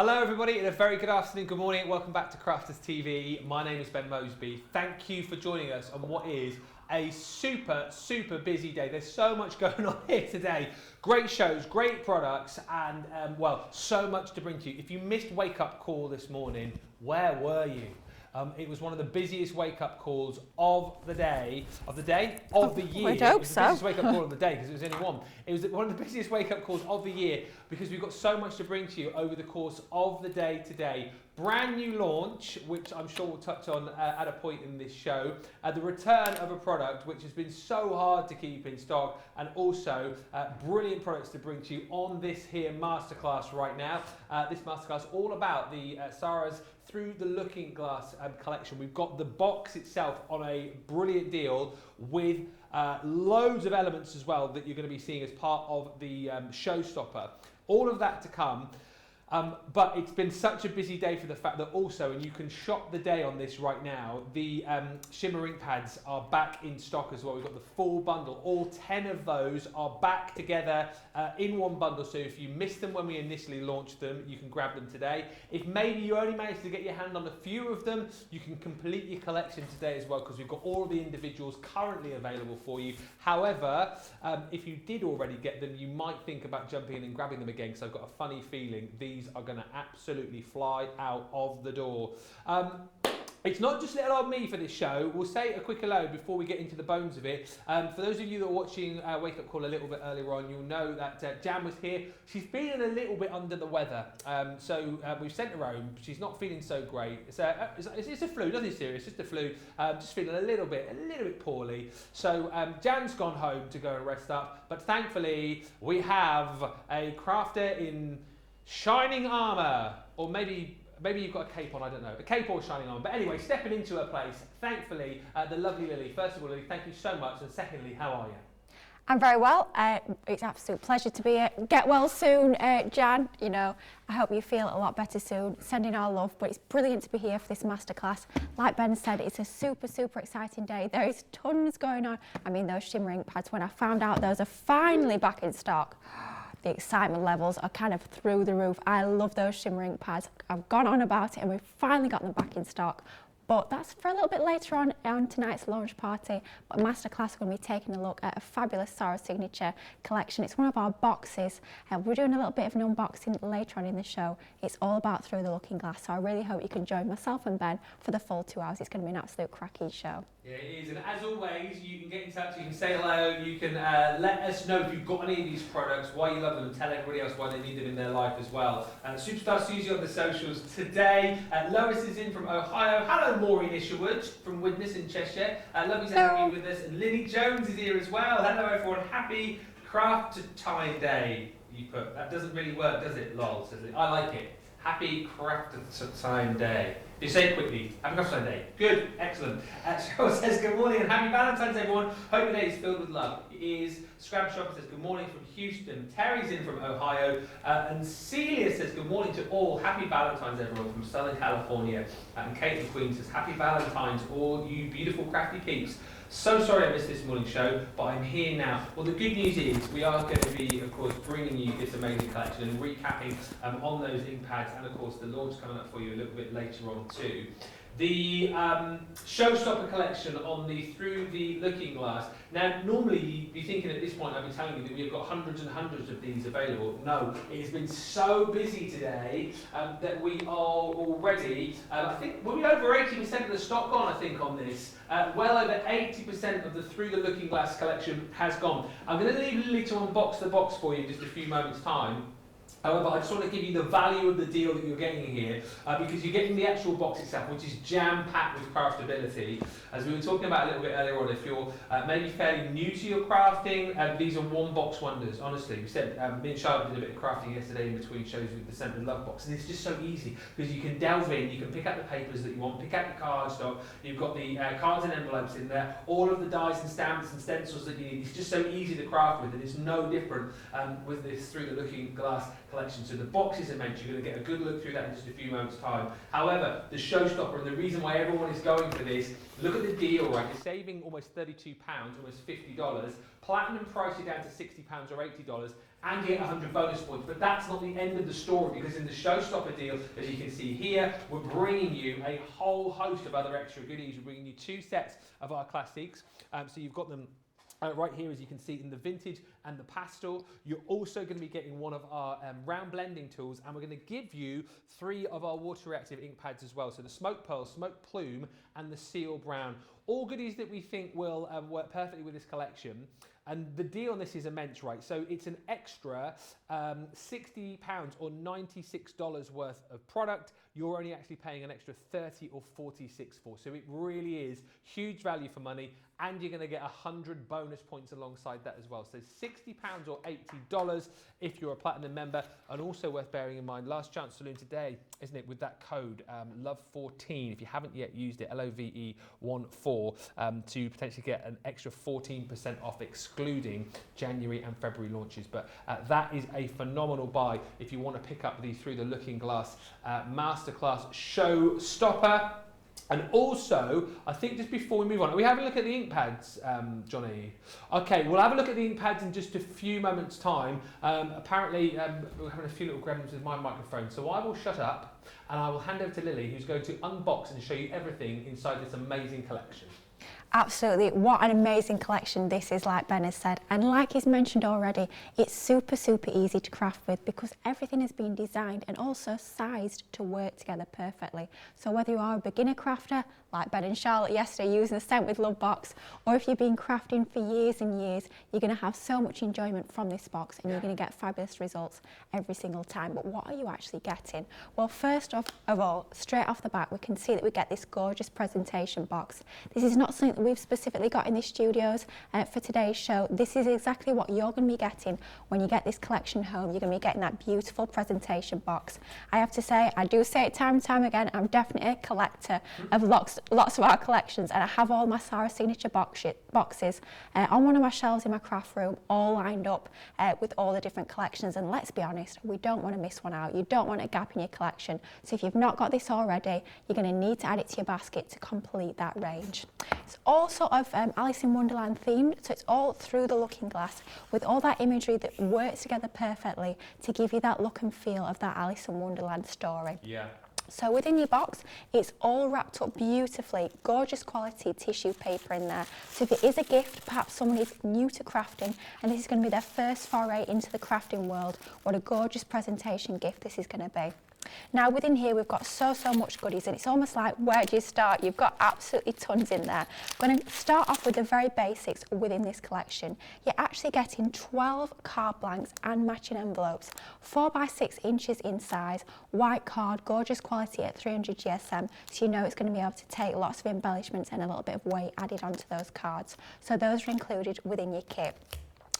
Hello everybody and a very good afternoon, good morning, welcome back to Crafters TV. My name is Ben Moseby. Thank you for joining us on what is a super busy day. There's so much going on here today. Great shows, great products, and well, so much to bring to you. If you missed Wake Up Call this morning, where were you? It was one of the busiest wake-up calls of the day, of the year. I'd hope so. It was the busiest wake-up call of the day because it was only one. It was one of the busiest wake-up calls of the year because we've got so much to bring to you over the course of the day today. Brand new launch, which I'm sure we'll touch on at a point in this show. The return of a product which has been so hard to keep in stock, and also brilliant products to bring to you on this here masterclass right now. This masterclass all about the Sara's Through the Looking Glass collection. We've got the box itself on a brilliant deal with loads of elements as well that you're going to be seeing as part of the showstopper. All of that to come. But it's been such a busy day for the fact that also, and you can shop the day on this right now, the shimmer ink pads are back in stock as well. We've got the full bundle. All 10 of those are back together in one bundle. So if you missed them when we initially launched them, you can grab them today. If maybe you only managed to get your hand on a few of them, you can complete your collection today as well, because we've got all of the individuals currently available for you. However, if you did already get them, you might think about jumping in and grabbing them again, because I've got a funny feeling these are going to absolutely fly out of the door. It's not just little old me for this show. We'll say a quick hello before we get into the bones of it. For those of you that are watching Wake Up Call a little bit earlier on, you'll know that Jan was here. She's feeling a little bit under the weather, so we've sent her home. She's not feeling so great. It's a flu, nothing serious, just a flu. Just feeling a little bit poorly. So Jan's gone home to go and rest up. But thankfully, we have a crafter in shining armour, or maybe you've got a cape on, I don't know, a cape or shining armour. But anyway, stepping into her place, thankfully, the lovely Lily. First of all, Lily, thank you so much, and secondly, how are you? I'm very well. It's an absolute pleasure to be here. Get well soon, Jan. You know, I hope you feel a lot better soon. Sending our love, but it's brilliant to be here for this masterclass. Like Ben said, it's a super exciting day. There is tons going on. I mean, those shimmer ink pads, when I found out those are finally back in stock, the excitement levels are kind of through the roof. I love those shimmer ink pads. I've gone on about it and we've finally got them back in stock. But that's for a little bit later on tonight's launch party. But masterclass, we're going to be taking a look at a fabulous Sara signature collection. It's one of our boxes, and we're doing a little bit of an unboxing later on in the show. It's all about Through the Looking Glass, so I really hope you can join myself and Ben for the full 2 hours. It's going to be an absolute cracking show. Yeah, it is, and as always, you can get in touch, you can say hello, you can let us know if you've got any of these products, why you love them, and tell everybody else why they need them in their life as well. Superstar Susie on the socials today. Lois is in from Ohio. Hello, Maureen Isherwood from Widnes in Cheshire. Lovely to have you with us. And Lily Jones is here as well. Hello, everyone. Happy Craft Time Day. You put that doesn't really work, does it? Lol, says it. I like it. Happy Craft Time Day. You say it quickly. Happy Craft Time Day. Good, excellent. Cheryl says good morning and happy Valentine's, everyone. Hope your day is filled with love. It is. Scrap Shopper says good morning from Houston. Terry's in from Ohio. And Celia says good morning to all. Happy Valentine's, everyone, from Southern California. And Kate the Queen says happy Valentine's, all you beautiful crafty peeps. So sorry I missed this morning's show, but I'm here now. Well, the good news is we are going to be, of course, bringing you this amazing collection and recapping on those ink pads, and of course the launch coming up for you a little bit later on too. The showstopper collection on the Through the Looking Glass. Now, normally you'd be thinking at this point, I'd be telling you that we've got hundreds and hundreds of these available. No, it has been so busy today that we are already, I think, we're over 80% of the stock gone, I think, on this. Well over 80% of the Through the Looking Glass collection has gone. I'm going to leave Lily to unbox the box for you in just a few moments' time. However, I just want to give you the value of the deal that you're getting here, because you're getting the actual box itself, which is jam-packed with craftability. As we were talking about a little bit earlier on, if you're maybe fairly new to your crafting, these are one-box wonders, honestly. We said, me and Charlotte did a bit of crafting yesterday in between shows with the Centre Love box, and it's just so easy, because you can delve in, you can pick out the papers that you want, pick out your cardstock, you've got the cards and envelopes in there, all of the dies and stamps and stencils that you need. It's just so easy to craft with, and it's no different with this Through the Looking Glass collection. So the box is immense. You're going to get a good look through that in just a few moments' time. However, the showstopper and the reason why everyone is going for this, look at the deal, right? You're saving almost £32, almost $50. Platinum price you down to £60 or $80, and you get 100 bonus points. But that's not the end of the story, because in the showstopper deal, as you can see here, we're bringing you a whole host of other extra goodies. We're bringing you 2 sets of our classics. So you've got them right here, as you can see, in the vintage and the pastel. You're also going to be getting one of our round blending tools, and we're going to give you 3 of our water reactive ink pads as well. So the Smoke Pearl, Smoke Plume, and the Seal Brown. All goodies that we think will work perfectly with this collection. And the deal on this is immense, right? So it's an extra £60 or $96 worth of product. You're only actually paying an extra 30 or 46 for. So it really is huge value for money, and you're going to get 100 bonus points alongside that as well. So £60 or $80 if you're a platinum member. And also worth bearing in mind, last chance saloon today, isn't it, with that code LOVE14, if you haven't yet used it, LOVE14, to potentially get an extra 14% off, excluding January and February launches. But that is a phenomenal buy if you want to pick up the Through the Looking Glass Masterclass Showstopper. And also, I think just before we move on, are we having a look at the ink pads, Johnny? Okay, we'll have a look at the ink pads in just a few moments' time. Apparently, we're having a few little gremlins with my microphone, so I will shut up and I will hand over to Lily, who's going to unbox and show you everything inside this amazing collection. Absolutely, what an amazing collection this is, like Ben has said, and like he's mentioned already, it's super easy to craft with, because everything has been designed and also sized to work together perfectly. So whether you are a beginner crafter like Ben and Charlotte yesterday using the Scent with Love box, or if you've been crafting for years and years, you're going to have so much enjoyment from this box, and you're going to get fabulous results every single time. But what are you actually getting? Well, first of all, straight off the bat, we can see that we get this gorgeous presentation box. This is not something that we've specifically got in the studios for today's show. This is exactly what you're going to be getting when you get this collection home. You're going to be getting that beautiful presentation box. I have to say, I do say it time and time again, I'm definitely a collector of lots of our collections, and I have all my Sara signature boxes on one of my shelves in my craft room, all lined up with all the different collections. And let's be honest, we don't want to miss one out. You don't want a gap in your collection. So if you've not got this already, you're going to need to add it to your basket to complete that range. It's all sort of Alice in Wonderland themed, so it's all through the looking glass with all that imagery that works together perfectly to give you that look and feel of that Alice in Wonderland story. Yeah. So within your box, it's all wrapped up beautifully, gorgeous quality tissue paper in there. So if it is a gift, perhaps someone is new to crafting and this is going to be their first foray into the crafting world, what a gorgeous presentation gift this is going to be. Now within here we've got so much goodies, and it's almost like, where do you start? You've got absolutely tons in there. I'm going to start off with the very basics within this collection. You're actually getting 12 card blanks and matching envelopes, 4 by 6 inches in size, white card, gorgeous quality at 300 GSM, so you know it's going to be able to take lots of embellishments and a little bit of weight added onto those cards. So those are included within your kit.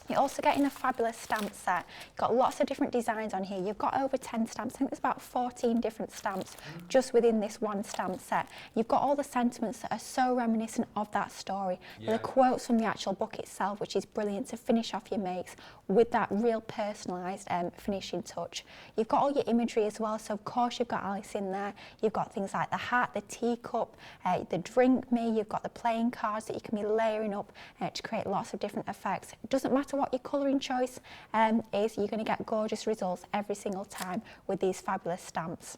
You're also getting a fabulous stamp set. You've got lots of different designs on here. You've got over 10 stamps. I think there's about 14 different stamps just within this one stamp set. You've got all the sentiments that are so reminiscent of that story. Yeah. The quotes from the actual book itself, which is brilliant to finish off your makes with that real personalised finishing touch. You've got all your imagery as well. So of course you've got Alice in there. You've got things like the hat, the teacup, the drink me. You've got the playing cards that you can be layering up to create lots of different effects. It doesn't matter what your colouring choice is, you're going to get gorgeous results every single time with these fabulous stamps.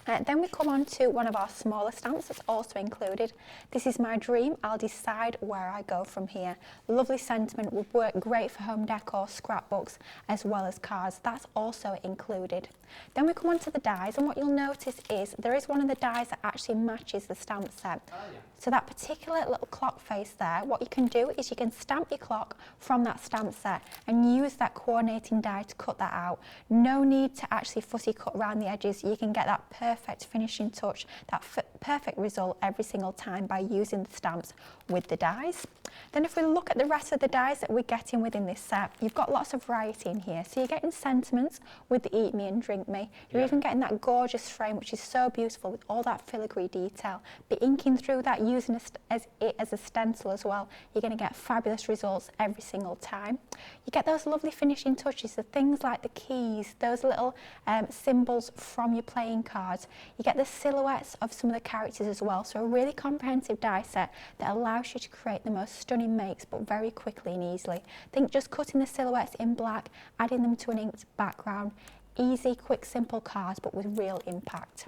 Then we come on to one of our smaller stamps that's also included. This is My Dream, I'll Decide Where I Go From Here. Lovely sentiment, would work great for home decor, scrapbooks, as well as cards. That's also included. Then we come on to the dies, and what you'll notice is there is one of the dies that actually matches the stamp set. Oh, yeah. So that particular little clock face there, what you can do is you can stamp your clock from that stamp set and use that coordinating die to cut that out. No need to actually fussy cut around the edges. You can get that perfect finishing touch, that perfect result every single time by using the stamps with the dies. Then if we look at the rest of the dies that we're getting within this set, you've got lots of variety in here. So you're getting sentiments with the Eat Me and Drink Me. You're even getting that gorgeous frame, which is so beautiful with all that filigree detail. But inking through that, using it as a stencil as well, you're going to get fabulous results every single time. You get those lovely finishing touches, the things like the keys, those little symbols from your playing cards. You get the silhouettes of some of the characters as well. So a really comprehensive die set that allows you to create the most stunning makes, but very quickly and easily. Think just cutting the silhouettes in black, adding them to an inked background. Easy, quick, simple cards, but with real impact.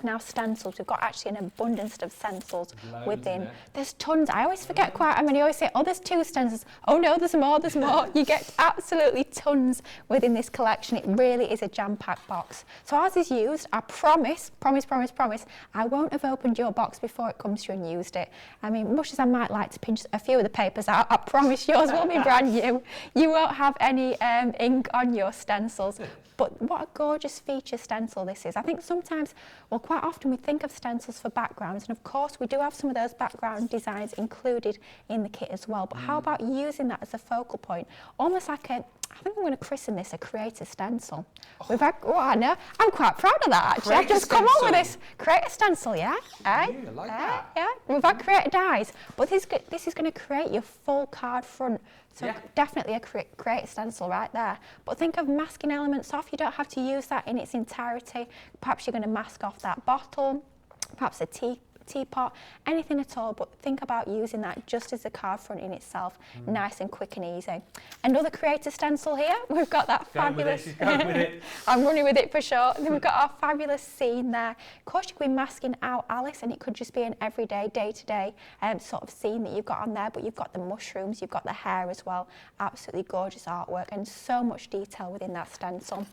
Now stencils, we've got actually an abundance of stencils within. There's tons. I always forget quite how many. I always say, oh, there's 2 stencils. Oh no, there's more, there's more. You get absolutely tons within this collection. It really is a jam-packed box. So ours is used. I promise, I won't have opened your box before it comes to you and used it. I mean, much as I might like to pinch a few of the papers out, I promise yours will be brand new. You won't have any ink on your stencils. But what a gorgeous feature stencil this is. I think sometimes, well, quite often we think of stencils for backgrounds, and of course we do have some of those background designs included in the kit as well. But how about using that as a focal point? Almost like a, I think I'm going to christen this a creative stencil. We've had, oh, I know, I'm quite proud of that actually. I've just come up with this. Create a stencil, yeah? I like that. Yeah, we've had creative dies, but this is going to create your full card front. So definitely a creative stencil right there. But think of masking elements off. You don't have to use that in its entirety. Perhaps you're going to mask off that bottle, perhaps a teapot, anything at all, but think about using that just as a card front in itself, nice and quick and easy. Another creative stencil here, we've got that fabulous, I'm running with it for sure. Then we've got our fabulous scene there. Of course you could be masking out Alice, and it could just be an everyday, day-to-day sort of scene that you've got on there, but you've got the mushrooms, you've got the hair as well, absolutely gorgeous artwork and so much detail within that stencil.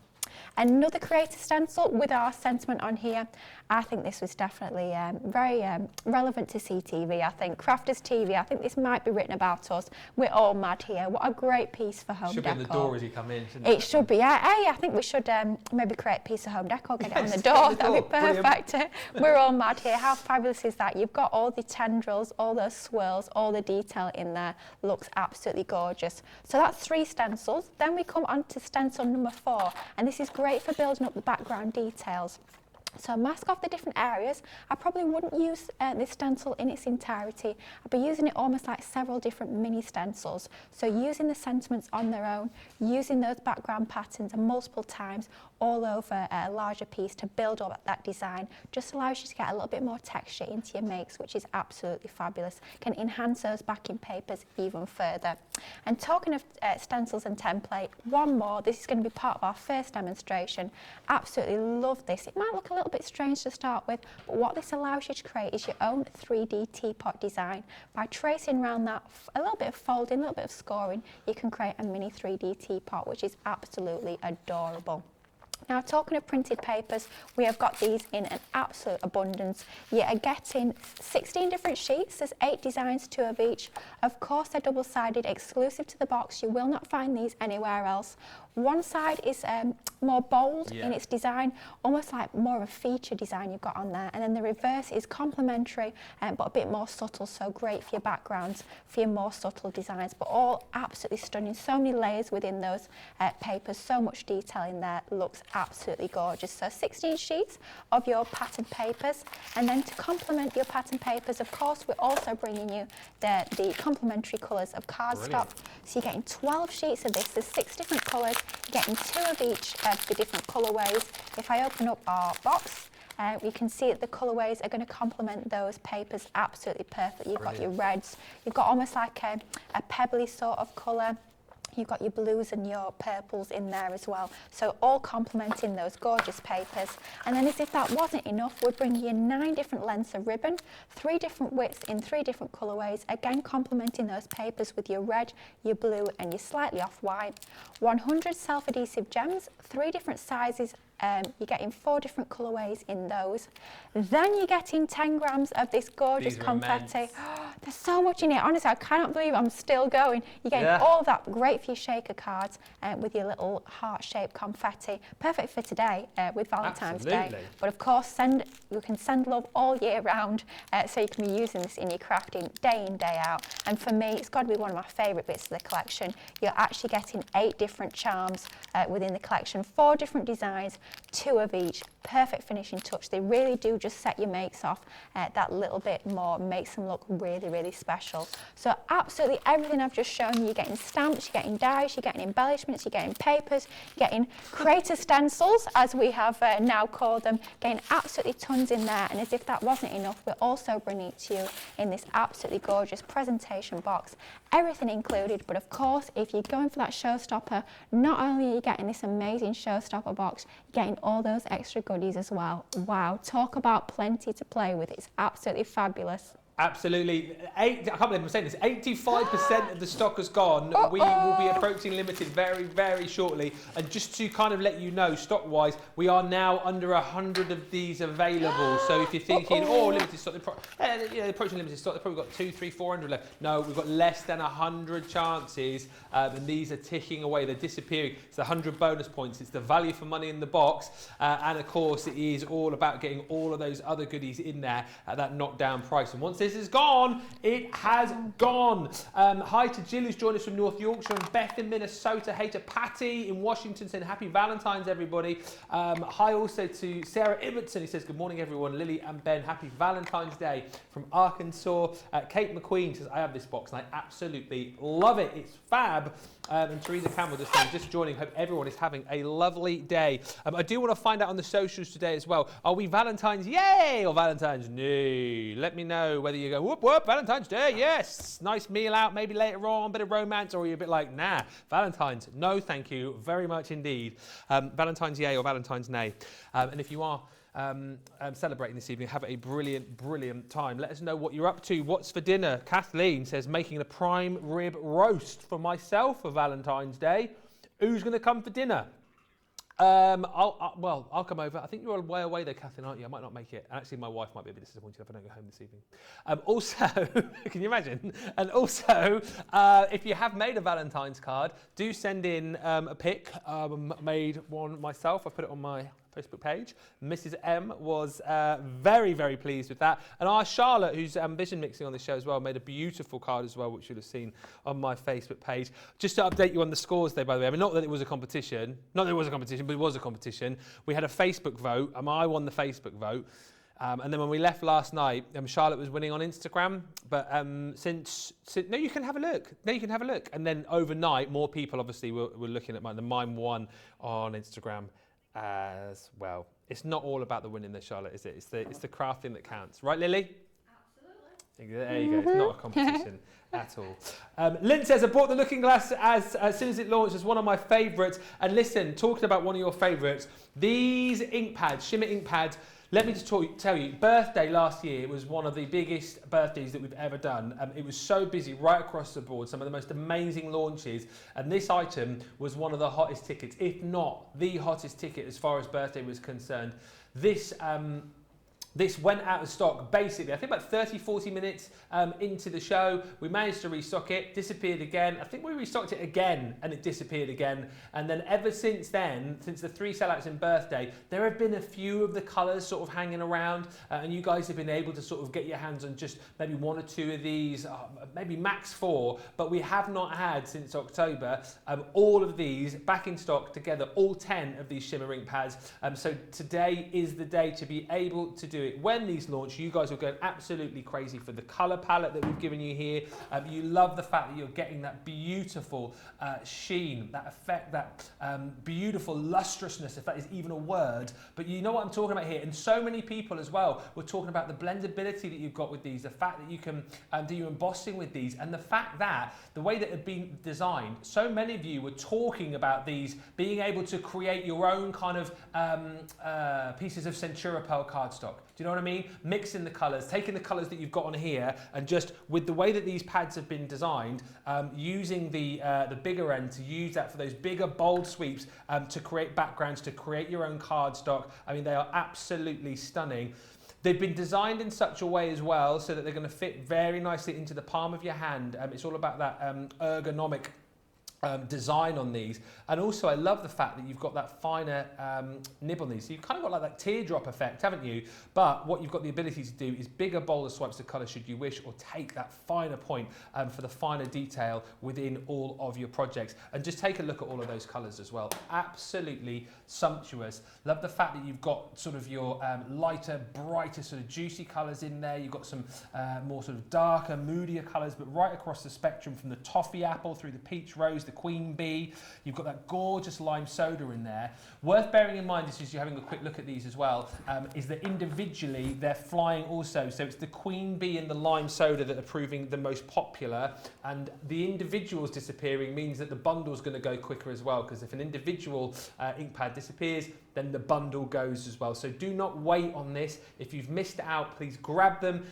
Another creative stencil with our sentiment on here. I think this was definitely very relevant to CTV. I think Crafters TV, I think this might be written about us. We're all mad here. What a great piece for home decor. decor. Should be on the door as you come in, shouldn't it? It should be, yeah. Hey, I think we should maybe create a piece of home decor, get it on the door. That'd be perfect. We're all mad here. How fabulous is that? You've got all the tendrils, all those swirls, all the detail in there. Looks absolutely gorgeous. So that's 3 stencils. Then we come on to stencil number 4, and this is great for building up the background details. So mask off the different areas. I probably wouldn't use this stencil in its entirety. I'd be using it almost like several different mini stencils. So using the sentiments on their own, using those background patterns multiple times all over a larger piece to build up that design just allows you to get a little bit more texture into your makes, which is absolutely fabulous. Can enhance those backing papers even further. And talking of stencils and template, one more. This is going to be part of our first demonstration. Absolutely love this. It might look a little bit strange to start with, but what this allows you to create is your own 3D teapot design. By tracing around that, a little bit of folding, a little bit of scoring, you can create a mini 3D teapot, which is absolutely adorable. Now, talking of printed papers, we have got these in an absolute abundance. You are getting 16 different sheets. There's 8 designs, 2 of each. Of course, they're double-sided, exclusive to the box. You will not find these anywhere else. One side is more bold in its design, almost like more of a feature design you've got on there. And then the reverse is complementary, but a bit more subtle, so great for your backgrounds, for your more subtle designs, but all absolutely stunning. So many layers within those papers, so much detail in there, looks absolutely gorgeous. So 16 sheets of your pattern papers, and then to complement your pattern papers, of course, we're also bringing you the complementary colours of cardstock. So you're getting 12 sheets of this. There's 6 different colours. You're getting 2 of each of the different colourways. If I open up our box, you can see that the colourways are going to complement those papers absolutely perfectly. You've got your reds, you've got almost like a pebbly sort of colour. You've got your blues and your purples in there as well. So all complementing those gorgeous papers. And then as if that wasn't enough, we're bringing you 9 different lengths of ribbon, 3 different widths in 3 different colourways, again complementing those papers with your red, your blue and your slightly off-white. 100 self-adhesive gems, 3 different sizes. You're getting 4 different colourways in those. Then you're getting 10 grams of this gorgeous confetti. There's so much in it. Honestly, I cannot believe I'm still going. You're getting all that great for your shaker cards with your little heart-shaped confetti. Perfect for today with Valentine's Day. But of course, you can send love all year round, so you can be using this in your crafting day in, day out. And for me, it's got to be one of my favourite bits of the collection. You're actually getting 8 different charms within the collection, 4 different designs, 2 of each. Perfect finishing touch. They really do just set your makes off that little bit more, makes them look really, really special. So absolutely everything I've just shown you, you're getting stamps, you're getting dies, you're getting embellishments, you're getting papers, you're getting creator stencils, as we have now called them, getting absolutely tons in there. And as if that wasn't enough, we're also bringing it to you in this absolutely gorgeous presentation box, everything included. But of course, if you're going for that showstopper, not only are you getting this amazing showstopper box, you're getting all those extra goodies as well. Wow, talk about plenty to play with. It's absolutely fabulous. Absolutely. I can't believe I'm saying this. 85% of the stock has gone. We will be approaching limited very, very shortly. And just to kind of let you know, stock-wise, we are now under 100 of these available. So if you're thinking, limited stock, approaching limited stock, they've probably got 200, 300, 400 left. No, we've got less than 100 chances, and these are ticking away. They're disappearing. It's the 100 bonus points. It's the value for money in the box, and of course, it is all about getting all of those other goodies in there at that knockdown price. And once this is gone, it has gone. Hi to Jill, who's joined us from North Yorkshire, and Beth in Minnesota. Hey to Patty in Washington, saying happy Valentine's, everybody. Hi also to Sarah Ibbotson, who says good morning, everyone. Lily and Ben, happy Valentine's Day from Arkansas. Kate McQueen says I have this box and I absolutely love it. It's fab. And Teresa Campbell just saying, just joining. Hope everyone is having a lovely day. I do want to find out on the socials today as well. Are we Valentine's yay or Valentine's no? Let me know whether you go whoop whoop Valentine's Day, yes, nice meal out maybe later on, bit of romance, or you're a bit like nah, Valentine's no thank you very much indeed. Valentine's yay or Valentine's nay. And if you are celebrating this evening, have a brilliant time. Let us know what you're up to. What's for dinner? Kathleen says making a prime rib roast for myself for Valentine's Day. Who's going to come for dinner? I'll come over. I think you're way away though, Kathleen, aren't you? I might not make it. And actually, my wife might be a bit disappointed if I don't go home this evening. Also, can you imagine? And also, if you have made a Valentine's card, do send in a pic. Made one myself. I put it on my Facebook page. Mrs. M was very pleased with that. And our Charlotte, who's vision mixing on the show as well, made a beautiful card as well, which you'll have seen on my Facebook page. Just to update you on the scores though, by the way. I mean, not that it was a competition. Not that it was a competition, but it was a competition. We had a Facebook vote. I won the Facebook vote. And then when we left last night, Charlotte was winning on Instagram. But since no, you can have a look. No, you can have a look. And then overnight, more people obviously were looking at mine. The mine won on Instagram as well. It's not all about the winning there, Charlotte, is it? It's the crafting that counts. Right, Lily? Absolutely. There you go. It's not a competition at all. Lynn says, I bought the Looking Glass as soon as it launched. It's one of my favourites. And listen, talking about one of your favourites, these ink pads, shimmer ink pads, let me just tell you, birthday last year was one of the biggest birthdays that we've ever done. It was so busy right across the board, some of the most amazing launches, and this item was one of the hottest tickets, if not the hottest ticket as far as birthday was concerned. This went out of stock basically, I think about 30, 40 minutes into the show. We managed to restock it, disappeared again. I think we restocked it again and it disappeared again. And then ever since then, since the 3 sellouts in birthday, there have been a few of the colours sort of hanging around and you guys have been able to sort of get your hands on just maybe 1 or 2 of these, maybe max 4, but we have not had since October all of these back in stock together, all 10 of these shimmer ink pads. So today is the day to be able to do it. When these launch, you guys will go absolutely crazy for the colour palette that we've given you here. You love the fact that you're getting that beautiful sheen, that effect, that beautiful lustrousness, if that is even a word. But you know what I'm talking about here. And so many people as well were talking about the blendability that you've got with these, the fact that you can do your embossing with these, and the fact that the way that it had been designed, so many of you were talking about these being able to create your own kind of pieces of Centura Pearl cardstock. Do you know what I mean? Mixing the colours, taking the colours that you've got on here, and just with the way that these pads have been designed, using the bigger end to use that for those bigger, bold sweeps to create backgrounds, to create your own cardstock. I mean, they are absolutely stunning. They've been designed in such a way as well so that they're going to fit very nicely into the palm of your hand. It's all about that ergonomic design on these, and also I love the fact that you've got that finer nib on these, so you've kind of got like that teardrop effect, haven't you? But what you've got the ability to do is bigger bowler swipes of colour should you wish, or take that finer point for the finer detail within all of your projects. And just take a look at all of those colours as well, absolutely sumptuous. Love the fact that you've got sort of your lighter, brighter, sort of juicy colours in there. You've got some more sort of darker, moodier colours, but right across the spectrum, from the toffee apple through the peach rose, the queen bee. You've got that gorgeous lime soda in there. Worth bearing in mind, as you're having a quick look at these as well, is that individually they're flying also. So it's the queen bee and the lime soda that are proving the most popular, and the individuals disappearing means that the bundle's going to go quicker as well, because if an individual ink pad disappears, then the bundle goes as well. So do not wait on this. If you've missed out, please grab them.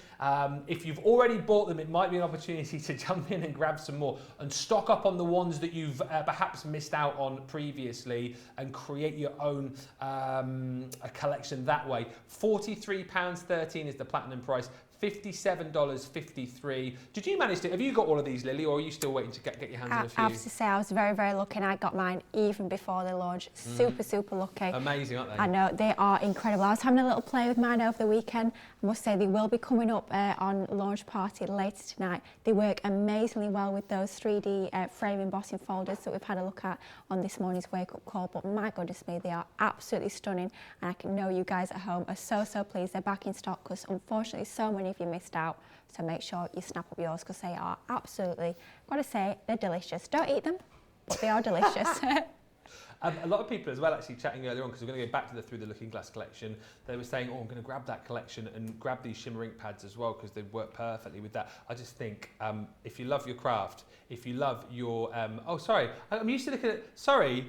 If you've already bought them, it might be an opportunity to jump in and grab some more and stock up on the ones that you've perhaps missed out on previously, and create your own a collection that way. £43.13 is the platinum price. $57.53. Did you manage to, have you got all of these, Lily, or are you still waiting to get your hands on a few? I have to say, I was very, very lucky, and I got mine even before they launched. Super lucky. Amazing, aren't they? I know, they are incredible. I was having a little play with mine over the weekend. I must say, they will be coming up on launch party later tonight. They work amazingly well with those 3D frame embossing folders that we've had a look at on this morning's wake-up call. But my goodness me, they are absolutely stunning, and I can know you guys at home are so pleased they're back in stock, because unfortunately so many of you missed out. So make sure you snap up yours, because they are absolutely, got to say, they're delicious. Don't eat them, but they are delicious. A lot of people as well, actually chatting earlier on, because we're going to go back to the Through the Looking Glass collection, they were saying, oh, I'm going to grab that collection and grab these shimmer ink pads as well, because they work perfectly with that. I just think if you love your craft, if you love your, oh sorry, I'm used to looking at, sorry,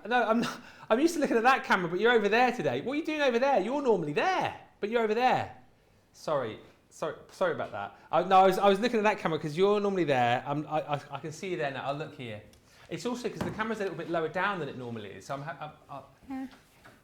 no, I'm not, I'm used to looking at that camera, but you're over there today. What are you doing over there? You're normally there, but you're over there. Sorry about that. I was looking at that camera because you're normally there. I can see you there now. I'll look here. It's also because the camera's a little bit lower down than it normally is. So Yeah.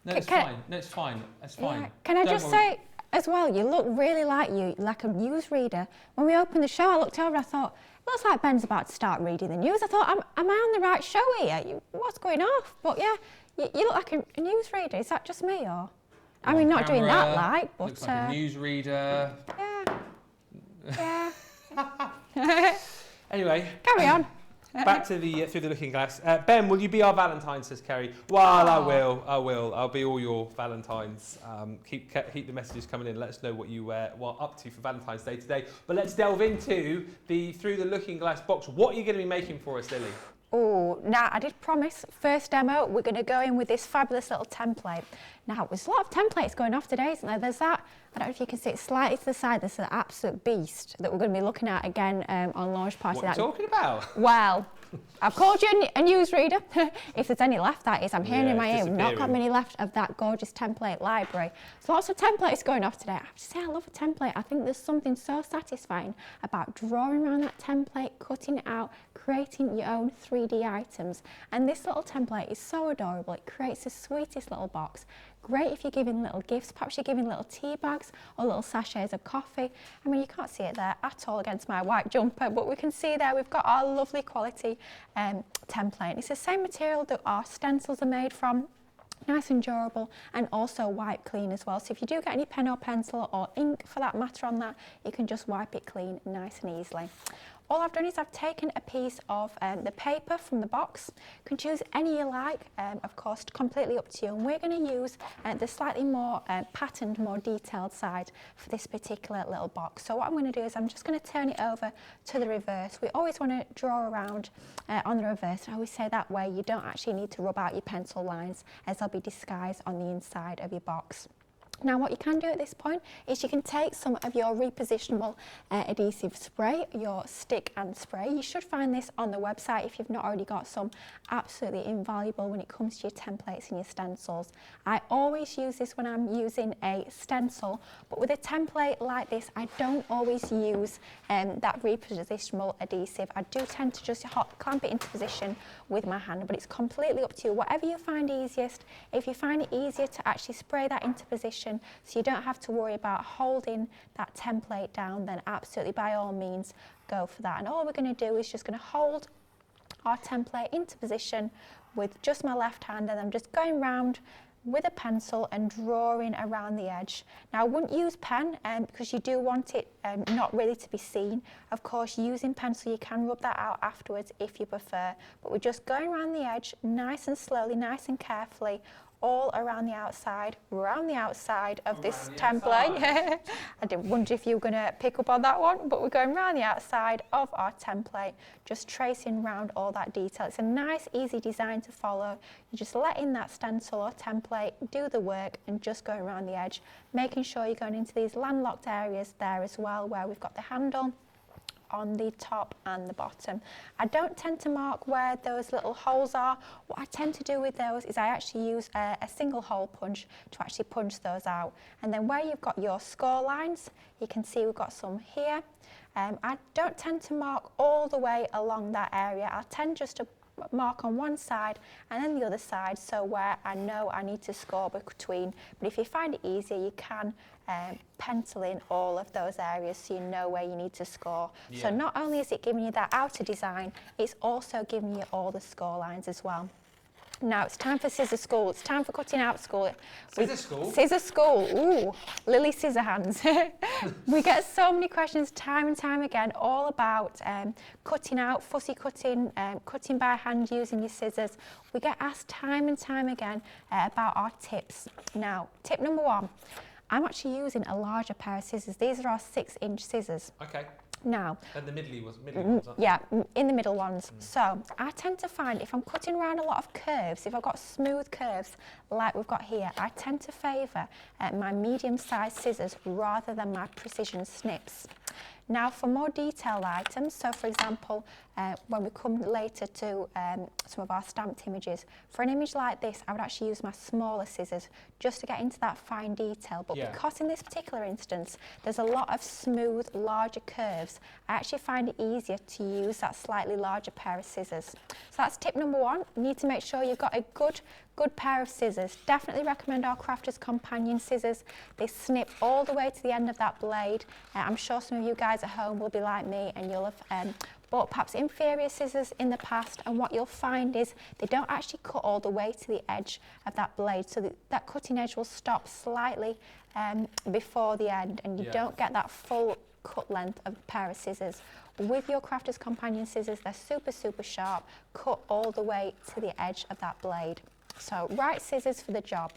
No, it's fine. No, it's fine. It's fine. Yeah. Can I just say as well, you look really like a newsreader. When we opened the show, I looked over and I thought, it looks like Ben's about to start reading the news. I thought, am I on the right show here? What's going off? But yeah, you look like a newsreader. Is that just me, or? I mean, not doing that like, but... Looks like a newsreader. Yeah. Anyway. Carry on. Back to the Through the Looking Glass. Ben, will you be our Valentine, says Kerry? Well, I will. I'll be all your Valentines. Keep the messages coming in. Let us know what you are up to for Valentine's Day today. But let's delve into the Through the Looking Glass box. What are you going to be making for us, Lily? Oh, now I did promise, first demo, we're going to go in with this fabulous little template. Now, there's a lot of templates going off today, isn't there? There's that, I don't know if you can see it slightly to the side, there's an absolute beast that we're going to be looking at again on launch party. What are you talking about? Well, I've called you a newsreader. If there's any left, that is. I'm hearing in my ear, we've not got many left of that gorgeous template library. So lots of templates going off today. I have to say, I love a template. I think there's something so satisfying about drawing around that template, cutting it out, creating your own 3D items. And this little template is so adorable. It creates the sweetest little box. Great if you're giving little gifts, perhaps you're giving little tea bags or little sachets of coffee. I mean, you can't see it there at all against my white jumper, but we can see there we've got our lovely quality template. It's the same material that our stencils are made from. Nice and durable, and also wipe clean as well. So if you do get any pen or pencil or ink for that matter on that, you can just wipe it clean nice and easily. All I've done is I've taken a piece of the paper from the box. You can choose any you like, of course, completely up to you. And we're going to use the slightly more patterned, more detailed side for this particular little box. So what I'm going to do is I'm just going to turn it over to the reverse. We always want to draw around on the reverse. I always say that way you don't actually need to rub out your pencil lines, as they'll be disguised on the inside of your box. Now what you can do at this point is you can take some of your repositionable adhesive spray, your stick and spray. You should find this on the website if you've not already got some. Absolutely invaluable when it comes to your templates and your stencils. I always use this when I'm using a stencil, but with a template like this I don't always use that repositionable adhesive. I do tend to just clamp it into position with my hand, but it's completely up to you. Whatever you find easiest. If you find it easier to actually spray that into position, position, so you don't have to worry about holding that template down, then absolutely by all means go for that. And all we're going to do is just going to hold our template into position with just my left hand, and I'm just going round with a pencil and drawing around the edge. Now I wouldn't use pen because you do want it not really to be seen. Of course, using pencil you can rub that out afterwards if you prefer, but we're just going around the edge nice and slowly, nice and carefully, all around the outside of this template. I didn't wonder if you were going to pick up on that one, but we're going around the outside of our template, just tracing around all that detail. It's a nice, easy design to follow. You just let in that stencil or template, do the work, and just go around the edge, making sure you're going into these landlocked areas there as well, where we've got the handle on the top and the bottom. I don't tend to mark where those little holes are. What I tend to do with those is I actually use a single hole punch to actually punch those out. And then where you've got your score lines, you can see we've got some here. I don't tend to mark all the way along that area. I tend just to mark on one side and then the other side, so where I know I need to score between. But if you find it easier, you can pencil in all of those areas so you know where you need to score. Yeah. So not only is it giving you that outer design, it's also giving you all the score lines as well. Now it's time for scissor school. It's time for cutting out school. Scissor school? Scissor school. Ooh, Lily scissor hands. We get so many questions time and time again all about cutting out, fussy cutting, cutting by hand using your scissors. We get asked time and time again about our tips. Now, tip number one, I'm actually using a larger pair of scissors. These are our 6-inch scissors. Okay. Now, And the middle ones, aren't they? yeah, in the middle ones. So I tend to find if I'm cutting around a lot of curves, if I've got smooth curves like we've got here, I tend to favour my medium-sized scissors rather than my precision snips. Now for more detailed items, so for example, when we come later to some of our stamped images, for an image like this, I would actually use my smaller scissors just to get into that fine detail. But Yeah. because in this particular instance, there's a lot of smooth, larger curves, I actually find it easier to use that slightly larger pair of scissors. So that's tip number one. You need to make sure you've got a good pair of scissors. Definitely recommend our Crafter's Companion scissors. They snip all the way to the end of that blade. I'm sure some of you guys at home will be like me and you'll have bought perhaps inferior scissors in the past, and what you'll find is they don't actually cut all the way to the edge of that blade, so that cutting edge will stop slightly before the end, and you don't get that full cut length of a pair of scissors. With your Crafter's Companion scissors, they're super, super sharp, cut all the way to the edge of that blade. So right scissors for the job.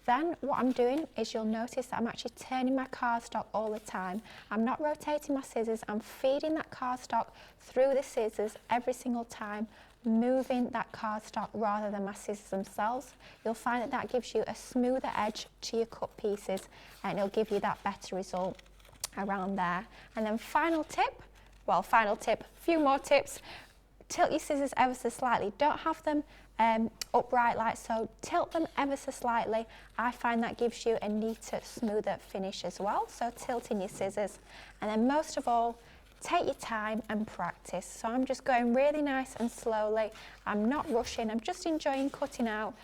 Then what I'm doing is you'll notice that I'm actually turning my cardstock all the time. I'm not rotating my scissors, I'm feeding that cardstock through the scissors every single time, moving that cardstock rather than my scissors themselves. You'll find that that gives you a smoother edge to your cut pieces, and it'll give you that better result around there. And then final tip, few more tips. Tilt your scissors ever so slightly. Don't have them upright like so. Tilt them ever so slightly. I find that gives you a neater, smoother finish as well. So tilting your scissors. And then most of all, take your time and practice. So I'm just going really nice and slowly. I'm not rushing. I'm just enjoying cutting out,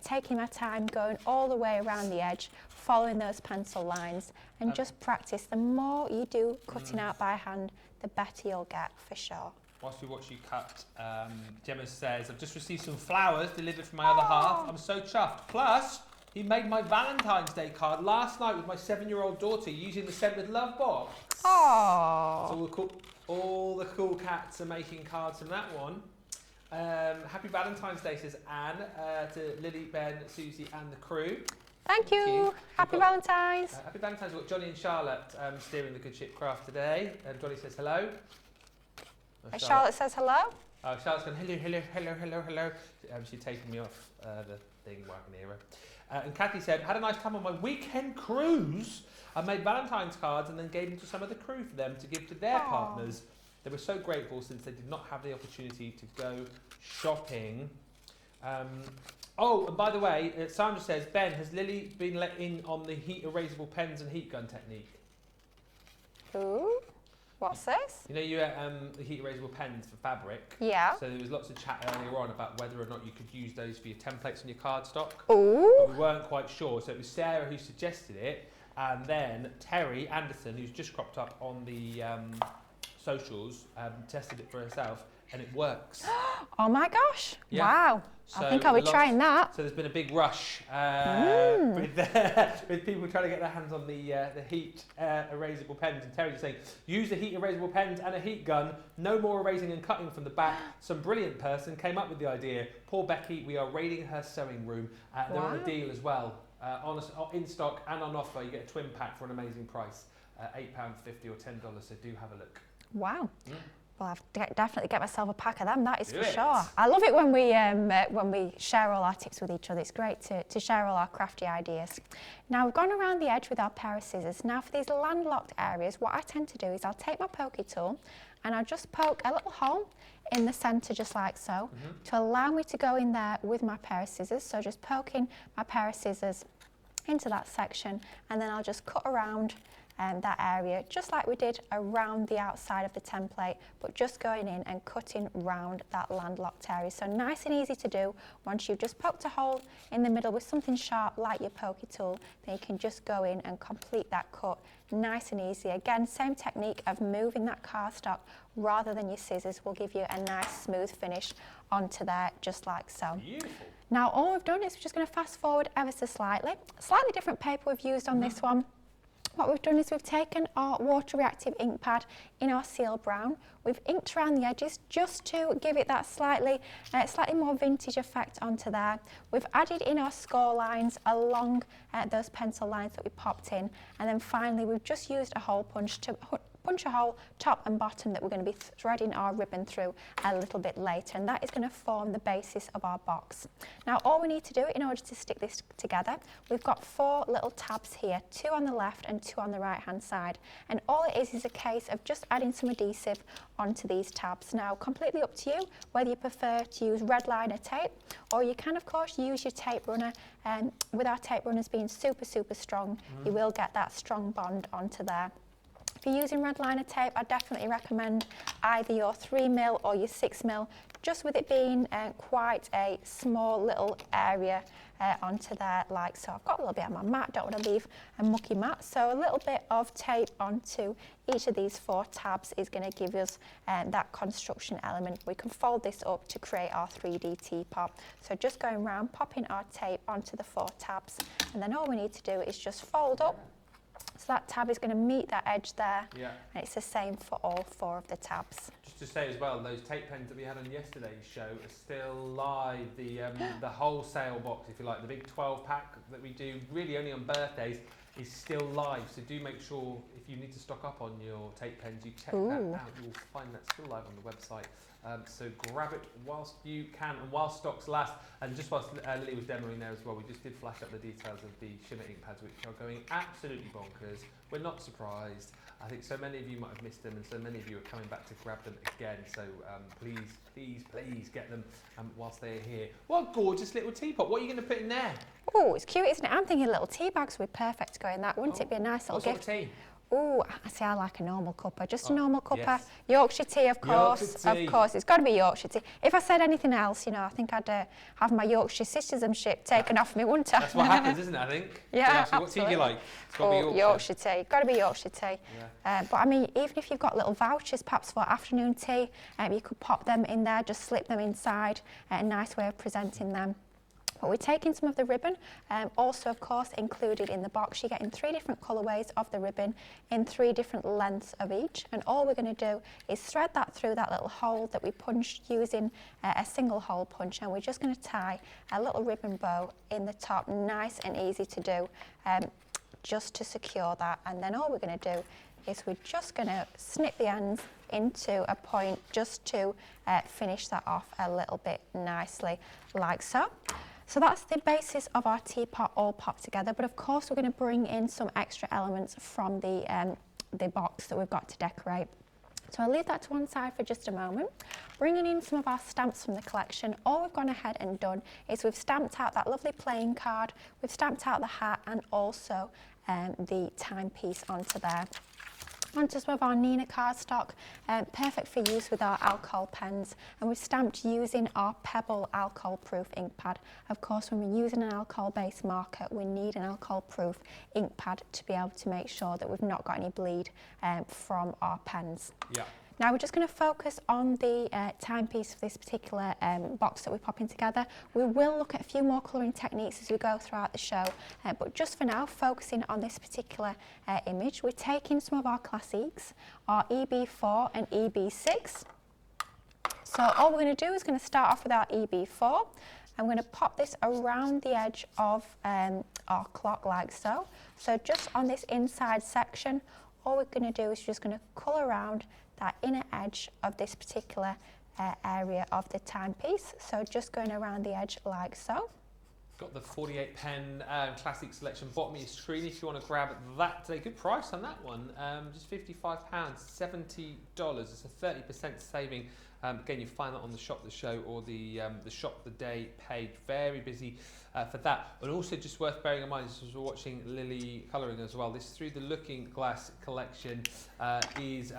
taking my time, going all the way around the edge, following those pencil lines, and just practice. The more you do cutting out by hand, the better you'll get for sure. Whilst we watch you cut, Gemma says, I've just received some flowers delivered from my other half. I'm so chuffed. Plus, he made my Valentine's Day card last night with my 7-year-old daughter using the Send With Love box. Oh. So all the cool cats are making cards from that one. Happy Valentine's Day, says Anne, to Lily, Ben, Susie and the crew. Thank you. Happy Valentine's. Happy Valentine's. We've got Johnny and Charlotte steering the Good Ship Craft today. And Johnny says hello. Charlotte says hello. Oh, Charlotte's going, hello. She's taking me off the thing while I can hear her. And Kathy said, had a nice time on my weekend cruise. I made Valentine's cards and then gave them to some of the crew for them to give to their partners. They were so grateful since they did not have the opportunity to go shopping. Oh, and by the way, Sandra says, Ben, has Lily been let in on the heat erasable pens and heat gun technique? Ooh. What's this? You know the heat erasable pens for fabric? Yeah. So there was lots of chat earlier on about whether or not you could use those for your templates on your cardstock. Ooh. But we weren't quite sure. So it was Sarah who suggested it, and then Terry Anderson, who's just cropped up on the socials, tested it for herself, and it works. Oh my gosh. Yeah. Wow. So I think I'll be trying that. So there's been a big rush with people trying to get their hands on the heat erasable pens. And Terry's saying, use the heat erasable pens and a heat gun. No more erasing and cutting from the back. Some brilliant person came up with the idea. Poor Becky, we are raiding her sewing room. They're on a deal as well. In stock and on offer, you get a twin pack for an amazing price. £8.50 or $10, so do have a look. Wow. Well, I'll definitely get myself a pack of them, that is for it. sure. I love it when we share all our tips with each other. It's great to share all our crafty ideas. Now, we've gone around the edge with our pair of scissors. Now, for these landlocked areas, what I tend to do is I'll take my pokey tool and I'll just poke a little hole in the centre, just like so, to allow me to go in there with my pair of scissors. So just poking my pair of scissors into that section, and then I'll just cut around that area, just like we did around the outside of the template, but just going in and cutting round that landlocked area. So nice and easy to do. Once you've just poked a hole in the middle with something sharp like your pokey tool, then you can just go in and complete that cut nice and easy. Again, same technique of moving that cardstock rather than your scissors will give you a nice smooth finish onto there, just like so. Beautiful. Now all we've done is we're just going to fast forward ever so slightly. Slightly different paper we've used on this one. What we've done is we've taken our water reactive ink pad in our seal brown. We've inked around the edges just to give it that slightly more vintage effect onto there. We've added in our score lines along those pencil lines that we popped in, and then finally we've just used a hole punch to punch a hole top and bottom that we're going to be threading our ribbon through a little bit later, and that is going to form the basis of our box. Now all we need to do in order to stick this together, we've got 4 little tabs here, 2 on the left and 2 on the right hand side, and all it is a case of just adding some adhesive onto these tabs. Now completely up to you whether you prefer to use red liner tape, or you can of course use your tape runner, and with our tape runners being super strong, you will get that strong bond onto there. If you're using red liner tape, I definitely recommend either your 3mm or your 6mm, just with it being quite a small little area onto there, like so. I've got a little bit on my mat, don't want to leave a mucky mat, so a little bit of tape onto each of these 4 tabs is going to give us that construction element. We can fold this up to create our 3D teapot. So just going around, popping our tape onto the 4 tabs, and then all we need to do is just fold up. So that tab is going to meet that edge there, and it's the same for all 4 of the tabs. Just to say as well, those tape pens that we had on yesterday's show are still live. The wholesale box, if you like, the big 12 pack that we do really only on birthdays is still live. So do make sure if you need to stock up on your tape pens, you check that out. You will find that still live on the website. So grab it whilst you can and whilst stocks last. And just whilst Lily was demoing there as well, we just did flash up the details of the shimmer ink pads, which are going absolutely bonkers. We're not surprised. I think so many of you might have missed them, and so many of you are coming back to grab them again. So please get them whilst they're here. What a gorgeous little teapot. What are you going to put in there? Oh, it's cute, isn't it? I'm thinking little tea bags would be perfect to go in that. Wouldn't it be a nice little gift? What sort of tea? Oh, I like a normal cuppa, just a normal cuppa. Yes. Yorkshire tea, of course. Yorkshire tea. Of course, it's got to be Yorkshire tea. If I said anything else, you know, I think I'd have my Yorkshire citizenship taken off me, wouldn't I? That's what happens, isn't it, I think? Yeah, so what tea do you like? It's got to be Yorkshire tea. Got to be Yorkshire tea. Yeah. But I mean, even if you've got little vouchers, perhaps for afternoon tea, you could pop them in there, just slip them inside. A nice way of presenting them. But we're taking some of the ribbon, also of course included in the box. You're getting 3 different colourways of the ribbon in 3 different lengths of each, and all we're going to do is thread that through that little hole that we punched using a single hole punch, and we're just going to tie a little ribbon bow in the top, nice and easy to do, just to secure that. And then all we're going to do is we're just going to snip the ends into a point just to finish that off a little bit nicely, like so. So that's the basis of our teapot all popped together, but of course we're going to bring in some extra elements from the box that we've got to decorate. So I'll leave that to one side for just a moment. Bringing in some of our stamps from the collection, all we've gone ahead and done is we've stamped out that lovely playing card, we've stamped out the hat, and also the timepiece onto there. onto some of our Nina cardstock, perfect for use with our alcohol pens, and we've stamped using our Pebble alcohol proof ink pad. Of course, when we're using an alcohol based marker, we need an alcohol proof ink pad to be able to make sure that we've not got any bleed from our pens. Yeah. Now we're just going to focus on the timepiece for this particular box that we're popping together. We will look at a few more colouring techniques as we go throughout the show, but just for now, focusing on this particular image, we're taking some of our classiques, our EB4 and EB6. So all we're going to do is going to start off with our EB4. I'm going to pop this around the edge of our clock like so. So just on this inside section, all we're going to do is just going to colour around that inner edge of this particular area of the timepiece. So just going around the edge like so. Got the 48 pen classic selection bottom of your screen if you want to grab that today. Good price on that one, just £55, $70. It's a 30% saving. Again, you find that on the Shop the Show or the Shop the Day page. Very busy for that. And also just worth bearing in mind, as we're watching Lily colouring as well, this Through the Looking Glass collection is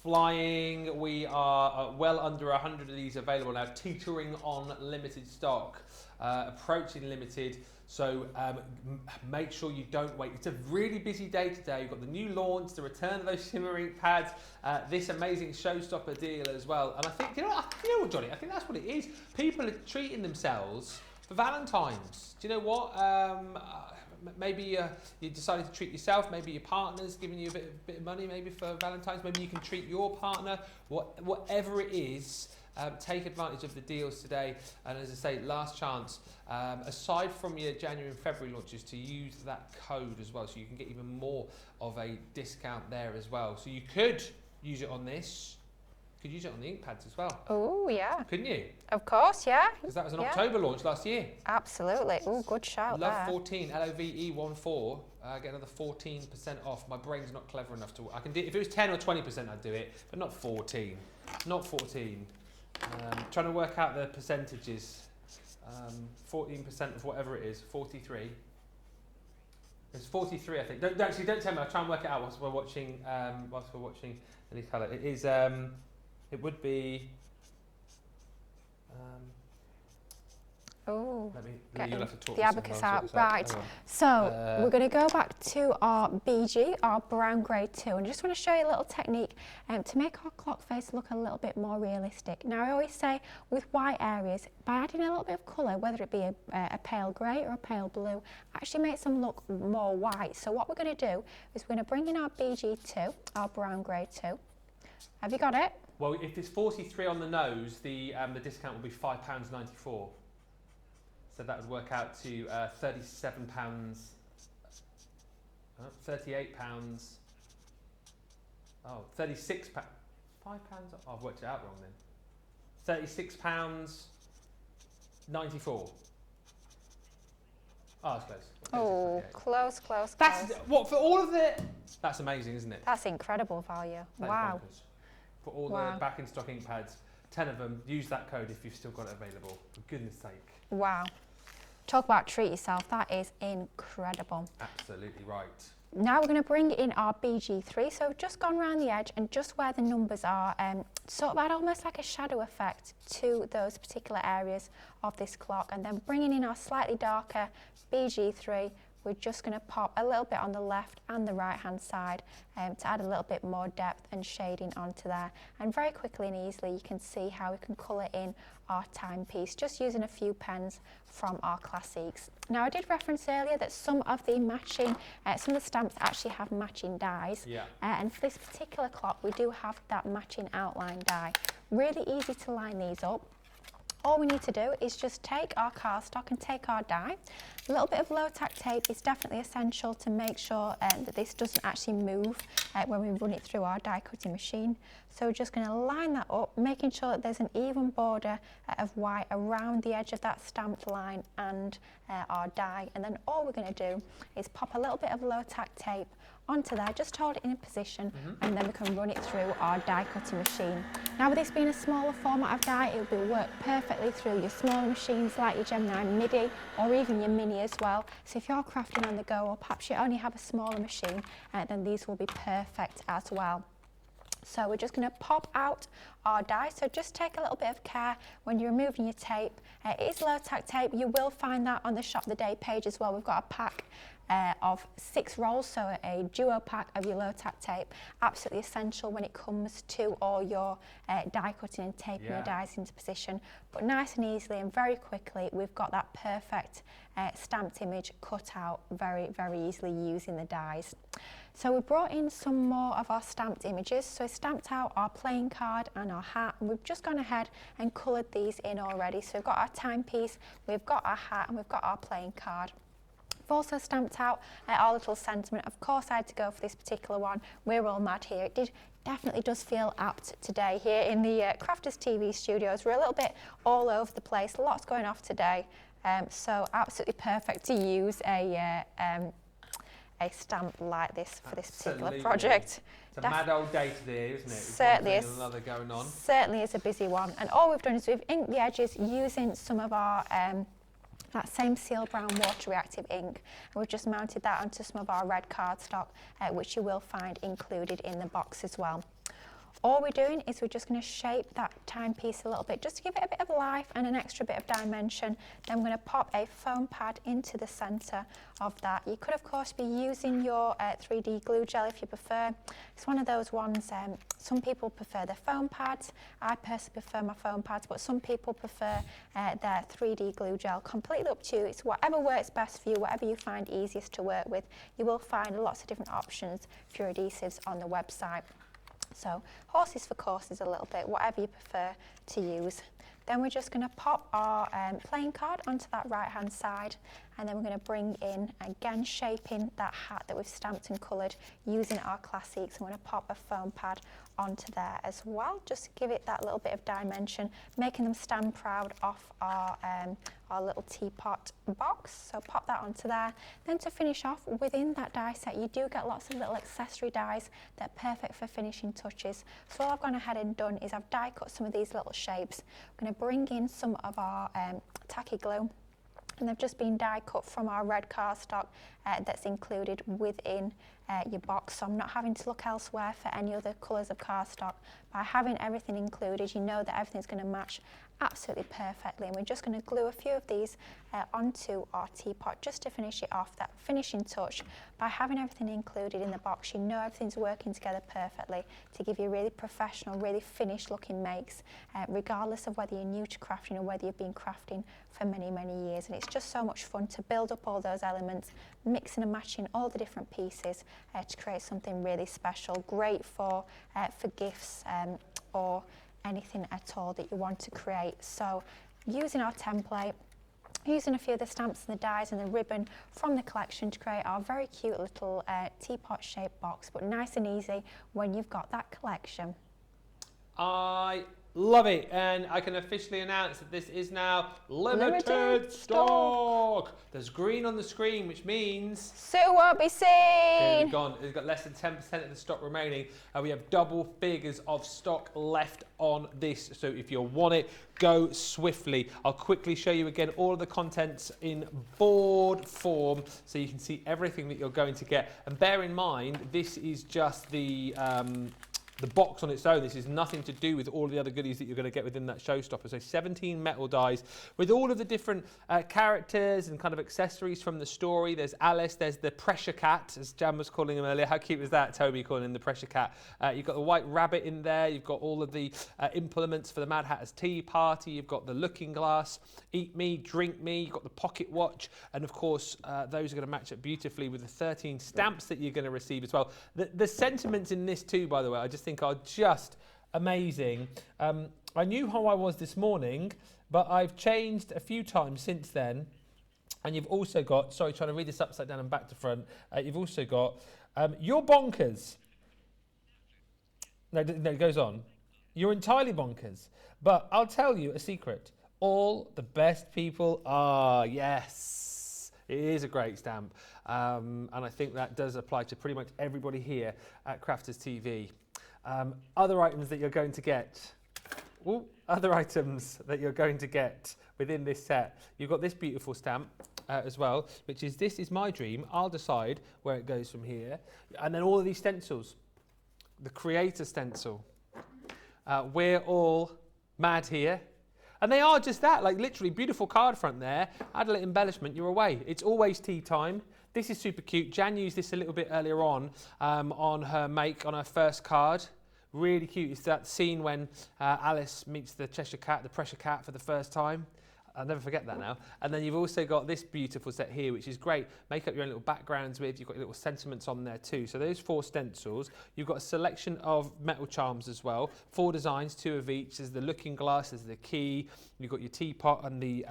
flying. We are well under 100 of these available now, teetering on limited stock, approaching limited. So make sure you don't wait. It's a really busy day today. You've got the new launch, the return of those shimmering pads, this amazing showstopper deal as well. And I think, you know what, Johnny? I think that's what it is. People are treating themselves for Valentine's. Do you know what? Maybe you decided to treat yourself. Maybe your partner's giving you a bit of money. Maybe for Valentine's. Maybe you can treat your partner. Whatever it is. Take advantage of the deals today, and as I say, last chance, aside from your January and February launches, to use that code as well, so you can get even more of a discount there as well. So you could use it on this, you could use it on the ink pads as well. Oh yeah. Couldn't you? Of course, yeah. Because that was an October launch last year. Absolutely. Oh, good shout Love there. 14, LOVE14, get another 14% off. My brain's not clever enough to, I can do, if it was 10 or 20% I'd do it, but not 14, not 14. Trying to work out the percentages. 14% of whatever it is, 43. It's 43, I think. Don't tell me. I'll try and work it out whilst we're watching. Any colour. It is. It would be. Oh, you'll have to talk the abacus out. Right, so we're going to go back to our BG, our brown grade 2, and I just want to show you a little technique to make our clock face look a little bit more realistic. Now I always say with white areas, by adding a little bit of colour, whether it be a pale grey or a pale blue, actually makes them look more white. So what we're going to do is we're going to bring in our BG2, our brown grade 2. Have you got it? Well, if it's 43 on the nose, the discount will be £5.94. So that would work out to £37, £38, oh, £36, £5, oh, I've worked it out wrong then. £36.94. Oh, that's close. Oh, close. That's what for all of it. That's amazing, isn't it? That's incredible value. Wow. For all the back in stock ink pads, 10 of them. Use that code if you've still got it available. For goodness sake. Wow. Talk about treat yourself. That is incredible. Absolutely right. Now we're going to bring in our BG3. So we've just gone around the edge and just where the numbers are, sort of add almost like a shadow effect to those particular areas of this clock. And then bringing in our slightly darker BG3, we're just going to pop a little bit on the left and the right hand side to add a little bit more depth and shading onto there. And very quickly and easily you can see how we can colour in our timepiece just using a few pens from our classics. Now I did reference earlier that some of the matching, some of the stamps actually have matching dies. Yeah. And for this particular clock we do have that matching outline die. Really easy to line these up. All we need to do is just take our cardstock and take our die. A little bit of low tack tape is definitely essential to make sure that this doesn't actually move when we run it through our die cutting machine. So we're just going to line that up, making sure that there's an even border of white around the edge of that stamped line and our die. And then all we're going to do is pop a little bit of low tack tape onto there, just hold it in a position, and then we can run it through our die cutting machine. Now with this being a smaller format of die, it will work perfectly through your smaller machines like your Gemini Midi or even your Mini as well. So if you're crafting on the go, or perhaps you only have a smaller machine, then these will be perfect as well. So we're just going to pop out our die. So just take a little bit of care when you're removing your tape. It is low tack tape. You will find that on the Shop the Day page as well. We've got a pack of 6 rolls, so a duo pack of your low tack tape. Absolutely essential when it comes to all your die cutting and taping your dies into position. But nice and easily and very quickly, we've got that perfect stamped image cut out very, very easily using the dies. So we brought in some more of our stamped images. So I stamped out our playing card and our hat, and we've just gone ahead and coloured these in already. So we've got our timepiece, we've got our hat, and we've got our playing card. We've also stamped out our little sentiment. Of course I had to go for this particular one. We're all mad here. It definitely does feel apt today here in the Crafters TV studios. We're a little bit all over the place, lots going off today. So absolutely perfect to use a stamp like this for this particular project. It's a mad old day today, isn't it? Certainly is. Another going on. Certainly is a busy one. And all we've done is we've inked the edges using some of our that same seal brown water reactive ink, and we've just mounted that onto some of our red cardstock, which you will find included in the box as well. All we're doing is we're just going to shape that timepiece a little bit, just to give it a bit of life and an extra bit of dimension. Then we're going to pop a foam pad into the centre of that. You could of course be using your 3D glue gel if you prefer. It's one of those ones, some people prefer their foam pads. I personally prefer my foam pads, but some people prefer their 3D glue gel. Completely up to you. It's whatever works best for you, whatever you find easiest to work with. You will find lots of different options for your adhesives on the website. So horses for courses a little bit, whatever you prefer to use. Then we're just going to pop our playing card onto that right hand side, and then we're going to bring in, again shaping that hat that we've stamped and coloured using our classics. I'm going to pop a foam pad onto there as well, just to give it that little bit of dimension, making them stand proud off our little teapot box. So pop that onto there. Then to finish off, within that die set you do get lots of little accessory dies that are perfect for finishing touches. So all I've gone ahead and done is I've die cut some of these little shapes. I'm going to bring in some of our tacky glue, and they've just been die cut from our red cardstock that's included within your box, so I'm not having to look elsewhere for any other colours of cardstock. By having everything included, you know that everything's going to match absolutely perfectly, and we're just going to glue a few of these onto our teapot just to finish it off, that finishing touch. By having everything included in the box, you know everything's working together perfectly to give you really professional, really finished looking makes, regardless of whether you're new to crafting or whether you've been crafting for many, many years. And it's just so much fun to build up all those elements, mixing and matching all the different pieces to create something really special, great for gifts or anything at all that you want to create. So using our template, using a few of the stamps and the dies and the ribbon from the collection to create our very cute little teapot shaped box, but nice and easy when you've got that collection. I love it, and I can officially announce that this is now limited stock. There's green on the screen, which means Sue won't be seen. gone. It's got less than 10% of the stock remaining. We have double figures of stock left on this, so if you want it, go swiftly. I'll quickly show you again all of the contents in board form so you can see everything that you're going to get. And bear in mind, this is just the box on its own. This is nothing to do with all the other goodies that you're going to get within that showstopper. So 17 metal dies with all of the different characters and kind of accessories from the story. There's Alice, there's the pressure cat, as Jan was calling him earlier. How cute was that, Toby calling him the pressure cat? You've got the white rabbit in there. You've got all of the implements for the Mad Hatter's tea party. You've got the looking glass, eat me, drink me. You've got the pocket watch. And of course, those are going to match up beautifully with the 13 stamps that you're going to receive as well. The sentiments in this too, by the way, I just think are just amazing. I knew how I was this morning, but I've changed a few times since then. And you've also got, sorry, trying to read this upside down and back to front. You've also got, you're bonkers. No, it goes on. You're entirely bonkers. But I'll tell you a secret. All the best people are, yes. It is a great stamp. And I think that does apply to pretty much everybody here at Crafters TV. Other items that you're going to get. Other items that you're going to get within this set. You've got this beautiful stamp as well, which is "This is my dream. I'll decide where it goes from here." And then all of these stencils. The creator stencil. We're all mad here. And they are just that, like literally beautiful card front there. Add a little embellishment, you're away. It's always tea time. This is super cute. Jan used this a little bit earlier on her make, on her first card. Really cute. It's that scene when Alice meets the Cheshire Cat, the Pressure Cat, for the first time. I'll never forget that now. And then you've also got this beautiful set here, which is great. Make up your own little backgrounds with. You've got your little sentiments on there too. So those 4 stencils. You've got a selection of metal charms as well. 4 designs, 2 of each. There's the looking glass, there's the key. You've got your teapot and the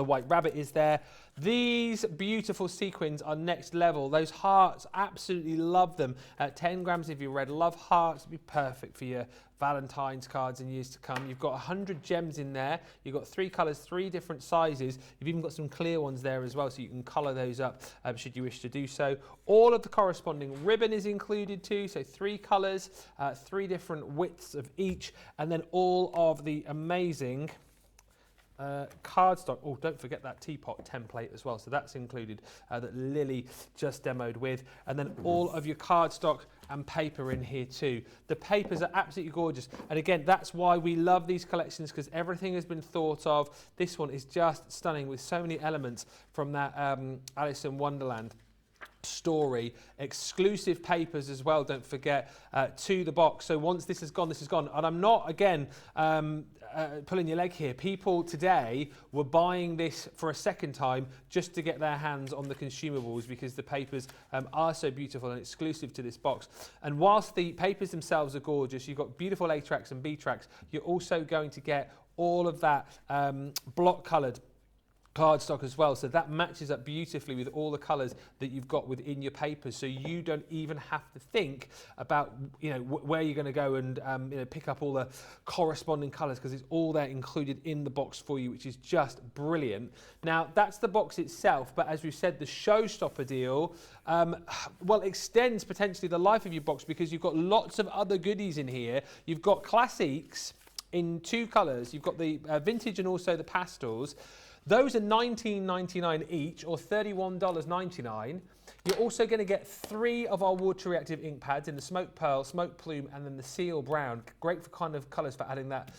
white rabbit is there. These beautiful sequins are next level. Those hearts, absolutely love them. 10 grams of your red. Love hearts. Would be perfect for your Valentine's cards in years to come. You've got 100 gems in there. You've got 3 colours, 3 different sizes. You've even got some clear ones there as well, so you can colour those up should you wish to do so. All of the corresponding ribbon is included too, so 3 colours, 3 different widths of each, and then all of the amazing cardstock. Oh, don't forget that teapot template as well. So that's included that Lily just demoed with. And then all of your cardstock and paper in here too. The papers are absolutely gorgeous. And again, that's why we love these collections, because everything has been thought of. This one is just stunning with so many elements from that Alice in Wonderland story. Exclusive papers as well, don't forget, to the box. So once this is gone, this is gone. And I'm not, again, pulling your leg here. People today were buying this for a second time just to get their hands on the consumables, because the papers are so beautiful and exclusive to this box. And whilst the papers themselves are gorgeous, you've got beautiful A tracks and B tracks, you're also going to get all of that block coloured cardstock as well, so that matches up beautifully with all the colours that you've got within your papers, so you don't even have to think about where you're going to go and pick up all the corresponding colours, because it's all there included in the box for you, which is just brilliant. Now that's the box itself, but as we've said, the showstopper deal extends potentially the life of your box, because you've got lots of other goodies in here. You've got classics in 2 colours. You've got the vintage and also the pastels. Those are $19.99 each, or $31.99. You're also going to get 3 of our water reactive ink pads in the Smoke Pearl, Smoke Plume, and then the Seal Brown. Great for kind of colours for adding that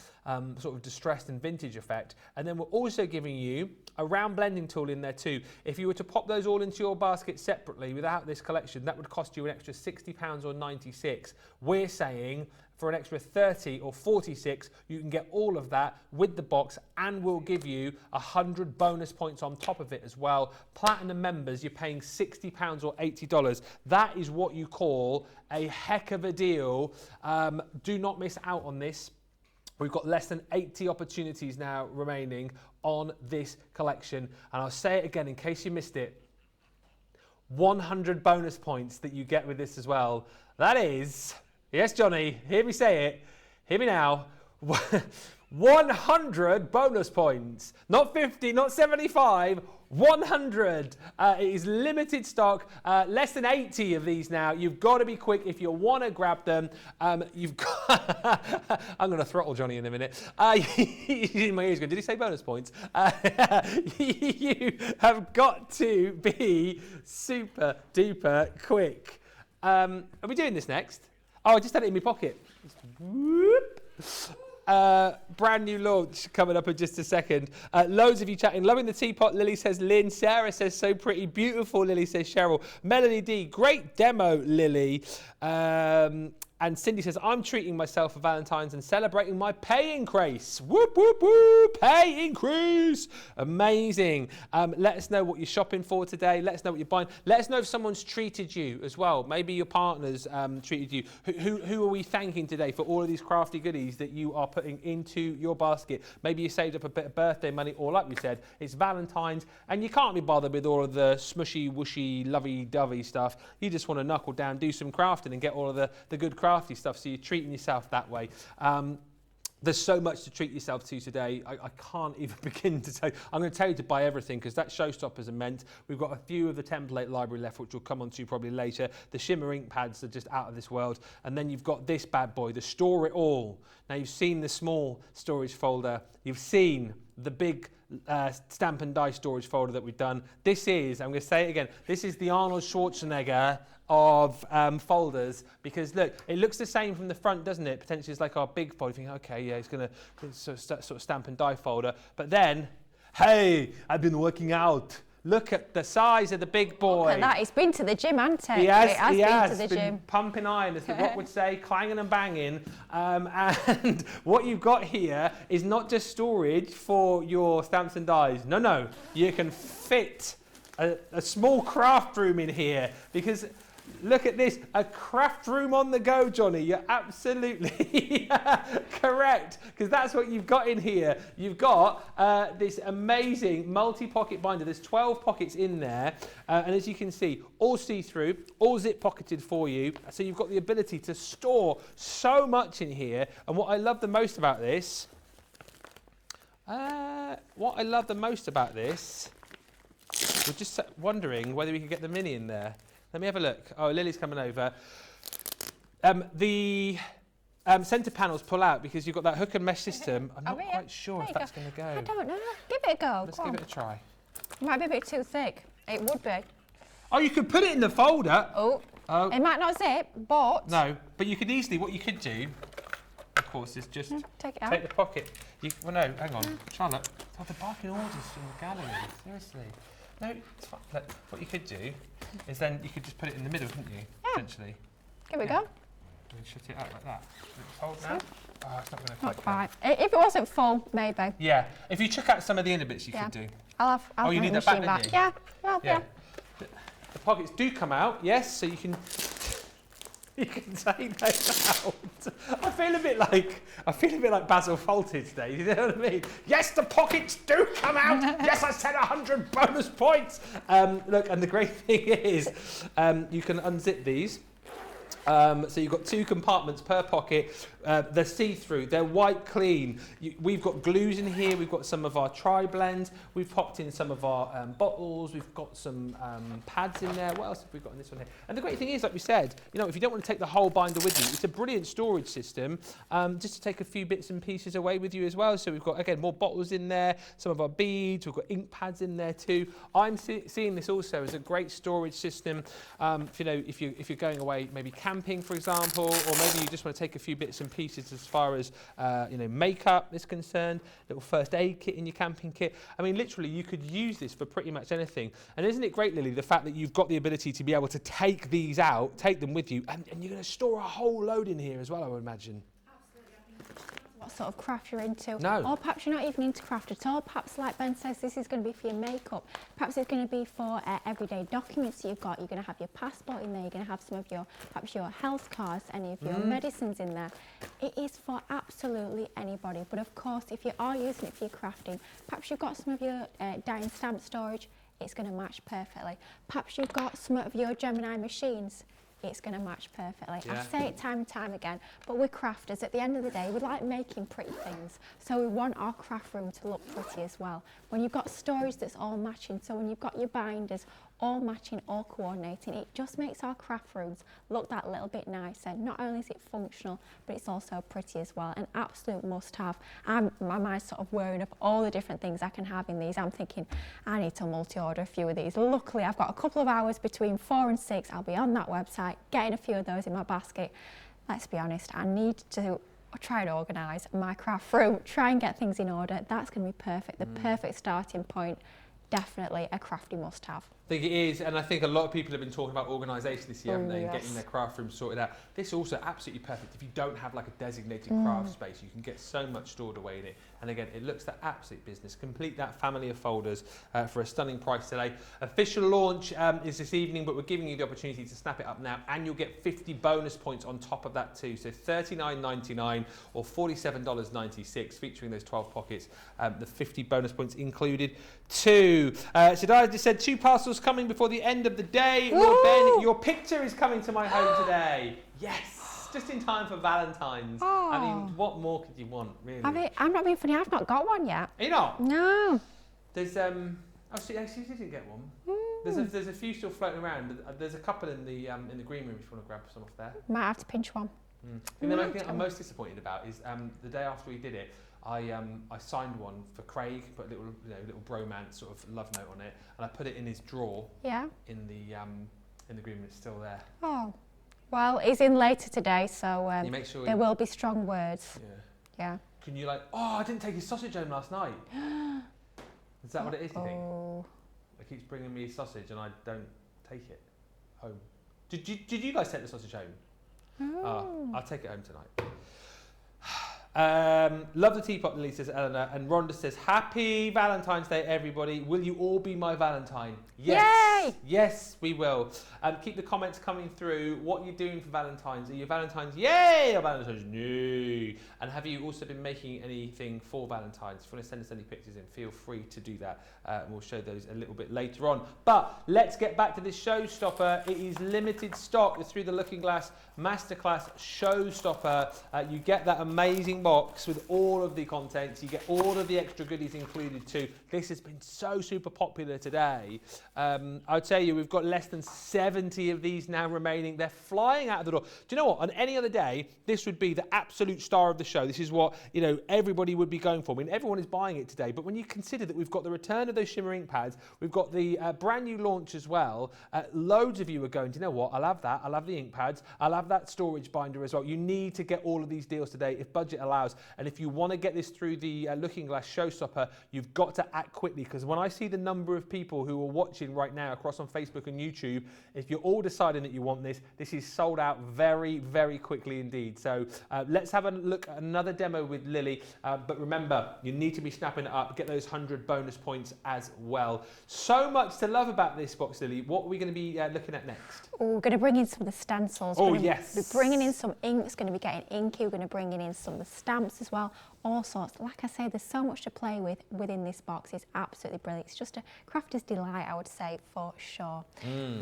sort of distressed and vintage effect. And then we're also giving you a round blending tool in there too. If you were to pop those all into your basket separately without this collection, that would cost you an extra £60 or 96. We're saying for an extra 30 or 46, you can get all of that with the box, and we'll give you 100 bonus points on top of it as well. Platinum members, you're paying £60 or $80. That is what you call a heck of a deal. Do not miss out on this. We've got less than 80 opportunities now remaining on this collection. And I'll say it again in case you missed it. 100 bonus points that you get with this as well. That is... Yes, Johnny, hear me say it. Hear me now. 100 bonus points. Not 50, not 75, 100. It is limited stock, less than 80 of these now. You've got to be quick if you want to grab them. You've got... I'm going to throttle Johnny in a minute. In my ears going, did he say bonus points? You have got to be super duper quick. Are we doing this next? Oh, I just had it in my pocket. Whoop. Brand new launch coming up in just a second. Loads of you chatting. Loving the teapot, Lily says Lynn. Sarah says so pretty. Beautiful, Lily says Cheryl. Melanie D, great demo, Lily. And Cindy says, I'm treating myself for Valentine's and celebrating my pay increase. Whoop, whoop, whoop. Pay increase. Amazing. Let us know what you're shopping for today. Let us know what you're buying. Let us know if someone's treated you as well. Maybe your partner's treated you. Who are we thanking today for all of these crafty goodies that you are putting into your basket? Maybe you saved up a bit of birthday money, or like we said, it's Valentine's and you can't be bothered with all of the smushy, whooshy, lovey-dovey stuff. You just want to knuckle down, do some crafting and get all of the good crafty stuff, so you're treating yourself that way. There's so much to treat yourself to today. I can't even begin to tell you. I'm going to tell you to buy everything because that showstoppers are meant. We've got a few of the template library left, which we'll come on to probably later. The shimmer ink pads are just out of this world. And then you've got this bad boy, the Store It All. Now you've seen the small storage folder. You've seen the big stamp and die storage folder that we've done. This is, I'm going to say it again, this is the Arnold Schwarzenegger of folders, because look, it looks the same from the front, doesn't it? Potentially it's like our big folder. You think, okay, yeah, it's going to sort of stamp and die folder. But then, hey, I've been working out. Look at the size of the big boy. Look at that. He's been to the gym, hasn't he? He has been to the been gym. pumping iron, as the rock would say, clanging and banging. And what you've got here is not just storage for your stamps and dies. No. You can fit a small craft room in here, because look at this, a craft room on the go, Johnny. You're absolutely correct, because that's what you've got in here. You've got this amazing multi-pocket binder. There's 12 pockets in there, and as you can see, all see-through, all zip pocketed for you. So you've got the ability to store so much in here. And what I love the most about this, we're just wondering whether we could get the mini in there. Let me have a look. Oh, Lily's coming over. The centre panels pull out because you've got that hook and mesh system. I'm not quite sure if that's going to go. I don't know. Give it a go. Let's give it a try. It might be a bit too thick. It would be. Oh, you could put it in the folder. Oh. It might not zip, but... No, but you could easily, what you could do, of course, is just take it out. Take the pocket. Well, no, hang on. Charlotte, they're barking orders from the gallery. Seriously. No, it's fine. Look, what you could do is then you could just put it in the middle, couldn't you? Yeah. Essentially. Give it a go. And shut it out like that. Hold now. Oh, it's not going to Not quite. If it wasn't full, maybe. Yeah. If you chuck out some of the inner bits, you could do. I'll have you my need that back, machine don't you? Yeah. Well, yeah. The pockets do come out, yes, so you can take those out. I feel a bit like Basil Fawlty today. You know what I mean? Yes, the pockets do come out. Yes, I said 100 bonus points. Look, and the great thing is, you can unzip these. So you've got 2 compartments per pocket. They're see-through, they're white clean. We've got glues in here, we've got some of our tri-blends, we've popped in some of our bottles, we've got some pads in there. What else have we got in this one here? And the great thing is, like we said, you know, if you don't want to take the whole binder with you, it's a brilliant storage system, just to take a few bits and pieces away with you as well. So we've got, again, more bottles in there, some of our beads, we've got ink pads in there too. I'm seeing this also as a great storage system, if you're going away, maybe camping, for example, or maybe you just want to take a few bits and pieces as far as makeup is concerned, little first aid kit in your camping kit. I mean, literally, you could use this for pretty much anything. And isn't it great, Lily, the fact that you've got the ability to be able to take these out, take them with you, and you're going to store a whole load in here as well, I would imagine. What sort of craft you're into. No. Or perhaps you're not even into craft at all. Perhaps, like Ben says, this is going to be for your makeup. Perhaps it's going to be for everyday documents you've got. You're going to have your passport in there. You're going to have some of your, perhaps your health cards, any of your medicines in there. It is for absolutely anybody. But of course, if you are using it for your crafting, perhaps you've got some of your dye stamp storage, it's going to match perfectly. Perhaps you've got some of your Gemini machines, it's going to match perfectly. Yeah. I say it time and time again, but we're crafters. At the end of the day, we like making pretty things. So we want our craft room to look pretty as well. When you've got storage that's all matching, so when you've got your binders all matching, all coordinating, it just makes our craft rooms look that little bit nicer. Not only is it functional, but it's also pretty as well. An absolute must-have. My mind's sort of whirring up all the different things I can have in these. I'm thinking, I need to multi-order a few of these. Luckily, I've got a couple of hours between 4 and 6. I'll be on that website, getting a few of those in my basket. Let's be honest, I need to try and organise my craft room, try and get things in order. That's going to be perfect, the perfect starting point. Definitely a crafty must-have. I think it is, and I think a lot of people have been talking about organisation this year, haven't they, and Yes. getting their craft room sorted out. This is also absolutely perfect. If you don't have like a designated craft space, you can get so much stored away in it. And again, it looks that absolute business. Complete that family of folders for a stunning price today. Official launch is this evening, but we're giving you the opportunity to snap it up now, and you'll get 50 bonus points on top of that too. So $39.99 or $47.96, featuring those 12 pockets. The 50 bonus points included too. So I just said 2 parcels coming before the end of the day. Lord Ben, your picture is coming to my home today. Yes. just in time for Valentine's. Oh. I mean, what more could you want, really? I mean, I'm not being funny, I've not got one yet. Are you not? No. There's oh, she didn't get one. There's a few still floating around. There's a couple in the green room if you want to grab some off there. Might have to pinch one. And the thing I'm most disappointed about is the day after we did it, I signed one for Craig, put a little little bromance sort of love note on it, and I put it in his drawer. Yeah. In the green room, it's still there. Oh. Well, he's in later today, so you make sure there will be strong words. Yeah. Yeah. Can you I didn't take his sausage home last night. Is that what it is, do you think? He keeps bringing me his sausage and I don't take it home. Did you guys take the sausage home? Oh. I'll take it home tonight. Love the teapot, Lily says Eleanor, and Rhonda says, Happy Valentine's Day, everybody. Will you all be my Valentine? Yes. Yay! Yes, we will. Keep the comments coming through. What are you doing for Valentine's? Are you Valentine's yay or Valentine's no? And have you also been making anything for Valentine's? If you want to send us any pictures in, feel free to do that. We'll show those a little bit later on. But let's get back to this showstopper. It is limited stock. It's through the Looking Glass Masterclass Showstopper. You get that amazing box with all of the contents. You get all of the extra goodies included too. This has been so super popular today. I'll tell you, we've got less than 70 of these now remaining. They're flying out of the door. Do you know what? On any other day, this would be the absolute star of the show. This is what everybody would be going for. I mean, everyone is buying it today. But when you consider that we've got the return of those shimmer ink pads, we've got the brand new launch as well. Loads of you are going, do you know what? I'll have that. I'll have the ink pads. I'll have that storage binder as well. You need to get all of these deals today if budget allows. And if you want to get this through the Looking Glass Showstopper, you've got to act quickly, because when I see the number of people who are watching right now across on Facebook and YouTube, if you're all deciding that you want this is sold out very, very quickly indeed. So let's have a look at another demo with Lily. But remember, you need to be snapping it up, get those 100 bonus points as well. So much to love about this box, Lily. What are we going to be looking at next? Oh, we're going to bring in some of the stencils. Oh, we're yes. We're bringing in some inks, going to be getting inky. We're going to bring in some of the stamps as well. All sorts. Like I say, there's so much to play with within this box. It's absolutely brilliant. It's just a crafter's delight, I would say, for sure.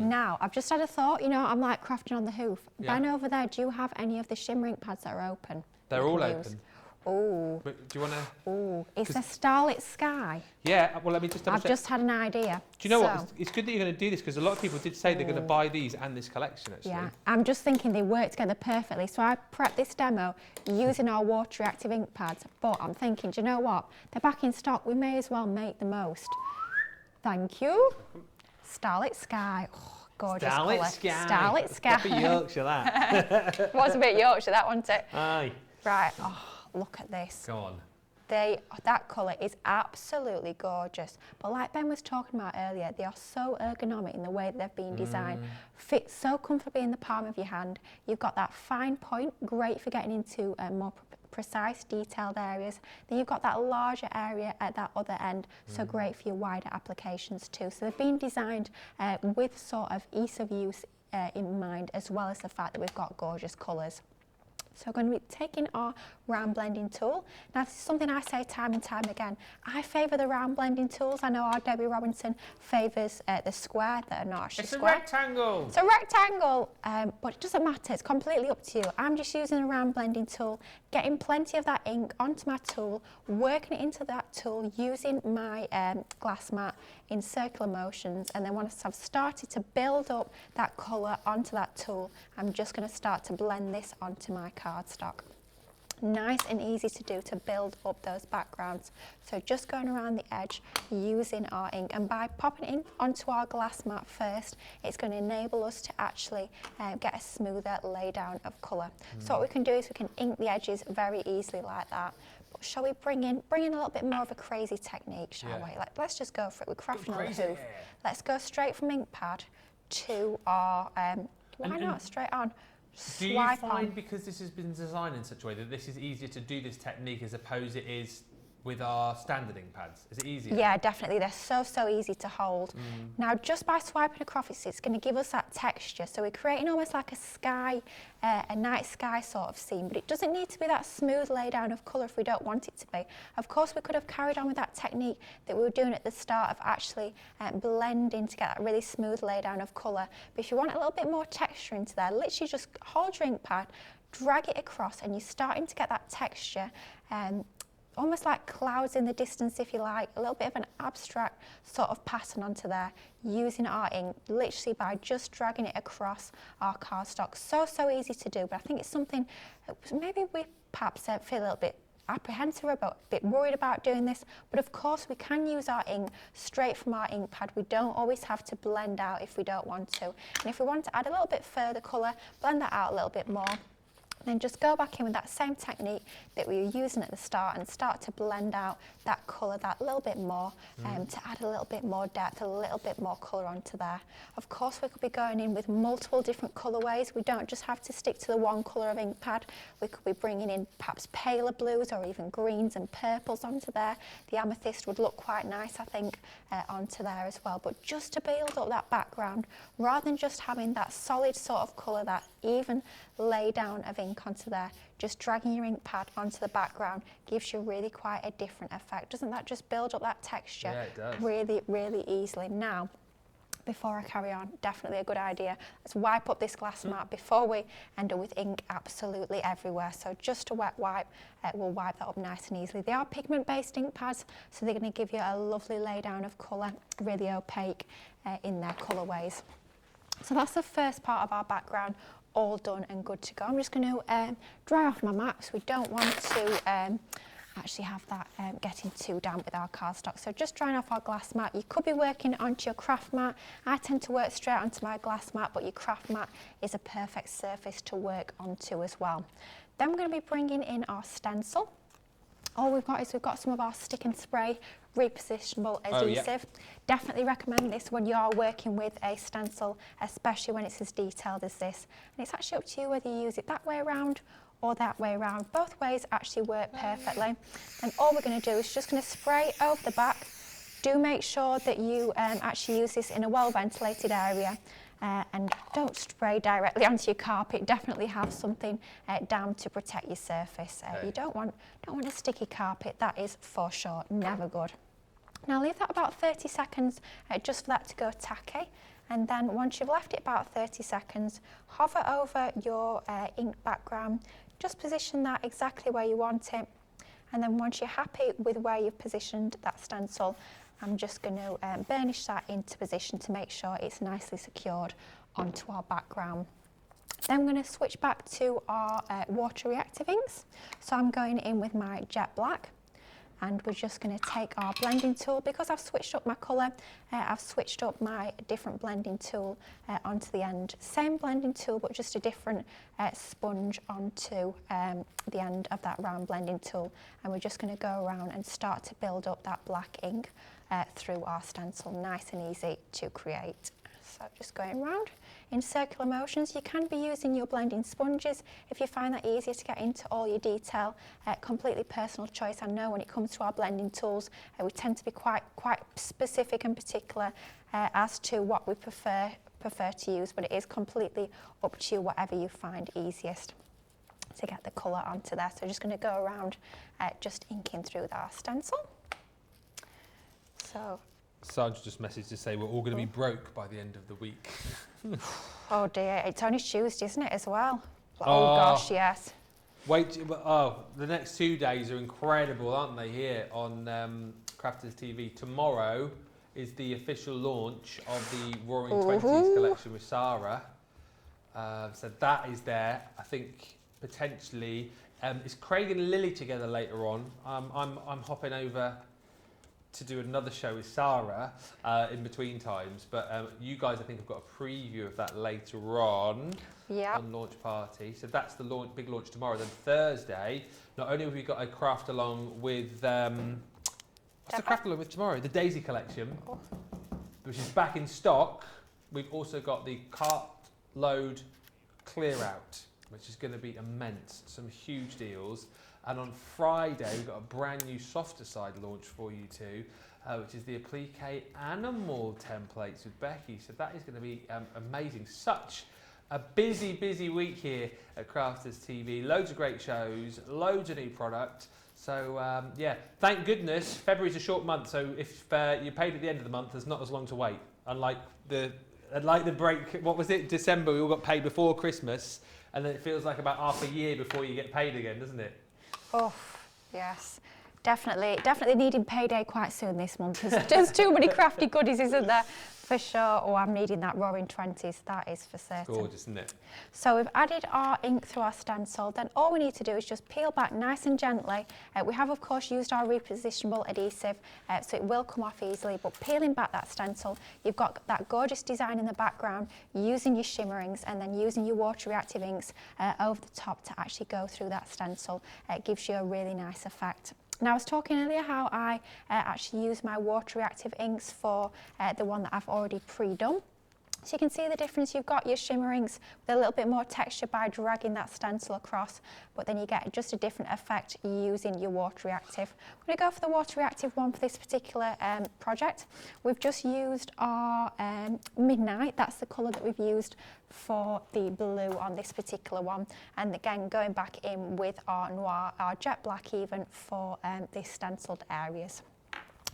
Now, I've just had a thought. I'm like crafting on the hoof. Yeah. Ben over there, do you have any of the shimmer ink pads that are open? They're all open. Oh. Do you want to? Oh, it's a starlit sky. Yeah, well, let me just double check. I've just had an idea. Do you know what? It's good that you're going to do this, because a lot of people did say they're going to buy these and this collection, actually. Yeah, I'm just thinking they work together perfectly. So I prepped this demo using our water reactive ink pads, but I'm thinking, do you know what? They're back in stock. We may as well make the most. Thank you. Starlit sky. Oh, gorgeous Starlit colour. sky. Starlit sky. Proper Yorkshire, that. Was a bit Yorkshire, that, wasn't it? Aye. Right. Oh, look at this. Go on. That colour is absolutely gorgeous. But like Ben was talking about earlier, they are so ergonomic in the way that they've been designed. Fit so comfortably in the palm of your hand. You've got that fine point, great for getting into more precise, detailed areas. Then you've got that larger area at that other end, so great for your wider applications too. So they've been designed with sort of ease of use in mind, as well as the fact that we've got gorgeous colours. So we're going to be taking our round blending tool. Now, this is something I say time and time again. I favour the round blending tools. I know our Debbie Robinson favours the square, that are not actually square. It's a rectangle. It's a rectangle, but it doesn't matter. It's completely up to you. I'm just using a round blending tool, getting plenty of that ink onto my tool, working it into that tool using my glass mat in circular motions, and then once I've started to build up that colour onto that tool, I'm just going to start to blend this onto my cardstock. Nice and easy to do to build up those backgrounds. So just going around the edge using our ink, and by popping it in onto our glass mat first, it's going to enable us to actually get a smoother laydown of colour. So what we can do is we can ink the edges very easily like that. But shall we bring in a little bit more of a crazy technique, shall we? Let's just go for it. We're crafting on the hoof. Let's go straight from ink pad to our, why not, straight on. Do you find, because this has been designed in such a way, that this is easier to do this technique as opposed it is with our standard ink pads? Is it easier? Yeah, definitely. They're so easy to hold. Now, just by swiping across, it's going to give us that texture. So we're creating almost like a sky, a night sky sort of scene, but it doesn't need to be that smooth laydown of colour if we don't want it to be. Of course, we could have carried on with that technique that we were doing at the start of actually blending to get that really smooth laydown of colour. But if you want a little bit more texture into there, literally just hold your ink pad, drag it across, and you're starting to get that texture, almost like clouds in the distance, if you like, a little bit of an abstract sort of pattern onto there, using our ink literally by just dragging it across our cardstock. So easy to do, but I think it's something maybe we perhaps feel a little bit apprehensive about, a bit worried about doing this, but of course we can use our ink straight from our ink pad. We don't always have to blend out if we don't want to, and if we want to add a little bit further colour, blend that out a little bit more. Then just go back in with that same technique that we were using at the start and start to blend out that colour that little bit more, to add a little bit more depth, a little bit more colour onto there. Of course, we could be going in with multiple different colourways. We don't just have to stick to the one colour of ink pad. We could be bringing in perhaps paler blues or even greens and purples onto there. The amethyst would look quite nice, I think, onto there as well. But just to build up that background, rather than just having that solid sort of colour, that even lay down of ink onto there, just dragging your ink pad onto the background gives you really quite a different effect. Doesn't that just build up that texture? Yeah, it does. Really easily. Now, before I carry on, definitely a good idea. Let's wipe up this glass mat before we end up with ink absolutely everywhere. So just a wet wipe, we'll wipe that up nice and easily. They are pigment-based ink pads, so they're going to give you a lovely lay down of colour, really opaque in their colourways. So that's the first part of our background, all done and good to go. I'm just going to dry off my mat, because we don't want to actually have that getting too damp with our cardstock. So just drying off our glass mat. You could be working onto your craft mat. I tend to work straight onto my glass mat, but your craft mat is a perfect surface to work onto as well. Then we're going to be bringing in our stencil. All we've got is we've got some of our stick and spray repositionable adhesive. Definitely recommend this when you're working with a stencil, especially when it's as detailed as this. And it's actually up to you whether you use it that way around or that way around. Both ways actually work perfectly. And all we're going to do is just going to spray over the back. Do make sure that you actually use this in a well-ventilated area. And don't spray directly onto your carpet. Definitely have something down to protect your surface. You don't want a sticky carpet. That is for sure never good. Now leave that about 30 seconds just for that to go tacky. And then once you've left it about 30 seconds, hover over your ink background. Just position that exactly where you want it. And then once you're happy with where you've positioned that stencil, I'm just going to burnish that into position to make sure it's nicely secured onto our background. Then I'm going to switch back to our water reactive inks. So I'm going in with my jet black, and we're just going to take our blending tool. Because I've switched up my colour, I've switched up my different blending tool onto the end. Same blending tool, but just a different sponge onto the end of that round blending tool. And we're just going to go around and start to build up that black ink through our stencil. Nice and easy to create. So just going around in circular motions. You can be using your blending sponges if you find that easier to get into all your detail. Completely personal choice. I know when it comes to our blending tools, we tend to be quite specific and particular as to what we prefer to use, but it is completely up to you, whatever you find easiest to get the colour onto there. So just going to go around just inking through our stencil. So Sandra just messaged to say we're all going to be broke by the end of the week. oh dear, it's only Tuesday, isn't it, as well? Oh gosh, yes. Wait, the next 2 days are incredible, aren't they, here on Crafters TV. Tomorrow is the official launch of the Roaring Twenties collection with Sara. So that is there. I think potentially, is Craig and Lily together later on? I'm hopping over to do another show with Sara in between times, but you guys I think have got a preview of that later on launch party. So that's the big launch tomorrow. Then Thursday, not only have we got a craft along with what's the craft along with tomorrow? The Daisy collection, which is back in stock. We've also got the cart load clear out, which is going to be immense. Some huge deals. And on Friday, we've got a brand new softer side launch for you too, which is the applique animal templates with Becky. So that is going to be amazing. Such a busy week here at Crafters TV. Loads of great shows, loads of new product. So yeah, thank goodness February's a short month. So if you paid at the end of the month, there's not as long to wait. Unlike the break, what was it? December, we all got paid before Christmas. and then it feels like about half a year before you get paid again, doesn't it? Oh, yes. Definitely needing payday quite soon this month. There's too many crafty goodies, isn't there? For sure. Oh, I'm needing that roaring 20s, that is for certain. Gorgeous, isn't it? So we've added our ink through our stencil, then all we need to do is just peel back nice and gently. We have of course used our repositionable adhesive, so it will come off easily, but peeling back that stencil, you've got that gorgeous design in the background, using your shimmerings and then using your water reactive inks over the top to actually go through that stencil. It gives you a really nice effect. Now, I was talking earlier how I actually use my water reactive inks for the one that I've already pre-done. So you can see the difference. You've got your shimmerings with a little bit more texture by dragging that stencil across, but then you get just a different effect using your water reactive. I'm going to go for the water reactive one for this particular project. We've just used our Midnight. That's the colour that we've used for the blue on this particular one. And again, going back in with our Noir, our jet black even for the stenciled areas.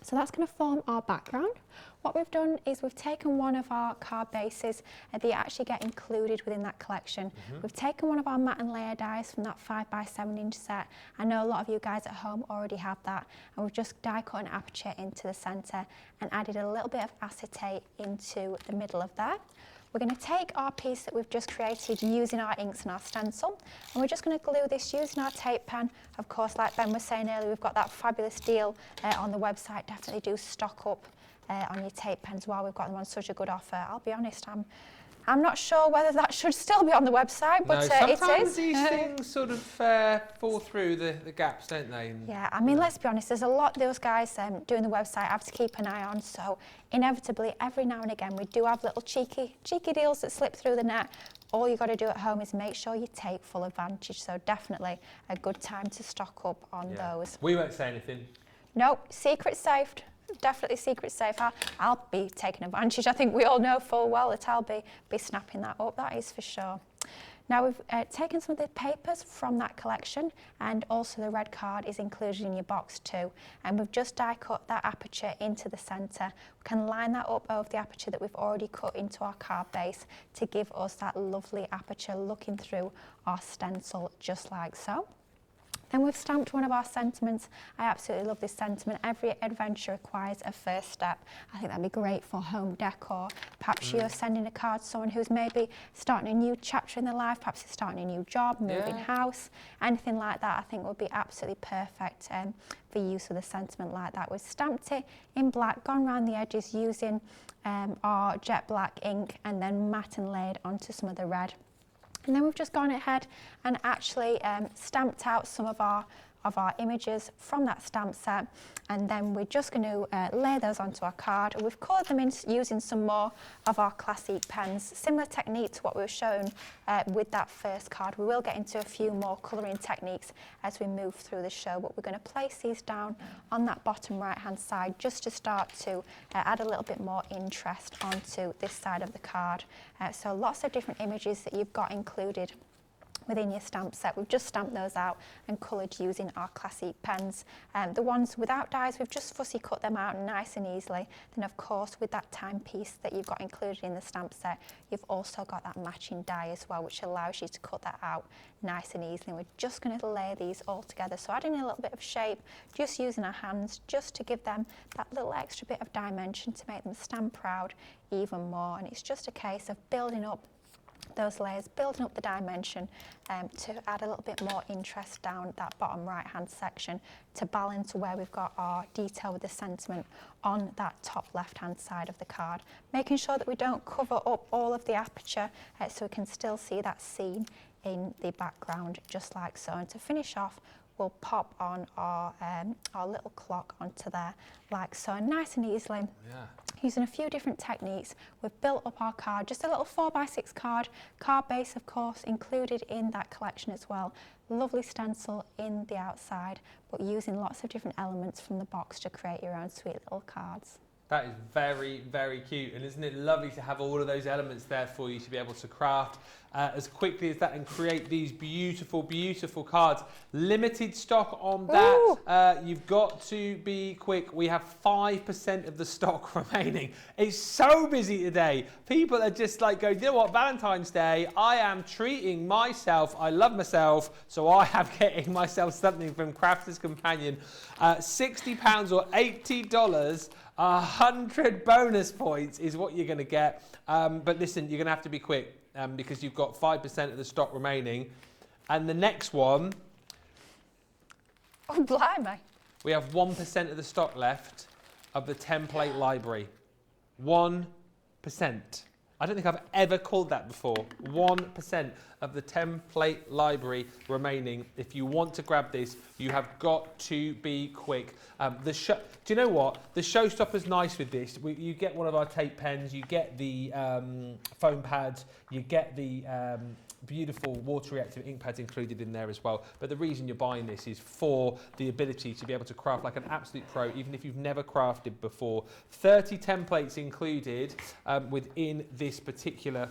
So that's going to form our background. What we've done is we've taken one of our card bases that actually get included within that collection. We've taken one of our matte and layer dies from that 5x7 inch set. I know a lot of you guys at home already have that, and we've just die cut an aperture into the centre and added a little bit of acetate into the middle of that. We're going to take our piece that we've just created using our inks and our stencil, and we're just going to glue this using our tape pen. Of course, like Ben was saying earlier, we've got that fabulous deal on the website. Definitely do stock up on your tape pens while we've got them on such a good offer. I'll be honest, I'm not sure whether that should still be on the website, but no, it is. Sometimes these things sort of fall through the gaps, don't they? And, yeah, I mean, let's be honest, there's a lot those guys doing the website have to keep an eye on, so inevitably every now and again we do have little cheeky deals that slip through the net. All you got to do at home is make sure you take full advantage, so definitely a good time to stock up on those. We won't say anything. No, secret saved. Definitely secret safe. I'll be taking advantage. I think we all know full well that I'll be snapping that up, that is for sure. Now we've taken some of the papers from that collection, and also the red card is included in your box too, and we've just die cut that aperture into the centre. We can line that up over the aperture that we've already cut into our card base to give us that lovely aperture looking through our stencil, just like so. Then we've stamped one of our sentiments. I absolutely love this sentiment. Every adventure requires a first step. I think that'd be great for home decor. Perhaps you're sending a card to someone who's maybe starting a new chapter in their life, perhaps they're starting a new job, moving house, anything like that I think would be absolutely perfect for use of the sentiment like that. We've stamped it in black, gone around the edges using our jet black ink, and then matte and layered onto some of the red. And then we've just gone ahead and actually stamped out some of our images from that stamp set, and then we're just going to lay those onto our card. We've coloured them in using some more of our classic pens, similar technique to what we were shown with that first card. We will get into a few more colouring techniques as we move through the show, but we're going to place these down on that bottom right hand side just to start to add a little bit more interest onto this side of the card. So lots of different images that you've got included within your stamp set. We've just stamped those out and coloured using our classic pens. The ones without dies, we've just fussy cut them out nice and easily. Then of course with that timepiece that you've got included in the stamp set, you've also got that matching die as well, which allows you to cut that out nice and easily. And we're just going to lay these all together, so adding a little bit of shape, just using our hands just to give them that little extra bit of dimension to make them stand proud even more. And it's just a case of building up those layers, building up the dimension to add a little bit more interest down that bottom right hand section to balance where we've got our detail with the sentiment on that top left hand side of the card, making sure that we don't cover up all of the aperture so we can still see that scene in the background, just like so. And to finish off, we'll pop on our little clock onto there like so, nice and easily. Using a few different techniques, we've built up our card, just a little 4x6 card base of course included in that collection as well. Lovely stencil in the outside, but using lots of different elements from the box to create your own sweet little cards. That is very, very cute. And isn't it lovely to have all of those elements there for you to be able to craft as quickly as that and create these beautiful, beautiful cards. Limited stock on that. You've got to be quick. We have 5% of the stock remaining. It's so busy today. People are just like going, you know what, Valentine's Day, I am treating myself. I love myself, so I am getting myself something from Crafter's Companion. £60 or $80. 100 bonus points is what you're going to get. But listen, you're going to have to be quick because you've got 5% of the stock remaining. And the next one... Oh, blimey. We have 1% of the stock left of the template library. 1%. I don't think I've ever called that before. 1% of the template library remaining. If you want to grab this, you have got to be quick. Do you know what? The showstopper's nice with this. You get one of our tape pens, you get the foam pads, you get the beautiful water reactive ink pads included in there as well. But the reason you're buying this is for the ability to be able to craft like an absolute pro, even if you've never crafted before. 30 templates included within this particular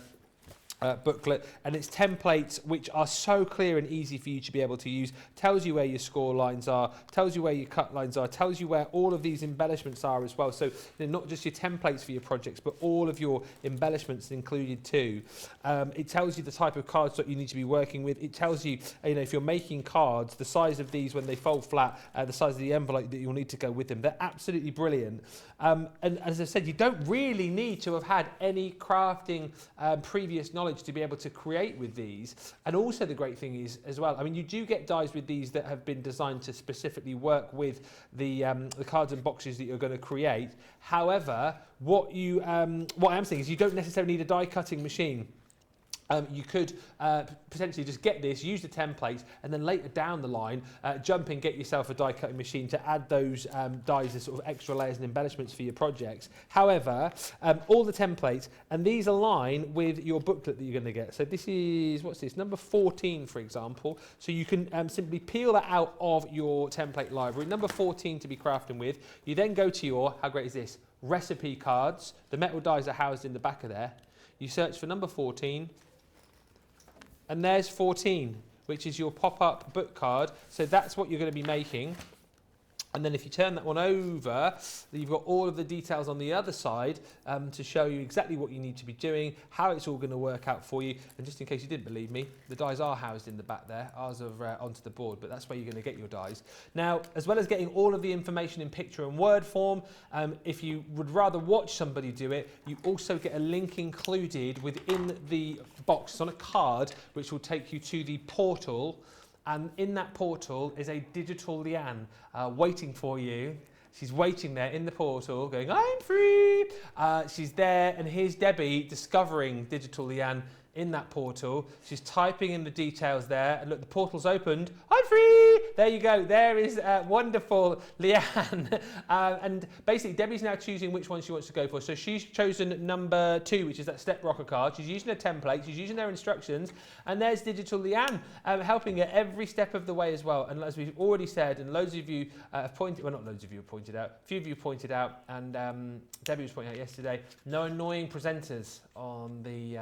booklet, and it's templates which are so clear and easy for you to be able to use. Tells you where your score lines are, tells you where your cut lines are, tells you where all of these embellishments are as well. So they're not just your templates for your projects, but all of your embellishments included too. It tells you the type of cards that you need to be working with. It tells you, if you're making cards, the size of these when they fold flat, the size of the envelope that you'll need to go with them. They're absolutely brilliant. And as I said, you don't really need to have had any crafting previous knowledge to be able to create with these. And also the great thing is as well, I mean, you do get dies with these that have been designed to specifically work with the cards and boxes that you're going to create. However, what I am saying is you don't necessarily need a die cutting machine. You could potentially just get this, use the templates, and then later down the line, jump in, get yourself a die cutting machine to add those dies as sort of extra layers and embellishments for your projects. However, all the templates, and these align with your booklet that you're going to get. So this is, what's this, number 14, for example. So you can simply peel that out of your template library. Number 14 to be crafting with. You then go to your, how great is this, recipe cards. The metal dies are housed in the back of there. You search for number 14. And there's 14, which is your pop-up book card. So that's what you're going to be making. And then if you turn that one over, you've got all of the details on the other side to show you exactly what you need to be doing, how it's all going to work out for you. And just in case you didn't believe me, the dies are housed in the back there. Ours are onto the board, but that's where you're going to get your dies. Now, as well as getting all of the information in picture and word form, if you would rather watch somebody do it, you also get a link included within the box. It's on a card, which will take you to the portal. And in that portal is a digital Leanne waiting for you. She's waiting there in the portal going, I'm free. She's there, and here's Debbie discovering digital Leanne in that portal. She's typing in the details there, and look, the portal's opened. I'm free! There you go. There is wonderful Leanne. And basically, Debbie's now choosing which one she wants to go for. So she's chosen number 2, which is that step rocker card. She's using a template. She's using their instructions. And there's digital Leanne helping her every step of the way as well. And as we've already said, and loads of you have pointed, well, not loads of you have pointed out, a few of you pointed out, and Debbie was pointing out yesterday, no annoying presenters on the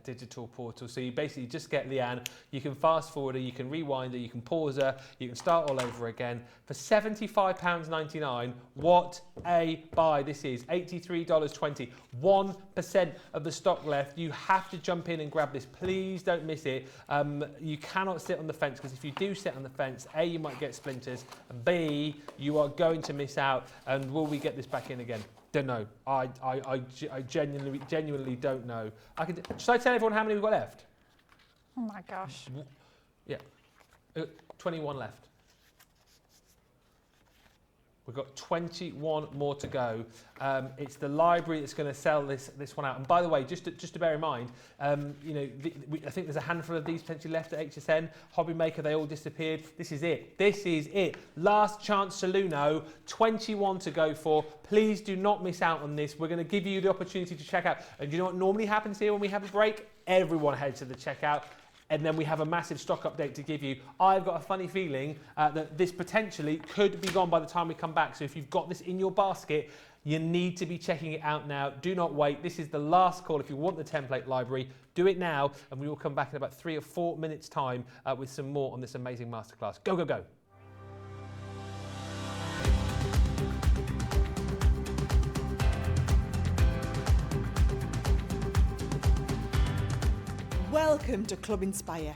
digital portal. So you basically just get Leanne, you can fast forward her, you can rewind her, you can pause her, you can start all over again for £75.99. What a buy this is. $83.20. 1% of the stock left. You have to jump in and grab this. Please don't miss it. You cannot sit on the fence, because if you do sit on the fence, A, you might get splinters, and B, you are going to miss out. And will we get this back in again? Don't know. I genuinely don't know. Should I tell everyone how many we've got left? Oh my gosh. Yeah. 21 left. We've got 21 more to go. It's the library that's going to sell this one out. And by the way, just to bear in mind, I think there's a handful of these potentially left at HSN. Hobby Maker, they all disappeared. This is it. This is it. Last chance Saloon, 21 to go for. Please do not miss out on this. We're going to give you the opportunity to check out. And do you know what normally happens here when we have a break? Everyone heads to the checkout. And then we have a massive stock update to give you. I've got a funny feeling that this potentially could be gone by the time we come back. So if you've got this in your basket, You need to be checking it out now. Do not wait. This is the last call. If you want the template library, do it now, and we will come back in about 3 or 4 minutes' time with some more on this amazing masterclass. Go, go, go. Welcome to Club Inspire,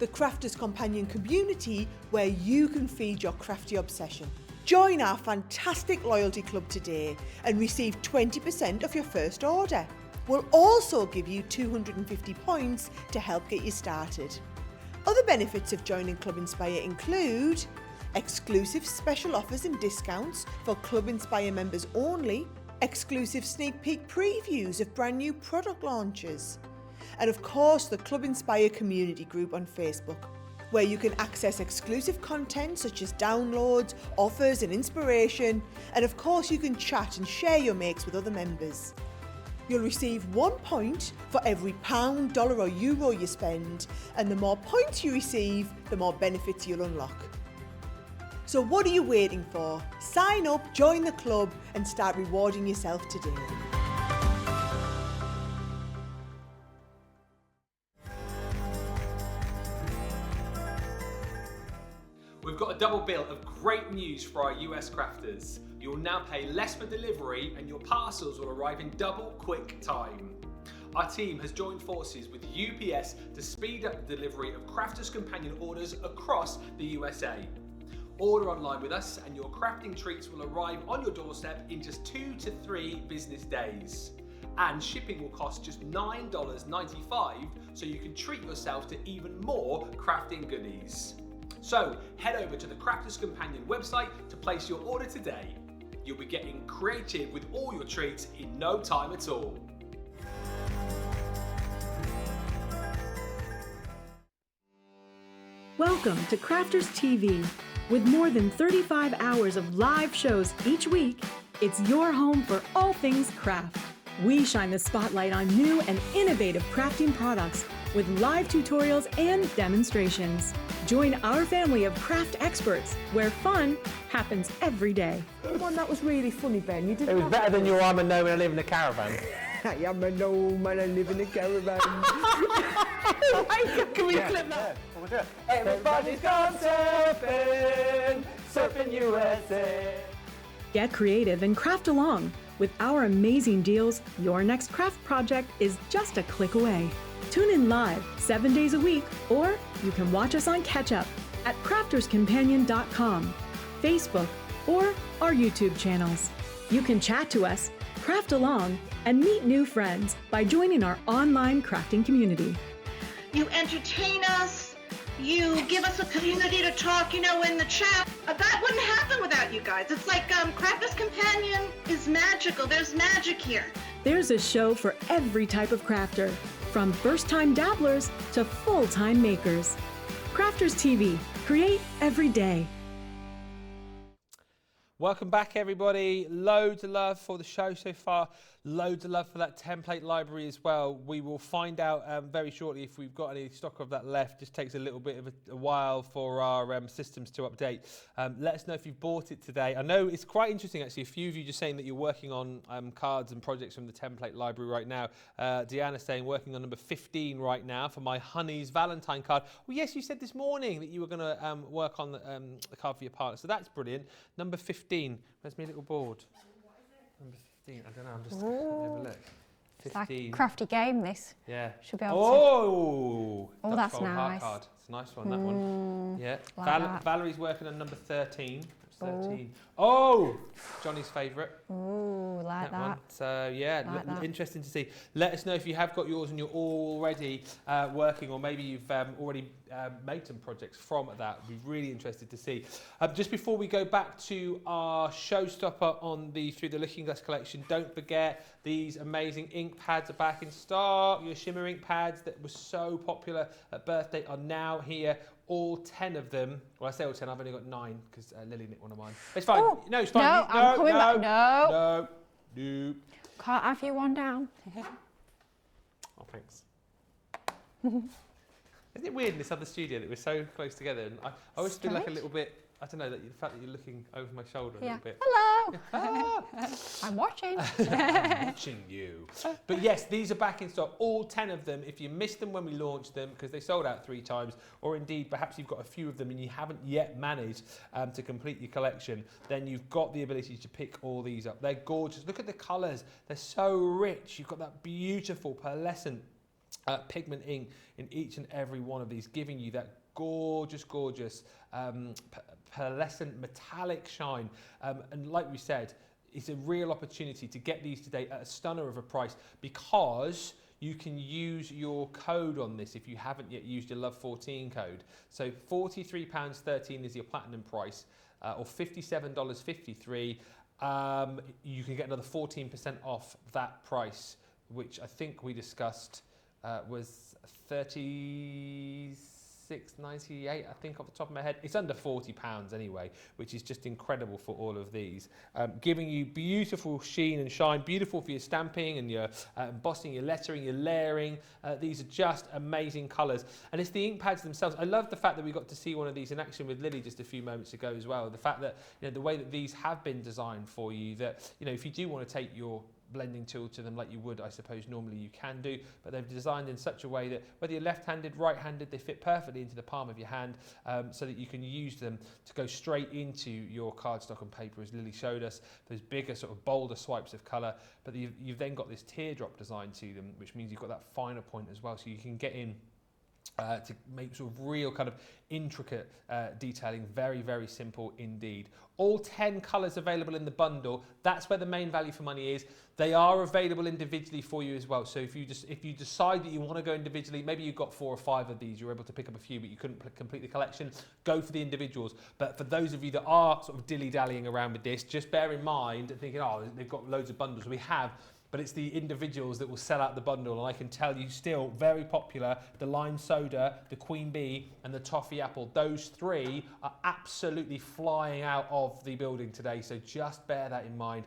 the crafters' companion community where you can feed your crafty obsession. Join our fantastic loyalty club today and receive 20% of your first order. We'll also give you 250 points to help get you started. Other benefits of joining Club Inspire include exclusive special offers and discounts for Club Inspire members only, exclusive sneak peek previews of brand new product launches, and of course the Club Inspire community group on Facebook, where you can access exclusive content such as downloads, offers and inspiration, and of course you can chat and share your makes with other members. You'll receive 1 point for every pound, dollar or euro you spend, and the more points you receive, the more benefits you'll unlock. So what are you waiting for? Sign up, join the club and start rewarding yourself today. We've got a double bill of great news for our US crafters. You'll now pay less for delivery and your parcels will arrive in double quick time. Our team has joined forces with UPS to speed up the delivery of Crafters Companion orders across the USA. Order online with us and your crafting treats will arrive on your doorstep in just 2 to 3 business days. And shipping will cost just $9.95, so you can treat yourself to even more crafting goodies. So head over to the Crafters Companion website to place your order today. You'll be getting creative with all your treats in no time at all. Welcome to Crafters TV. With more than 35 hours of live shows each week, it's your home for all things craft. We shine the spotlight on new and innovative crafting products with live tutorials and demonstrations. Join our family of craft experts where fun happens every day. One that was really funny, Ben. You didn't. It was better than your I'm a gnome and I live in a caravan. I am a gnome and I live in a caravan. Can we clip that? Everybody's gone surfing, surfing USA. Get creative and craft along. With our amazing deals, your next craft project is just a click away. Tune in live 7 days a week, or you can watch us on Catch Up at crafterscompanion.com, Facebook, or our YouTube channels. You can chat to us, craft along, and meet new friends by joining our online crafting community. You entertain us, you give us a community to talk, in the chat. That wouldn't happen without you guys. It's like Crafters Companion is magical. There's magic here. There's a show for every type of crafter, from first-time dabblers to full-time makers. Crafters TV, create every day. Welcome back, everybody. Loads of love for the show so far. Loads of love for that template library as well. We will find out very shortly if we've got any stock of that left. Just takes a little bit of a while for our systems to update. Let us know if you've bought it today. I know it's quite interesting, actually. A few of you just saying that you're working on cards and projects from the template library right now. Deanna saying working on number 15 right now for my honey's Valentine card. Well, yes, you said this morning that you were going to work on the card for your partner. So that's brilliant. Number 15. Where's my little board? Number 15. I don't know. I'm just having a look. 15. It's like a crafty game, this. Yeah. Should be able to. Oh, that's nice. Card. It's a nice one, that one. Yeah. Like Valerie's working on number 13. 13. Oh, Johnny's favourite. Ooh, like that. One. So yeah, like that. Interesting to see. Let us know if you have got yours and you're already working, or maybe you've already made some projects from that. We'd be really interested to see. Just before we go back to our showstopper on the Through the Looking Glass collection, don't forget these amazing ink pads are back in stock. Your shimmer ink pads that were so popular at birthday are now here. All 10 of them. Well, I say all 10, I've only got 9 because Lily nicked one of mine. It's fine. Oh, no, it's fine. No, I'm coming back. No. No. Can't have you one down. Oh, thanks. Isn't it weird in this other studio that we're so close together? And I always feel like a little bit I don't know, the fact that you're looking over my shoulder a Yeah. little bit. Hello. Ah. I'm watching. I'm watching you. But yes, these are back in stock, all 10 of them. If you missed them when we launched them, because they sold out 3 times, or indeed perhaps you've got a few of them and you haven't yet managed to complete your collection, then you've got the ability to pick all these up. They're gorgeous. Look at the colours. They're so rich. You've got that beautiful pearlescent pigment ink in each and every one of these, giving you that gorgeous pearlescent metallic shine. And like we said, it's a real opportunity to get these today at a stunner of a price, because you can use your code on this if you haven't yet used your Love 14 code. So £43.13 is your platinum price, or $57.53. You can get another 14% off that price, which I think we discussed was $36.98, I think, off the top of my head. It's under £40 anyway, which is just incredible for all of these. Giving you beautiful sheen and shine, beautiful for your stamping and your embossing, your lettering, your layering. These are just amazing colours. And it's the ink pads themselves. I love the fact that we got to see one of these in action with Lily just a few moments ago as well. The fact that, you know, the way that these have been designed for you, that, you know, if you do want to take your blending tool to them like you would, I suppose, normally you can do, but they've designed in such a way that whether you're left-handed, right-handed, they fit perfectly into the palm of your hand, so that you can use them to go straight into your cardstock and paper, as Lily showed us, those bigger, sort of bolder swipes of colour. But you've then got this teardrop design to them, which means you've got that finer point as well, so you can get in to make sort of real kind of intricate detailing, very, very simple indeed. All 10 colours available in the bundle. That's where the main value for money is. They are available individually for you as well. So if you decide that you want to go individually, maybe you've got 4 or 5 of these, you're able to pick up a few, but you couldn't complete the collection, go for the individuals. But for those of you that are sort of dilly-dallying around with this, just bear in mind and thinking, oh, they've got loads of bundles. We have. But it's the individuals that will sell out the bundle, and I can tell you still very popular, the lime soda, the queen bee and the toffee apple. Those 3 are absolutely flying out of the building today, so just bear that in mind.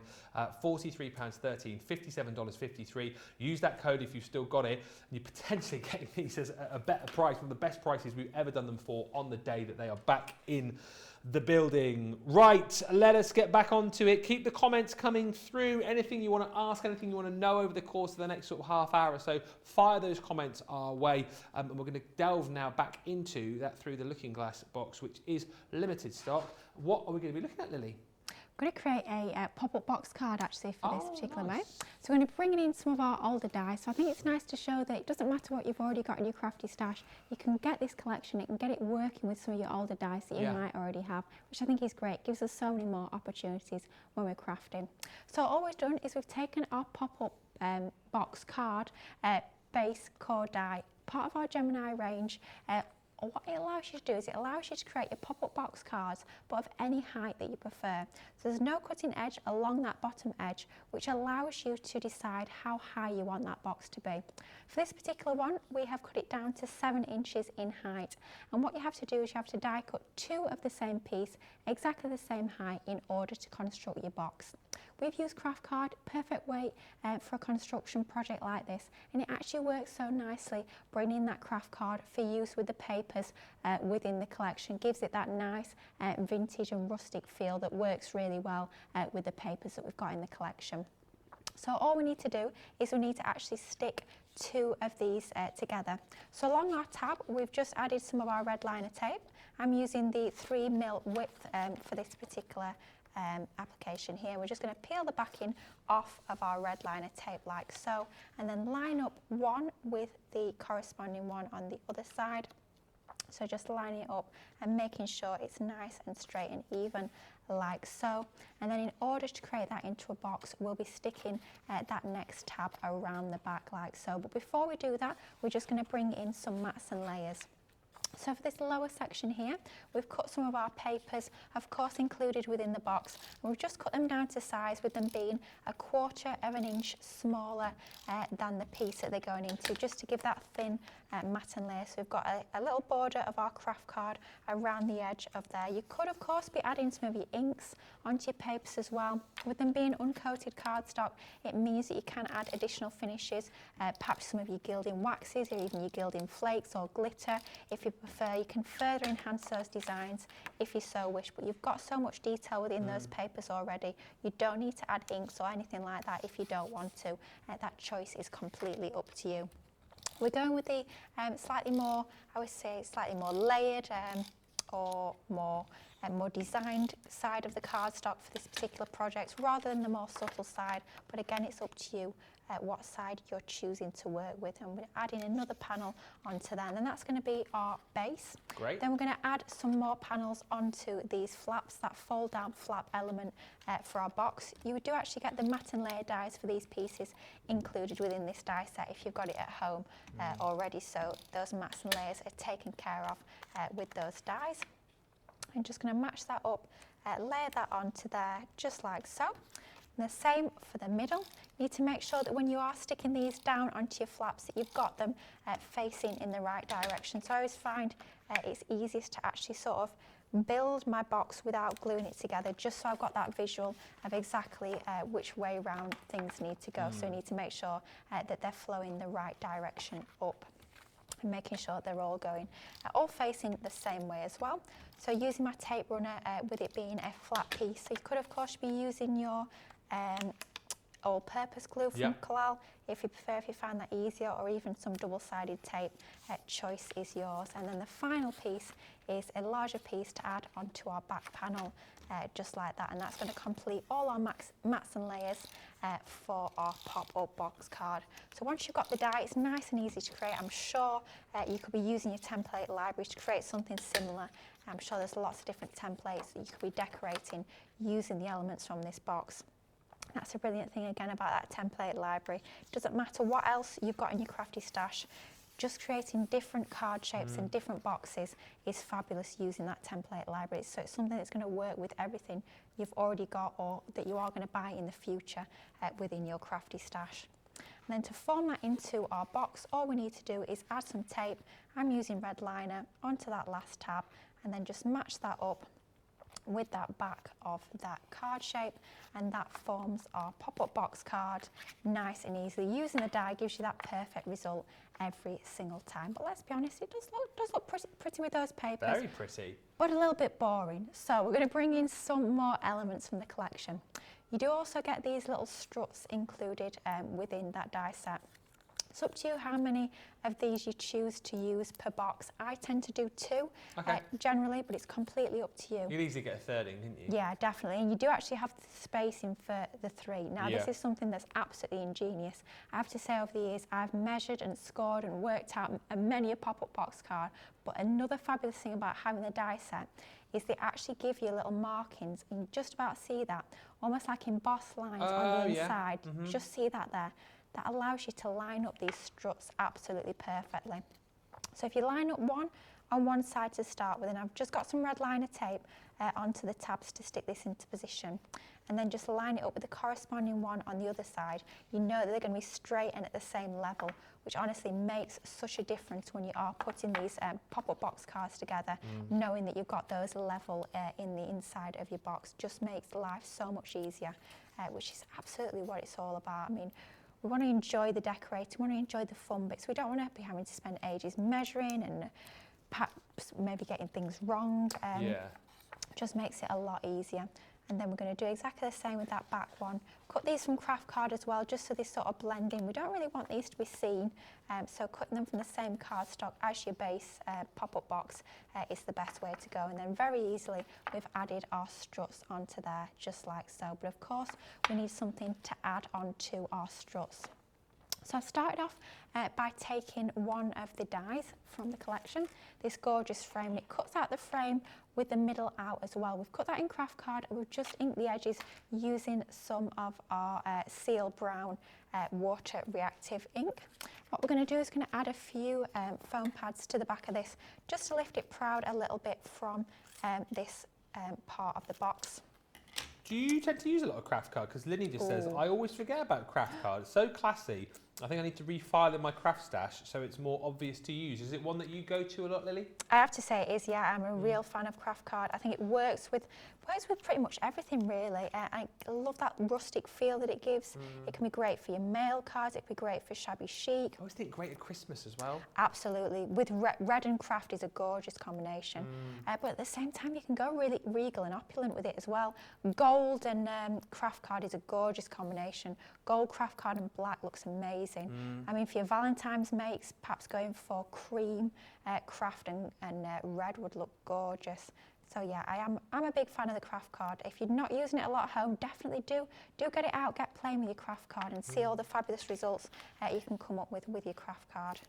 £43.13, $57.53. Use that code if you've still got it, and you're potentially getting these as a better price, one of the best prices we've ever done them for on the day that they are back in the building. Right, let us get back onto it. Keep the comments coming through. Anything you want to ask, anything you want to know over the course of the next sort of half hour or so, fire those comments our way. And we're going to delve now back into that Through the Looking Glass box, which is limited stock. What are we going to be looking at, Lily? I'm going to create a pop-up box card actually for this particular nice. mate. So we're going to bring in some of our older dies. So I think it's nice to show that it doesn't matter what you've already got in your crafty stash. You can get this collection, you can get it working with some of your older dies that you might already have, which I think is great. It gives us so many more opportunities when we're crafting. So all we've done is we've taken our pop-up box card, base core die, part of our Gemini range. What it allows you to do is it allows you to create your pop-up box cards, but of any height that you prefer. So there's no cutting edge along that bottom edge, which allows you to decide how high you want that box to be. For this particular one, we have cut it down to 7 inches in height. And what you have to do is you have to die cut 2 of the same piece, exactly the same height, in order to construct your box. We've used craft card, perfect weight for a construction project like this, and it actually works so nicely bringing that craft card for use with the papers within the collection. Gives it that nice vintage and rustic feel that works really well with the papers that we've got in the collection. So all we need to do is we need to actually stick 2 of these together. So along our tab, we've just added some of our red liner tape. I'm using the 3mm width for this particular application here. We're just going to peel the backing off of our red liner tape like so, and then line up one with the corresponding one on the other side. So just lining it up and making sure it's nice and straight and even like so. And then in order to create that into a box, we'll be sticking that next tab around the back like so. But before we do that, we're just going to bring in some mats and layers. So for this lower section here, we've cut some of our papers, of course included within the box. We've just cut them down to size, with them being 1/4 of an inch smaller than the piece that they're going into, just to give that thin matting layer. So we've got a little border of our craft card around the edge of there. You could of course be adding some of your inks onto your papers as well. With them being uncoated cardstock, it means that you can add additional finishes, perhaps some of your gilding waxes or even your gilding flakes or glitter. If you prefer, you can further enhance those designs if you so wish, but you've got so much detail within those papers already. You don't need to add inks or anything like that if you don't want to. That choice is completely up to you. We're going with the slightly more, I would say, slightly more layered or more designed side of the cardstock for this particular project, rather than the more subtle side. But again, it's up to you what side you're choosing to work with. And we're adding another panel onto that, and then that's going to be our base. Great. Then we're going to add some more panels onto these flaps, that fold down flap element for our box. You do actually get the matte and layer dies for these pieces included within this die set if you've got it at home already, so those mats and layers are taken care of with those dies. I'm just going to match that up, layer that onto there just like so. And the same for the middle. You need to make sure that when you are sticking these down onto your flaps that you've got them facing in the right direction. So I always find it's easiest to actually sort of build my box without gluing it together, just so I've got that visual of exactly which way round things need to go. So you need to make sure that they're flowing the right direction up, and making sure they're all going, all facing the same way as well. So using my tape runner, with it being a flat piece, so you could of course be using your all-purpose glue from Kalal if you prefer, if you find that easier, or even some double-sided tape. Choice is yours. And then the final piece is a larger piece to add onto our back panel, just like that, and that's going to complete all our mats and layers for our pop-up box card. So once you've got the die, it's nice and easy to create. I'm sure you cory using your template library to create something similar. I'm sure there's lots of different templates that you could be decorating using the elements from this box. That's a brilliant thing again about that template library. Doesn't matter what else you've got in your crafty stash, just creating different card shapes and different boxes is fabulous using that template library. So it's something that's going to work with everything you've already got or that you are going to buy in the future within your crafty stash. And then to form that into our box, all we need to do is add some tape. I'm using red liner onto that last tab, and then just match that up with that back of that card shape, and that forms our pop-up box card nice and easily. Using the die gives you that perfect result every single time. But let's be honest, it does look pretty with those papers. Very pretty. But a little bit boring. So we're going to bring in some more elements from the collection. You do also get these little struts included within that die set. It's up to you how many of these you choose to use per box. I tend to do 2 generally, but it's completely up to you. You'd easily get a third in, couldn't you? Yeah, definitely. And you do actually have the spacing for the 3. Now, this is something that's absolutely ingenious. I have to say, over the years, I've measured and scored and worked out many a pop-up box card. But another fabulous thing about having the die set is they actually give you little markings. You can just about see that, almost like embossed lines on the inside. Just see that there. That allows you to line up these struts absolutely perfectly. So if you line up one on one side to start with, and I've just got some red liner tape onto the tabs to stick this into position, and then just line it up with the corresponding one on the other side, you know that they're going to be straight and at the same level, which honestly makes such a difference when you are putting these pop-up box cards together. Knowing that you've got those level in the inside of your box just makes life so much easier, which is absolutely what it's all about. I mean, we want to enjoy the decorating, we want to enjoy the fun bits. We don't want to be having to spend ages measuring and perhaps maybe getting things wrong. Just makes it a lot easier. And then we're going to do exactly the same with that back one. Cut these from craft card as well, just so they sort of blend in. We don't really want these to be seen, so cutting them from the same cardstock as your base pop-up box is the best way to go. And then very easily we've added our struts onto there, just like so. But of course we need something to add onto our struts. So I started off by taking one of the dies from the collection, this gorgeous frame, and it cuts out the frame with the middle out as well. We've cut that in craft card, and we've just inked the edges using some of our Seal Brown water reactive ink. What we're going to do is going to add a few foam pads to the back of this, just to lift it proud a little bit from this part of the box. Do you tend to use a lot of craft card? Because Linny just says, I always forget about craft card. It's so classy. I think I need to refile in my craft stash so it's more obvious to use. Is it one that you go to a lot, Lily? I have to say it is, yeah. I'm a real fan of craft card. I think it works with pretty much everything, really. I love that rustic feel that it gives. It can be great for your mail cards. It can be great for shabby chic. I always think great at Christmas as well. Absolutely. With red and craft is a gorgeous combination. But at the same time, you can go really regal and opulent with it as well. Gold and craft card is a gorgeous combination. Gold craft card and black looks amazing. I mean, for your Valentine's makes, perhaps going for cream, craft and red would look gorgeous. So yeah, I'm a big fan of the craft card. If you're not using it a lot at home, definitely do get it out, get playing with your craft card and see all the fabulous results you can come up with your craft card.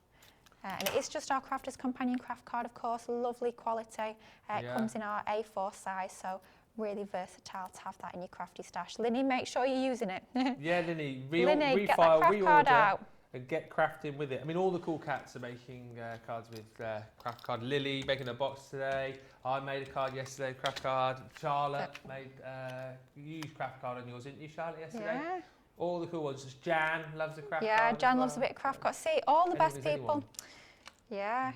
And it is just our Crafter's Companion craft card, of course, lovely quality. It comes in our A4 size, so really versatile to have that in your crafty stash. Linny, make sure you're using it. Yeah, Linny, Linny, get that refile, craft card reorder, out. and get crafting with it. I mean, all the cool cats are making cards with craft card. Lily making a box today. I made a card yesterday, craft card. Charlotte made, you used craft card on yours, didn't you, Charlotte, yesterday? Yeah. All the cool ones. Jan loves a craft card. Yeah, Jan as loves a well. bit of craft card. See, all the best Anyone is people. anyone. Yeah,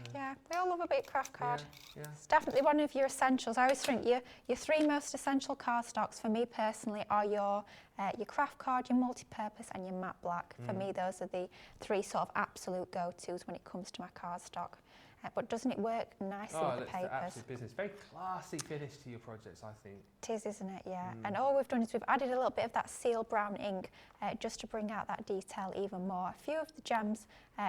we all love a bit of craft card. Yeah. It's definitely one of your essentials. I always think your three most essential card stocks for me personally are your craft card, your multi-purpose and your matte black. For me, those are the three sort of absolute go-tos when it comes to my card stock. But doesn't it work nicely with the papers? Absolute business. Very classy finish to your projects, I think. It is, isn't it? Yeah. And all we've done is we've added a little bit of that seal brown ink just to bring out that detail even more. A few of the gems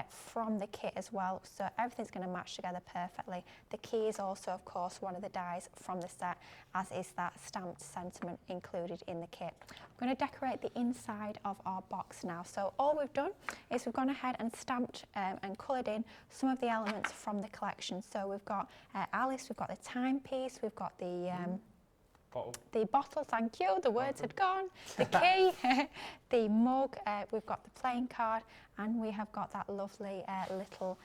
from the kit as well, so everything's going to match together perfectly. The key is also, of course, one of the dies from the set, as is that stamped sentiment included in the kit. I'm going to decorate the inside of our box now. So all we've done is we've gone ahead and stamped and coloured in some of the elements from the collection. So we've got Alice, we've got the timepiece, we've got the bottle, thank you, the words had gone, the key, the mug, we've got the playing card, and we have got that lovely little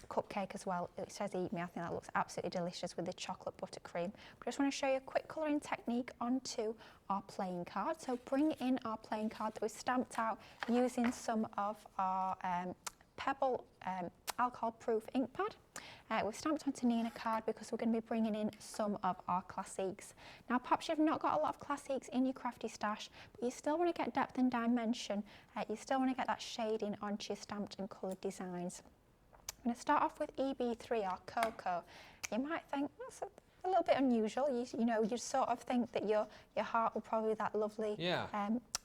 cupcake as well. It says eat me. I think that looks absolutely delicious with the chocolate buttercream. But I just want to show you a quick colouring technique onto our playing card. So bring in our playing card that we've stamped out using some of our Pebble alcohol-proof ink pad. We've stamped onto Nina card because we're going to be bringing in some of our classiques. Now, perhaps you've not got a lot of classiques in your crafty stash, but you still want to get depth and dimension. You still want to get that shading onto your stamped and coloured designs. I'm going to start off with EB3, our cocoa. You might think that's a little bit unusual. You know, you sort of think that your heart will probably be that lovely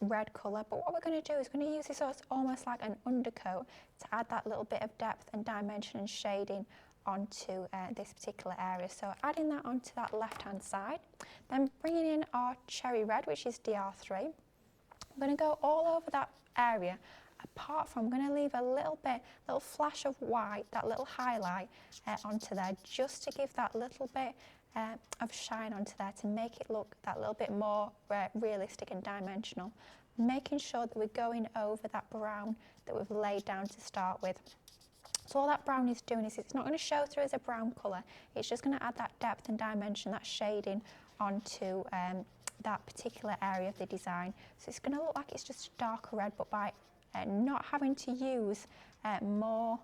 red colour. But what we're going to do is we're going to use this as almost like an undercoat to add that little bit of depth and dimension and shading onto this particular area. So adding that onto that left-hand side, then bringing in our cherry red, which is DR3. I'm going to go all over that area. Apart from, I'm going to leave a little flash of white, that little highlight onto there, just to give that little bit of shine onto there to make it look that little bit more realistic and dimensional. Making sure that we're going over that brown that we've laid down to start with. So all that brown is doing is it's not going to show through as a brown colour, it's just going to add that depth and dimension, that shading onto that particular area of the design. So it's going to look like it's just a darker red, but by not having to use more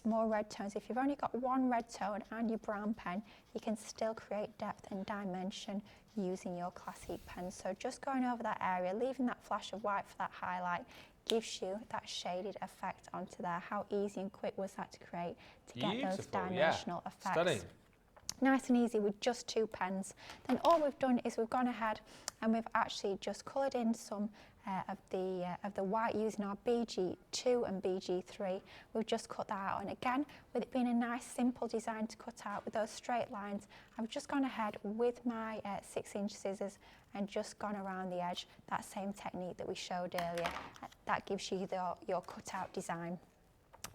red tones. If you've only got one red tone and your brown pen, you can still create depth and dimension using your classic pen. So just going over that area, leaving that flash of white for that highlight, gives you that shaded effect onto there. How easy and quick was that to create to get those dimensional effects? Stunning. Nice and easy with just 2 pens. Then all we've done is we've gone ahead and we've actually just coloured in some of the white using our BG2 and BG3. We've just cut that out, and again, with it being a nice simple design to cut out with those straight lines, I've just gone ahead with my 6-inch scissors and just gone around the edge, that same technique that we showed earlier. That gives you your cutout design.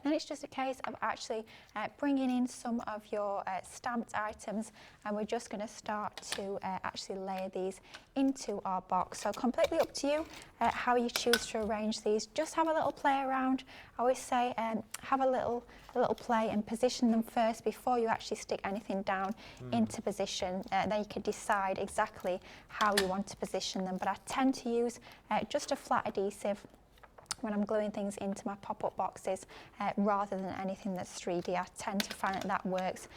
Then it's just a case of actually bringing in some of your stamped items, and we're just going to start to actually layer these into our box. So completely up to you how you choose to arrange these. Just have a little play around. I always say have a little play and position them first before you actually stick anything down into position. Then you can decide exactly how you want to position them. But I tend to use just a flat adhesive when I'm gluing things into my pop-up boxes rather than anything that's 3D. I tend to find that works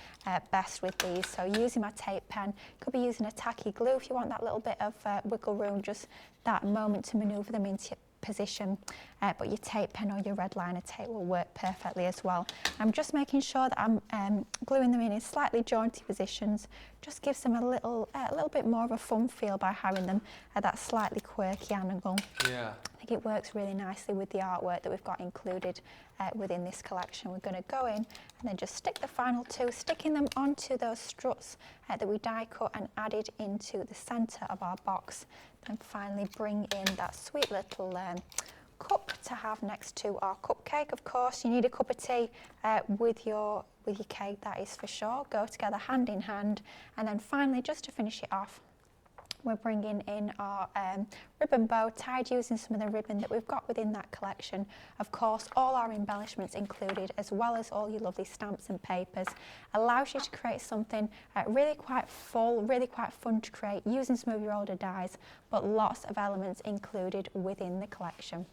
best with these. So using my tape pen, could be using a tacky glue if you want that little bit of wiggle room, just that moment to manoeuvre them into position, but your tape pen or your red liner tape will work perfectly as well. I'm just making sure that I'm gluing them in slightly jaunty positions. Just gives them a little bit more of a fun feel by having them at that slightly quirky angle. Yeah. I think it works really nicely with the artwork that we've got included within this collection. We're going to go in and then just stick the final two, sticking them onto those struts that we die cut and added into the centre of our box. Then finally bring in that sweet little cup to have next to our cupcake. Of course, you need a cup of tea with your cake, that is for sure. Go together hand in hand. And then finally, just to finish it off, we're bringing in our ribbon bow tied using some of the ribbon that we've got within that collection. Of course, all our embellishments included, as well as all your lovely stamps and papers, allows you to create something really quite full, really quite fun to create using some of your older dies, but lots of elements included within the collection.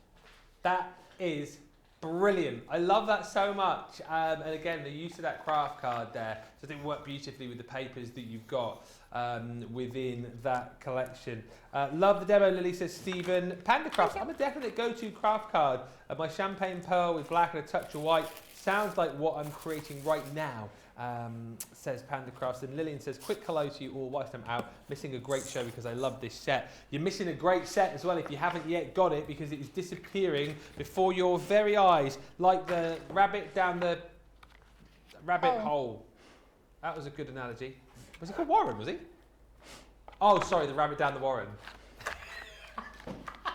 That is brilliant. I love that so much. And again, the use of that craft card there, so it worked beautifully with the papers that you've got within that collection. Love the demo, Lily, says Stephen. Panda Craft, I'm a definite go-to craft card. My champagne pearl with black and a touch of white sounds like what I'm creating right now, says Panda Crafts. And Lillian says, quick hello to you all whilst I'm out. Missing a great show because I love this set. You're missing a great set as well if you haven't yet got it, because it is disappearing before your very eyes, like the rabbit down the rabbit hole. That was a good analogy. Was he called Warren, was he? Oh, sorry, the rabbit down the Warren.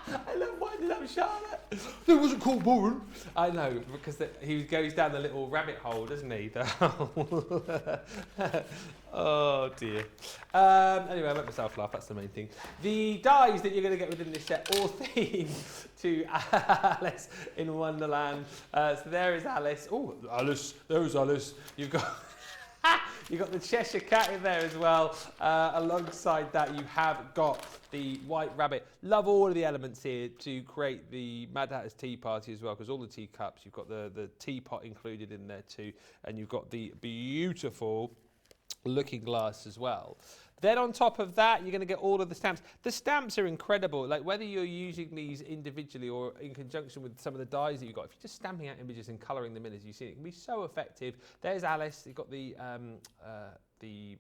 I love winding up Charlotte. It wasn't called Warren. I know, because he goes down the little rabbit hole, doesn't he? Oh dear. Anyway, I let myself laugh, that's the main thing. The dies that you're going to get within this set, all themed to Alice in Wonderland. So there is Alice. Oh, Alice, there's Alice. You've got the Cheshire Cat in there as well. Alongside that, you have got the White Rabbit. Love all of the elements here to create the Mad Hatter's Tea Party as well, because all the teacups, you've got the teapot included in there too, and you've got the beautiful looking glass as well. Then on top of that, you're going to get all of the stamps. The stamps are incredible. Like, whether you're using these individually or in conjunction with some of the dies that you've got, if you're just stamping out images and colouring them in as you see it, can be so effective. There's Alice. You've got the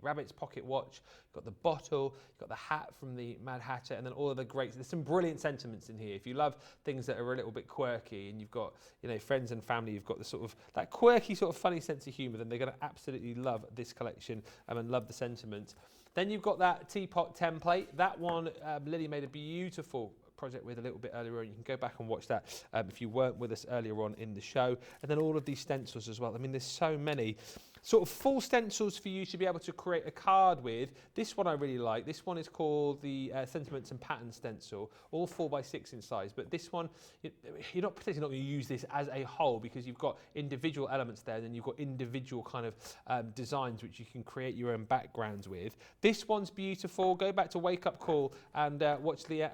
rabbit's pocket watch, you've got the bottle, you've got the hat from the Mad Hatter, and then all of the greats. There's some brilliant sentiments in here. If you love things that are a little bit quirky, and you've got, you know, friends and family, you've got the sort of that quirky sort of funny sense of humour, then they're going to absolutely love this collection and love the sentiment. Then you've got that teapot template. That one, Lily made a beautiful project with a little bit earlier on. You can go back and watch that if you weren't with us earlier on in the show. And then all of these stencils as well. I mean, there's so many sort of full stencils for you to be able to create a card with. This one I really like. This one is called the Sentiments and Pattern stencil, all 4x6 in size. But this one, you're not particularly not going to use this as a whole, because you've got individual elements there, and then you've got individual kind of designs which you can create your own backgrounds with. This one's beautiful. Go back to Wake Up Call and watch the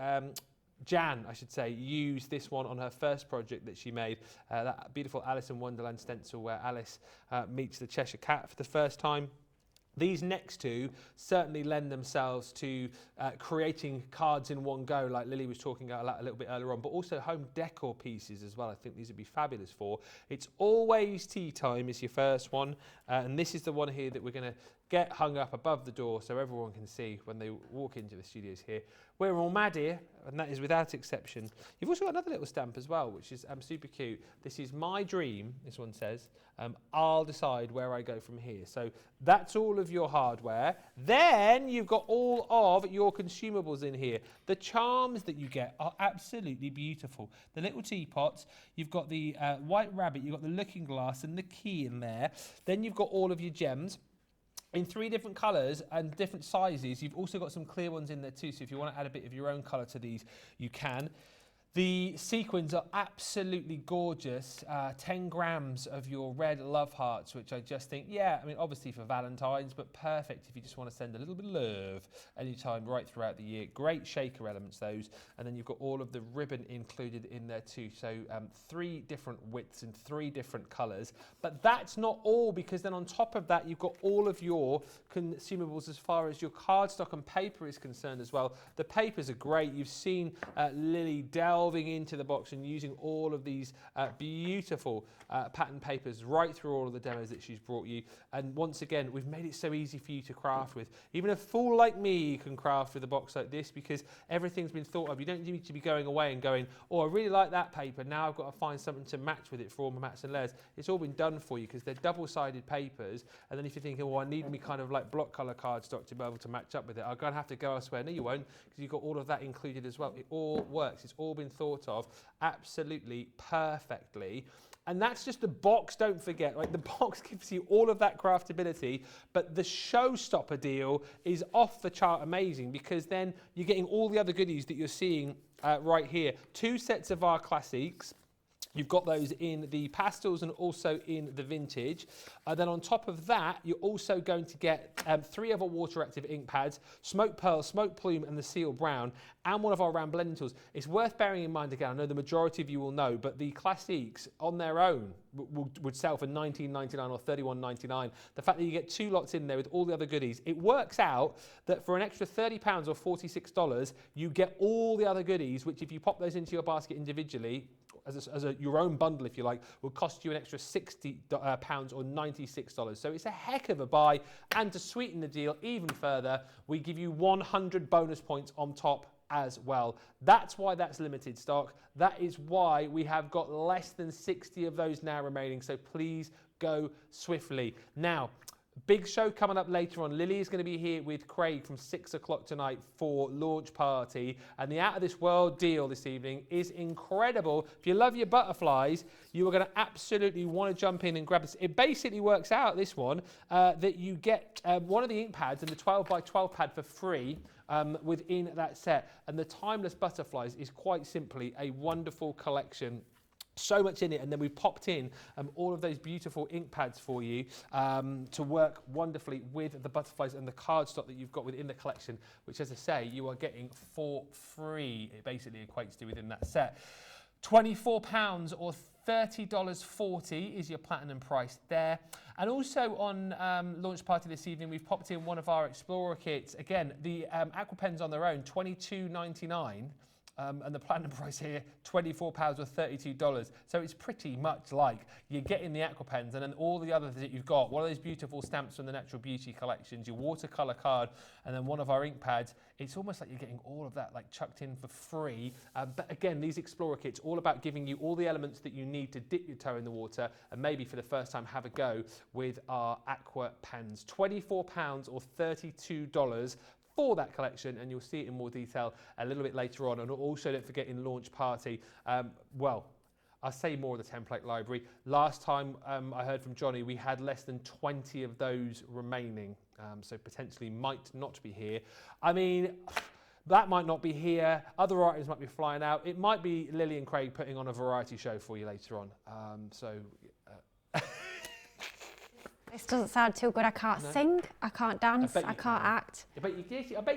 Jan, I should say, used this one on her first project that she made, that beautiful Alice in Wonderland stencil where Alice meets the Cheshire Cat for the first time. These next two certainly lend themselves to creating cards in one go, like Lily was talking about a little bit earlier on, but also home decor pieces as well. I think these would be fabulous for. It's Always Tea Time is your first one, and this is the one here that we're going to get hung up above the door so everyone can see when they walk into the studios here. We're all mad here, and that is without exception. You've also got another little stamp as well, which is super cute. This is my dream, this one says. I'll decide where I go from here. So that's all of your hardware. Then you've got all of your consumables in here. The charms that you get are absolutely beautiful. The little teapots, you've got the White Rabbit, you've got the looking glass and the key in there. Then you've got all of your gems in 3 different colours and different sizes. You've also got some clear ones in there too, so if you want to add a bit of your own colour to these, you can. The sequins are absolutely gorgeous. 10 grams of your red love hearts, which I just think, yeah, I mean, obviously for Valentine's, but perfect if you just want to send a little bit of love anytime right throughout the year. Great shaker elements, those. And then you've got all of the ribbon included in there too. So 3 different widths and 3 different colours. But that's not all, because then on top of that, you've got all of your consumables as far as your cardstock and paper is concerned as well. The papers are great. You've seen Lily delving into the box and using all of these beautiful pattern papers right through all of the demos that she's brought you. And once again, we've made it so easy for you to craft with. Even a fool like me can craft with a box like this, because everything's been thought of. You don't need to be going away and going, oh, I really like that paper, now I've got to find something to match with it for all my mats and layers. It's all been done for you, because they're double-sided papers. And then if you're thinking, well, I need me kind of like block colour cardstock to be able to match up with it, I'm going to have to go elsewhere. No, you won't, because you've got all of that included as well. It all works. It's all been thought of absolutely perfectly. And that's just the box, don't forget. Right? The box gives you all of that craftability, but the showstopper deal is off the chart amazing, because then you're getting all the other goodies that you're seeing right here. 2 sets of our classics. You've got those in the pastels and also in the vintage. Then on top of that, you're also going to get 3 of our water-active ink pads, Smoke Pearl, Smoke Plume and the Seal Brown, and one of our round blending tools. It's worth bearing in mind, again, I know the majority of you will know, but the classics on their own would sell for $19.99 or $31.99. The fact that you get 2 lots in there with all the other goodies, it works out that for an extra £30 or $46, you get all the other goodies, which if you pop those into your basket individually, as your own bundle, if you like, will cost you an extra £60 or $96. So it's a heck of a buy. And to sweeten the deal even further, we give you 100 bonus points on top as well. That's why that's limited stock. That is why we have got less than 60 of those now remaining. So please go swiftly. Now, big show coming up later on. Lily is going to be here with Craig from 6 o'clock tonight for launch party. And the Out of This World deal this evening is incredible. If you love your butterflies, you are going to absolutely want to jump in and grab this. It basically works out, this one, that you get one of the ink pads and the 12 by 12 pad for free within that set. And the Timeless Butterflies is quite simply a wonderful collection. So much in it, and then we've popped in all of those beautiful ink pads for you to work wonderfully with the butterflies and the cardstock that you've got within the collection, which, as I say, you are getting for free. It basically equates to within that set. £24 or $30.40 is your platinum price there. And also on launch party this evening, we've popped in one of our Explorer kits. Again, the aqua pens on their own, $22.99. And the platinum price here, £24 or $32. So it's pretty much like you're getting the aqua pens and then all the others that you've got. One of those beautiful stamps from the Natural Beauty collections, your watercolour card, and then one of our ink pads. It's almost like you're getting all of that like chucked in for free. But again, these Explorer kits, all about giving you all the elements that you need to dip your toe in the water and maybe for the first time have a go with our aqua pens. £24 or $32 for that collection, and you'll see it in more detail a little bit later on. And also don't forget in launch party, well, I'll say more of the template library. Last time I heard from Johnny, we had less than 20 of those remaining, so potentially might not be here. I mean, that might not be here. Other items might be flying out. It might be Lily and Craig putting on a variety show for you later on. This doesn't sound too good. I can't sing, I can't dance, I can't act. I bet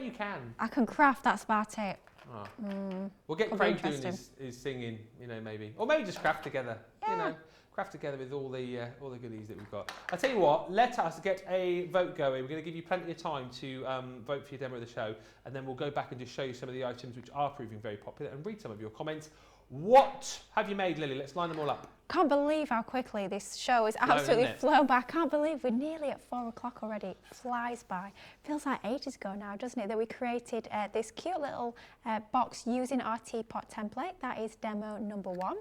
you can. I can craft, that's about it. Oh. We'll get Craig doing his singing, you know, maybe. Or maybe just craft together, you know. Craft together with all the goodies that we've got. I'll tell you what, let us get a vote going. We're going to give you plenty of time to vote for your demo of the show, and then we'll go back and just show you some of the items which are proving very popular and read some of your comments. What have you made, Lily? Let's line them all up. Can't believe how quickly this show is absolutely flown by. I can't believe we're nearly at 4 o'clock already. It flies by. Feels like ages ago now, doesn't it? That we created this cute little box using our teapot template. That is demo number 1.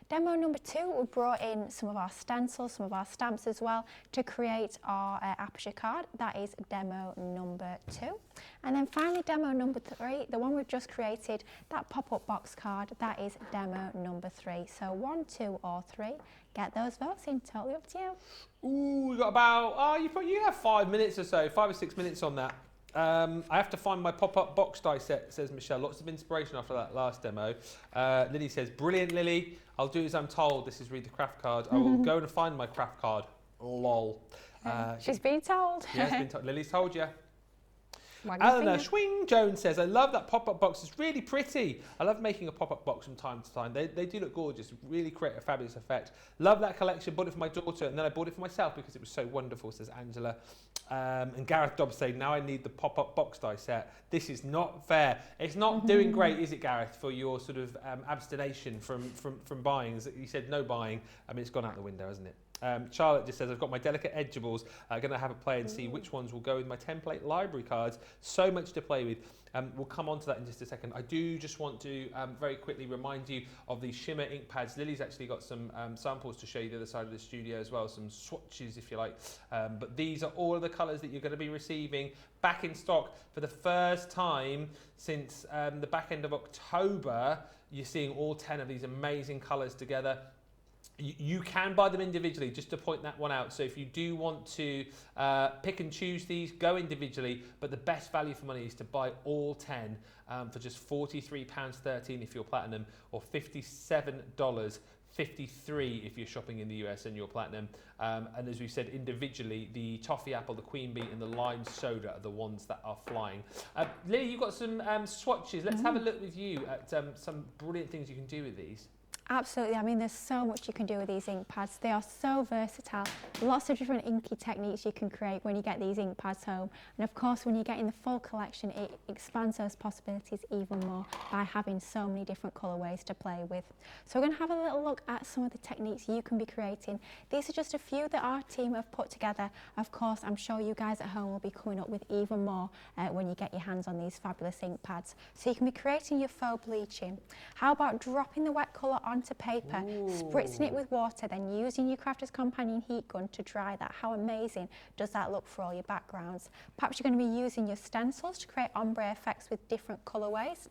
Demo number 2, we brought in some of our stencils, some of our stamps as well to create our aperture card. That is demo number 2. And then finally, demo number 3, the one we've just created, that pop-up box card, that is demo number 3. So 1, 2 or 3. Get those votes in, totally up to you. Ooh, we got about, you have 5 minutes or so, 5 or 6 minutes on that. I have to find my pop-up box die set, says Michelle. Lots of inspiration after that last demo. Lily says, brilliant, Lily. I'll do as I'm told. This is Read the Craft card. I will go and find my craft card. Lol. She's been told. Yeah, it's been told. Lily's told you. Wagging Eleanor finger. Schwing Jones says, I love that pop-up box. It's really pretty. I love making a pop-up box from time to time. They do look gorgeous, really create a fabulous effect. Love that collection. Bought it for my daughter, and then I bought it for myself because it was so wonderful, says Angela. And Gareth Dobbs saying, now I need the pop-up box die set. This is not fair. It's not doing great, is it, Gareth, for your sort of abstination from buying? He said no buying. I mean, it's gone out the window, hasn't it? Charlotte just says, I've got my delicate edgeables. I'm going to have a play and see which ones will go with my template library cards. So much to play with. We'll come on to that in just a second. I do just want to very quickly remind you of the shimmer ink pads. Lily's actually got some samples to show you the other side of the studio as well, some swatches if you like. But these are all of the colours that you're going to be receiving back in stock for the first time since the back end of October. You're seeing all 10 of these amazing colours together. You can buy them individually, just to point that one out. So if you do want to pick and choose these, go individually. But the best value for money is to buy all 10 for just £43.13 if you're platinum, or $57.53 if you're shopping in the US and you're platinum. And as we said, individually, the toffee apple, the queen bee, and the lime soda are the ones that are flying. Lily, you've got some swatches. Let's have a look with you at some brilliant things you can do with these. Absolutely. I mean, there's so much you can do with these ink pads. They are so versatile. Lots of different inky techniques you can create when you get these ink pads home. And of course, when you get in the full collection, it expands those possibilities even more by having so many different colourways to play with. So we're going to have a little look at some of the techniques you can be creating. These are just a few that our team have put together. Of course, I'm sure you guys at home will be coming up with even more when you get your hands on these fabulous ink pads. So you can be creating your faux bleaching. How about dropping the wet colour onto paper, spritzing it with water, then using your Crafter's Companion heat gun to dry that? How amazing does that look for all your backgrounds? Perhaps you're going to be using your stencils to create ombre effects with different colourways.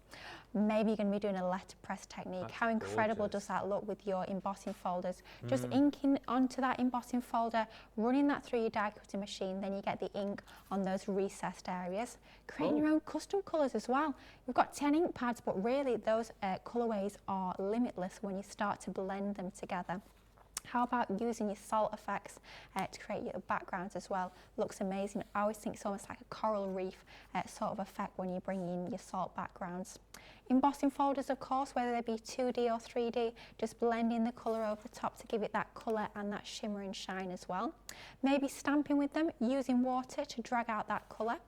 Maybe you're going to be doing a letterpress technique. How incredible does that look with your embossing folders? Just inking onto that embossing folder, running that through your die cutting machine, then you get the ink on those recessed areas. Creating your own custom colours as well. We've got 10 ink pads, but really those colourways are limitless when you start to blend them together. How about using your salt effects to create your backgrounds as well? Looks amazing. I always think it's almost like a coral reef sort of effect when you bring in your salt backgrounds. Embossing folders, of course, whether they be 2D or 3D, just blending the colour over the top to give it that colour and that shimmer and shine as well. Maybe stamping with them, using water to drag out that colour.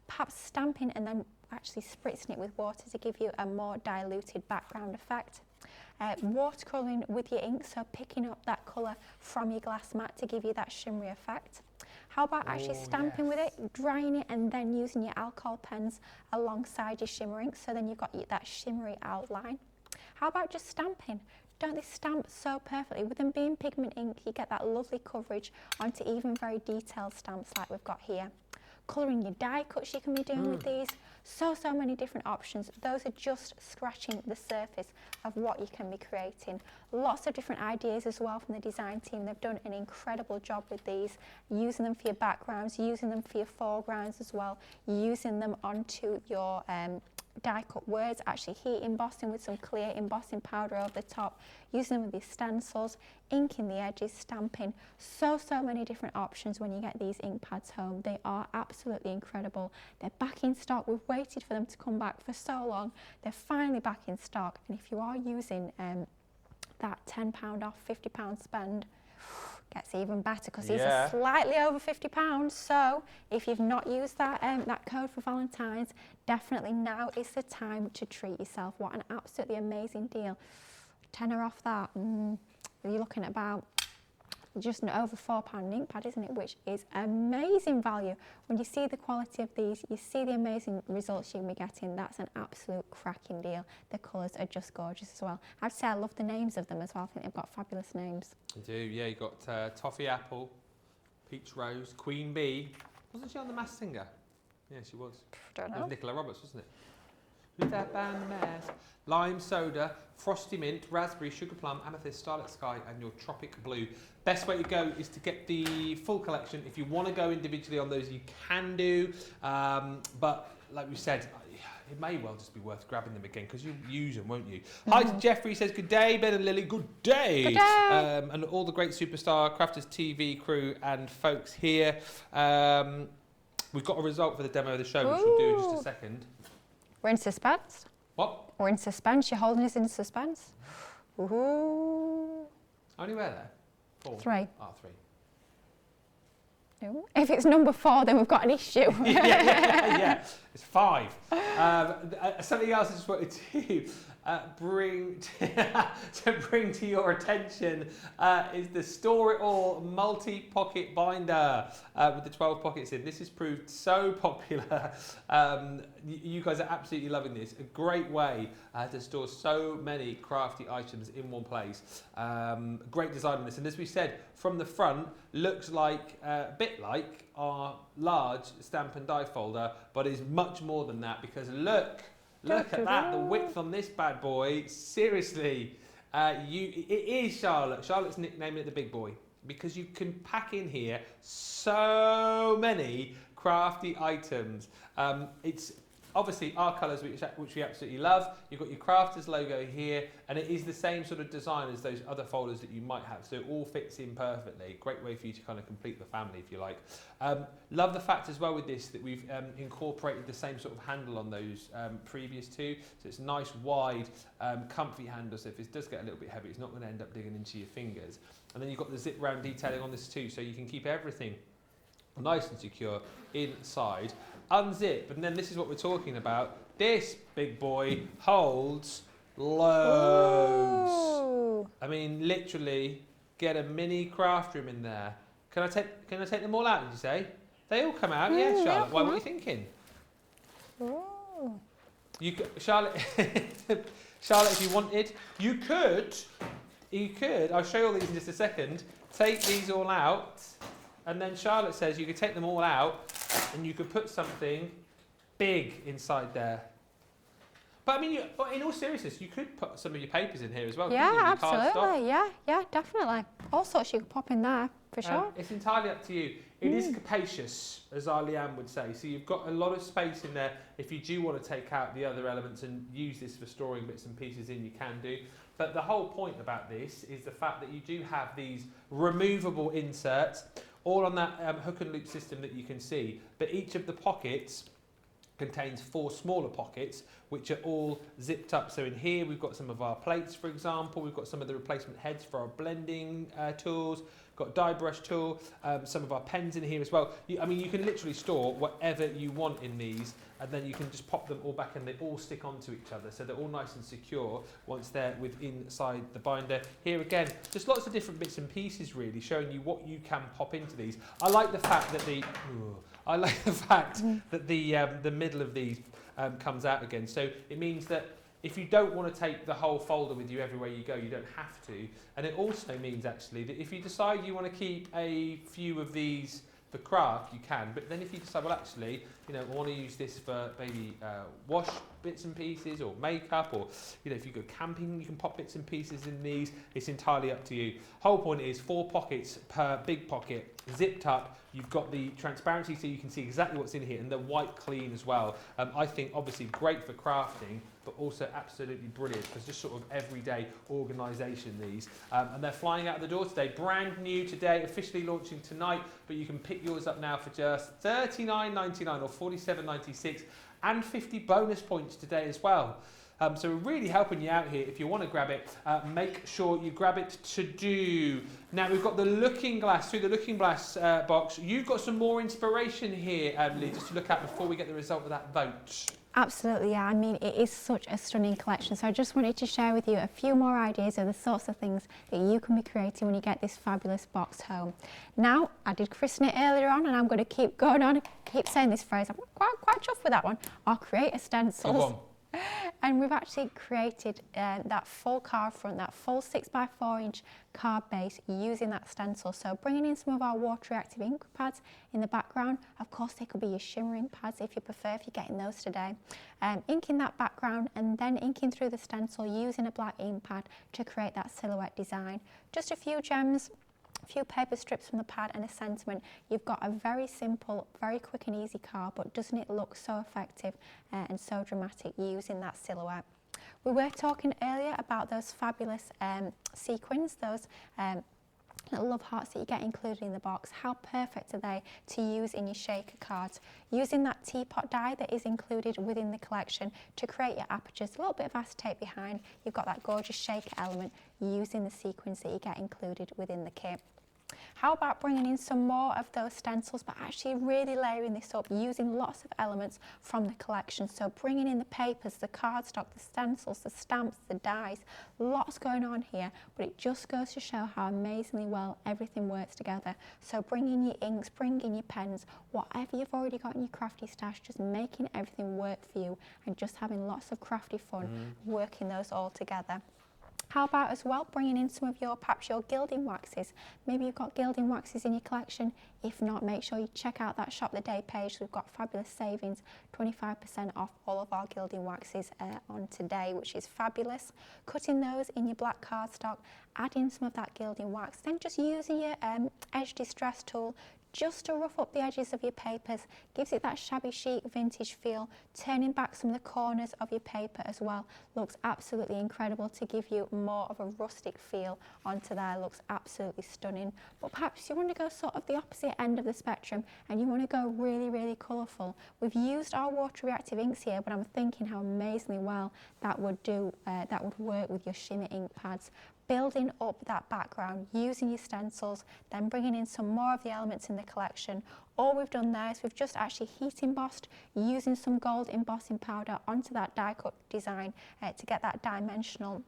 Perhaps stamping and then actually spritzing it with water to give you a more diluted background effect. Watercolouring with your ink, so picking up that colour from your glass mat to give you that shimmery effect. How about actually stamping with it, drying it, and then using your alcohol pens alongside your shimmer ink, so then you've got that shimmery outline. How about just stamping? Don't they stamp so perfectly? With them being pigment ink, you get that lovely coverage onto even very detailed stamps like we've got here. Colouring your die cuts you can be doing with these. So many different options. Those are just scratching the surface of what you can be creating. Lots of different ideas as well from the design team. They've done an incredible job with these, using them for your backgrounds, using them for your foregrounds as well, using them onto your die cut words, actually heat embossing with some clear embossing powder over the top, using them with your stencils, inking the edges, stamping. So many different options when you get these ink pads home. They are absolutely incredible. They're back in stock. We've waited for them to come back for so long. They're finally back in stock, and if you are using that £10 off £50 spend, gets even better because these are slightly over £50. So if you've not used that that code for Valentine's, definitely now is the time to treat yourself. What an absolutely amazing deal. £10 off that. You're looking at about just over £4 ink pad, isn't it? Which is amazing value. When you see the quality of these, you see the amazing results you'll be getting. That's an absolute cracking deal. The colours are just gorgeous as well. I have to say I love the names of them as well. I think they've got fabulous names. I do, yeah. You got Toffee Apple, Peach Rose, Queen Bee. Wasn't she on The Masked Singer? Yeah, she was. Don't It know. was Nicola Roberts, wasn't it? Glitter band mask. Lime soda, frosty mint, raspberry, sugar plum, amethyst, starlit sky, and your tropic blue. Best way to go is to get the full collection. If you want to go individually on those, you can do. But like we said, it may well just be worth grabbing them again because you'll use them, won't you? Hi to Jeffrey, says good day, Ben and Lily, good day. Good day. And all the great Superstar Crafters TV crew and folks here. We've got a result for the demo of the show, which we'll do in just a second. We're in suspense. What? We're in suspense. You're holding us in suspense. Ooh. How many were there? 4? 3. Oh, 3. Ooh. If it's number 4, then we've got an issue. yeah, it's 5. Something else I just wanted to bring to your attention is the Store It All multi-pocket binder with the 12 pockets in. This has proved so popular. You guys are absolutely loving this. A great way to store so many crafty items in one place. Great design on this, and as we said, from the front looks like a bit like our large stamp and die folder, but is much more than that because look at that, the width on this bad boy. Seriously, it is Charlotte. Charlotte's nicknaming it the big boy because you can pack in here so many crafty items. It's obviously our colours, which we absolutely love. You've got your Crafters logo here, and it is the same sort of design as those other folders that you might have, so it all fits in perfectly. Great way for you to kind of complete the family, if you like. Love the fact as well with this that we've incorporated the same sort of handle on those previous two, so it's nice, wide, comfy handle, so if this does get a little bit heavy, it's not going to end up digging into your fingers. And then you've got the zip round detailing on this too, so you can keep everything nice and secure inside. Unzip, and then this is what we're talking about. This big boy holds loads. Ooh. I mean, literally, get a mini craft room in there. Can I take them all out? Did you say they all come out? Yeah, Charlotte. Why? What are you thinking? Ooh. Charlotte. Charlotte, if you wanted, you could. I'll show you all these in just a second. Take these all out. And then Charlotte says you could take them all out and you could put something big inside there. But I mean, but in all seriousness, you could put some of your papers in here as well. Yeah, your absolutely. Yeah, definitely. All sorts you could pop in there, for sure. It's entirely up to you. It is capacious, as our Leanne would say. So you've got a lot of space in there. If you do want to take out the other elements and use this for storing bits and pieces in, you can do. But the whole point about this is the fact that you do have these removable inserts, all on that hook and loop system that you can see. But each of the pockets contains 4 smaller pockets, which are all zipped up. So in here, we've got some of our plates, for example. We've got some of the replacement heads for our blending tools. Got die brush tool, some of our pens in here as well. I mean, you can literally store whatever you want in these, and then you can just pop them all back and they all stick onto each other, so they're all nice and secure once they're inside the binder. Here again, just lots of different bits and pieces really, showing you what you can pop into these. I like the fact that the middle of these comes out again, so it means that if you don't want to take the whole folder with you everywhere you go, you don't have to. And it also means actually that if you decide you want to keep a few of these for craft, you can. But then if you decide, well, actually, you know, I want to use this for maybe wash bits and pieces or makeup, or, you know, if you go camping, you can pop bits and pieces in these. It's entirely up to you. Whole point is 4 pockets per big pocket, zipped up. You've got the transparency so you can see exactly what's in here, and they're white clean as well. I think obviously great for crafting, but also absolutely brilliant for just sort of everyday organisation, these. And they're flying out the door today. Brand new today, officially launching tonight, but you can pick yours up now for just $39.99 or $47.96 and 50 bonus points today as well. So we're really helping you out here. If you want to grab it, make sure you grab it to do. Now we've got the Looking Glass, through the Looking Glass box. You've got some more inspiration here, Lee, just to look at before we get the result of that vote. Absolutely, yeah. I mean, it is such a stunning collection. So I just wanted to share with you a few more ideas of the sorts of things that you can be creating when you get this fabulous box home. Now, I did christen it earlier on, and I'm going to keep going on, keep saying this phrase. I'm quite chuffed with that one. Or create a stencils. Go on. And we've actually created that full card front, that full 6x4 inch card base using that stencil. So bringing in some of our water reactive ink pads in the background. Of course, they could be your shimmering pads if you prefer, if you're getting those today. Inking that background and then inking through the stencil using a black ink pad to create that silhouette design. Just a few gems, a few paper strips from the pad and a sentiment. You've got a very simple, very quick and easy card, but doesn't it look so effective and so dramatic using that silhouette? We were talking earlier about those fabulous sequins, those little love hearts that you get included in the box. How perfect are they to use in your shaker cards? Using that teapot die that is included within the collection to create your apertures, a little bit of acetate behind, you've got that gorgeous shaker element using the sequins that you get included within the kit. How about bringing in some more of those stencils, but actually really layering this up using lots of elements from the collection. So bringing in the papers, the cardstock, the stencils, the stamps, the dies, lots going on here, but it just goes to show how amazingly well everything works together. So bring in your inks, bring in your pens, whatever you've already got in your crafty stash, just making everything work for you and just having lots of crafty fun working those all together. How about as well bringing in some of your, perhaps your gilding waxes. Maybe you've got gilding waxes in your collection. If not, make sure you check out that Shop the Day page. We've got fabulous savings, 25% off all of our gilding waxes on today, which is fabulous. Cutting those in your black cardstock, adding some of that gilding wax, then just using your edge distress tool just to rough up the edges of your papers, gives it that shabby chic vintage feel. Turning back some of the corners of your paper as well looks absolutely incredible to give you more of a rustic feel onto there. Looks absolutely stunning. But perhaps you want to go sort of the opposite end of the spectrum and you want to go really, really colourful. We've used our water reactive inks here, but I'm thinking how amazingly well that would do, that would work with your shimmer ink pads. Building up that background using your stencils, then bringing in some more of the elements in the collection. All we've done there is we've just actually heat embossed using some gold embossing powder onto that die cut design to get that dimensional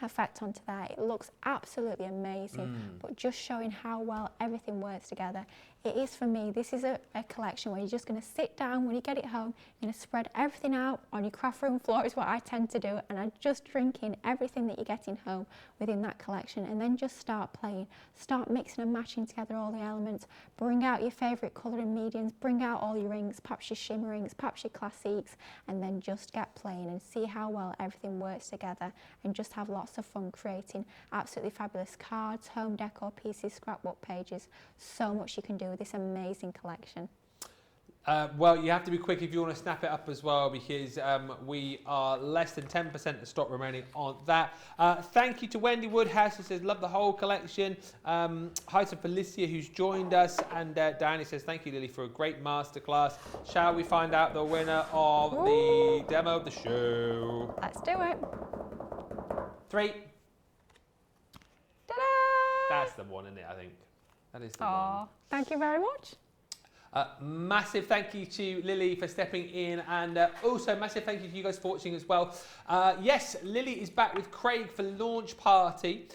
effect onto there. It looks absolutely amazing, but just showing how well everything works together. It is, for me, this is a collection where you're just going to sit down when you get it home, you're going to spread everything out on your craft room floor is what I tend to do, and I just drink in everything that you're getting home within that collection and then just start playing. Start mixing and matching together all the elements, bring out your favourite colour and mediums, bring out all your inks, perhaps your shimmer inks, perhaps your classiques, and then just get playing and see how well everything works together and just have lots of fun creating absolutely fabulous cards, home decor pieces, scrapbook pages. So much you can do with this amazing collection. Well, you have to be quick if you want to snap it up as well, because we are less than 10% of stock remaining on that. Thank you to Wendy Woodhouse, who says, love the whole collection. Hi to Felicia, who's joined us. And Danny says, thank you, Lily, for a great masterclass. Shall we find out the winner of the demo of the show? Let's do it. 3. Ta-da! That's the one, isn't it, I think? That is the one. Thank you very much. Massive thank you to Lily for stepping in, and also massive thank you to you guys for watching as well. Yes, Lily is back with Craig for launch party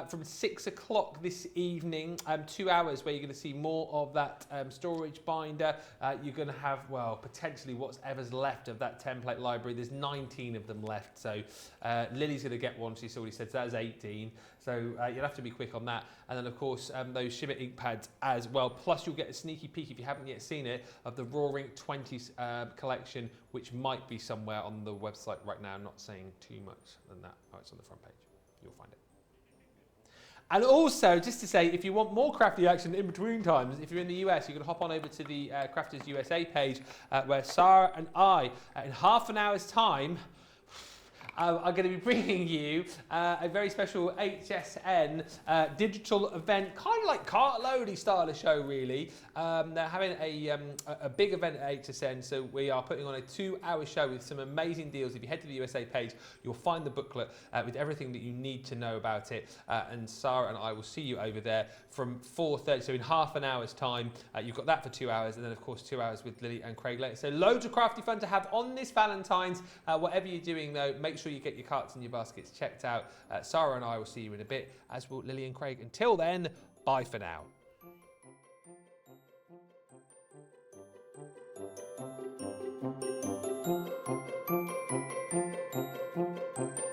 from 6 o'clock this evening. 2 hours where you're going to see more of that storage binder. You're going to have, well, potentially whatever's left of that template library. There's 19 of them left, so Lily's going to get one. She's already said, so that's 18. So you'll have to be quick on that. And then, of course, those shimmer ink pads as well. Plus, you'll get a sneaky peek, if you haven't yet seen it, of the Raw Ink 20s collection, which might be somewhere on the website right now. I'm not saying too much than that. Oh, it's on the front page. You'll find it. And also, just to say, if you want more crafty action in between times, if you're in the US, you can hop on over to the Crafters USA page, where Sara and I, in half an hour's time, are going to be bringing you a very special HSN digital event, kind of like cartloady style of show, really. They're having a big event at HSN, so we are putting on a 2-hour show with some amazing deals. If you head to the USA page, you'll find the booklet with everything that you need to know about it. And Sara and I will see you over there from 4:30, so in half an hour's time. You've got that for 2 hours, and then, of course, 2 hours with Lily and Craig later. So loads of crafty fun to have on this Valentine's. Whatever you're doing, though, make sure you get your carts and your baskets checked out. Sara and I will see you in a bit, as will Lily and Craig. Until then, bye for now. Bye.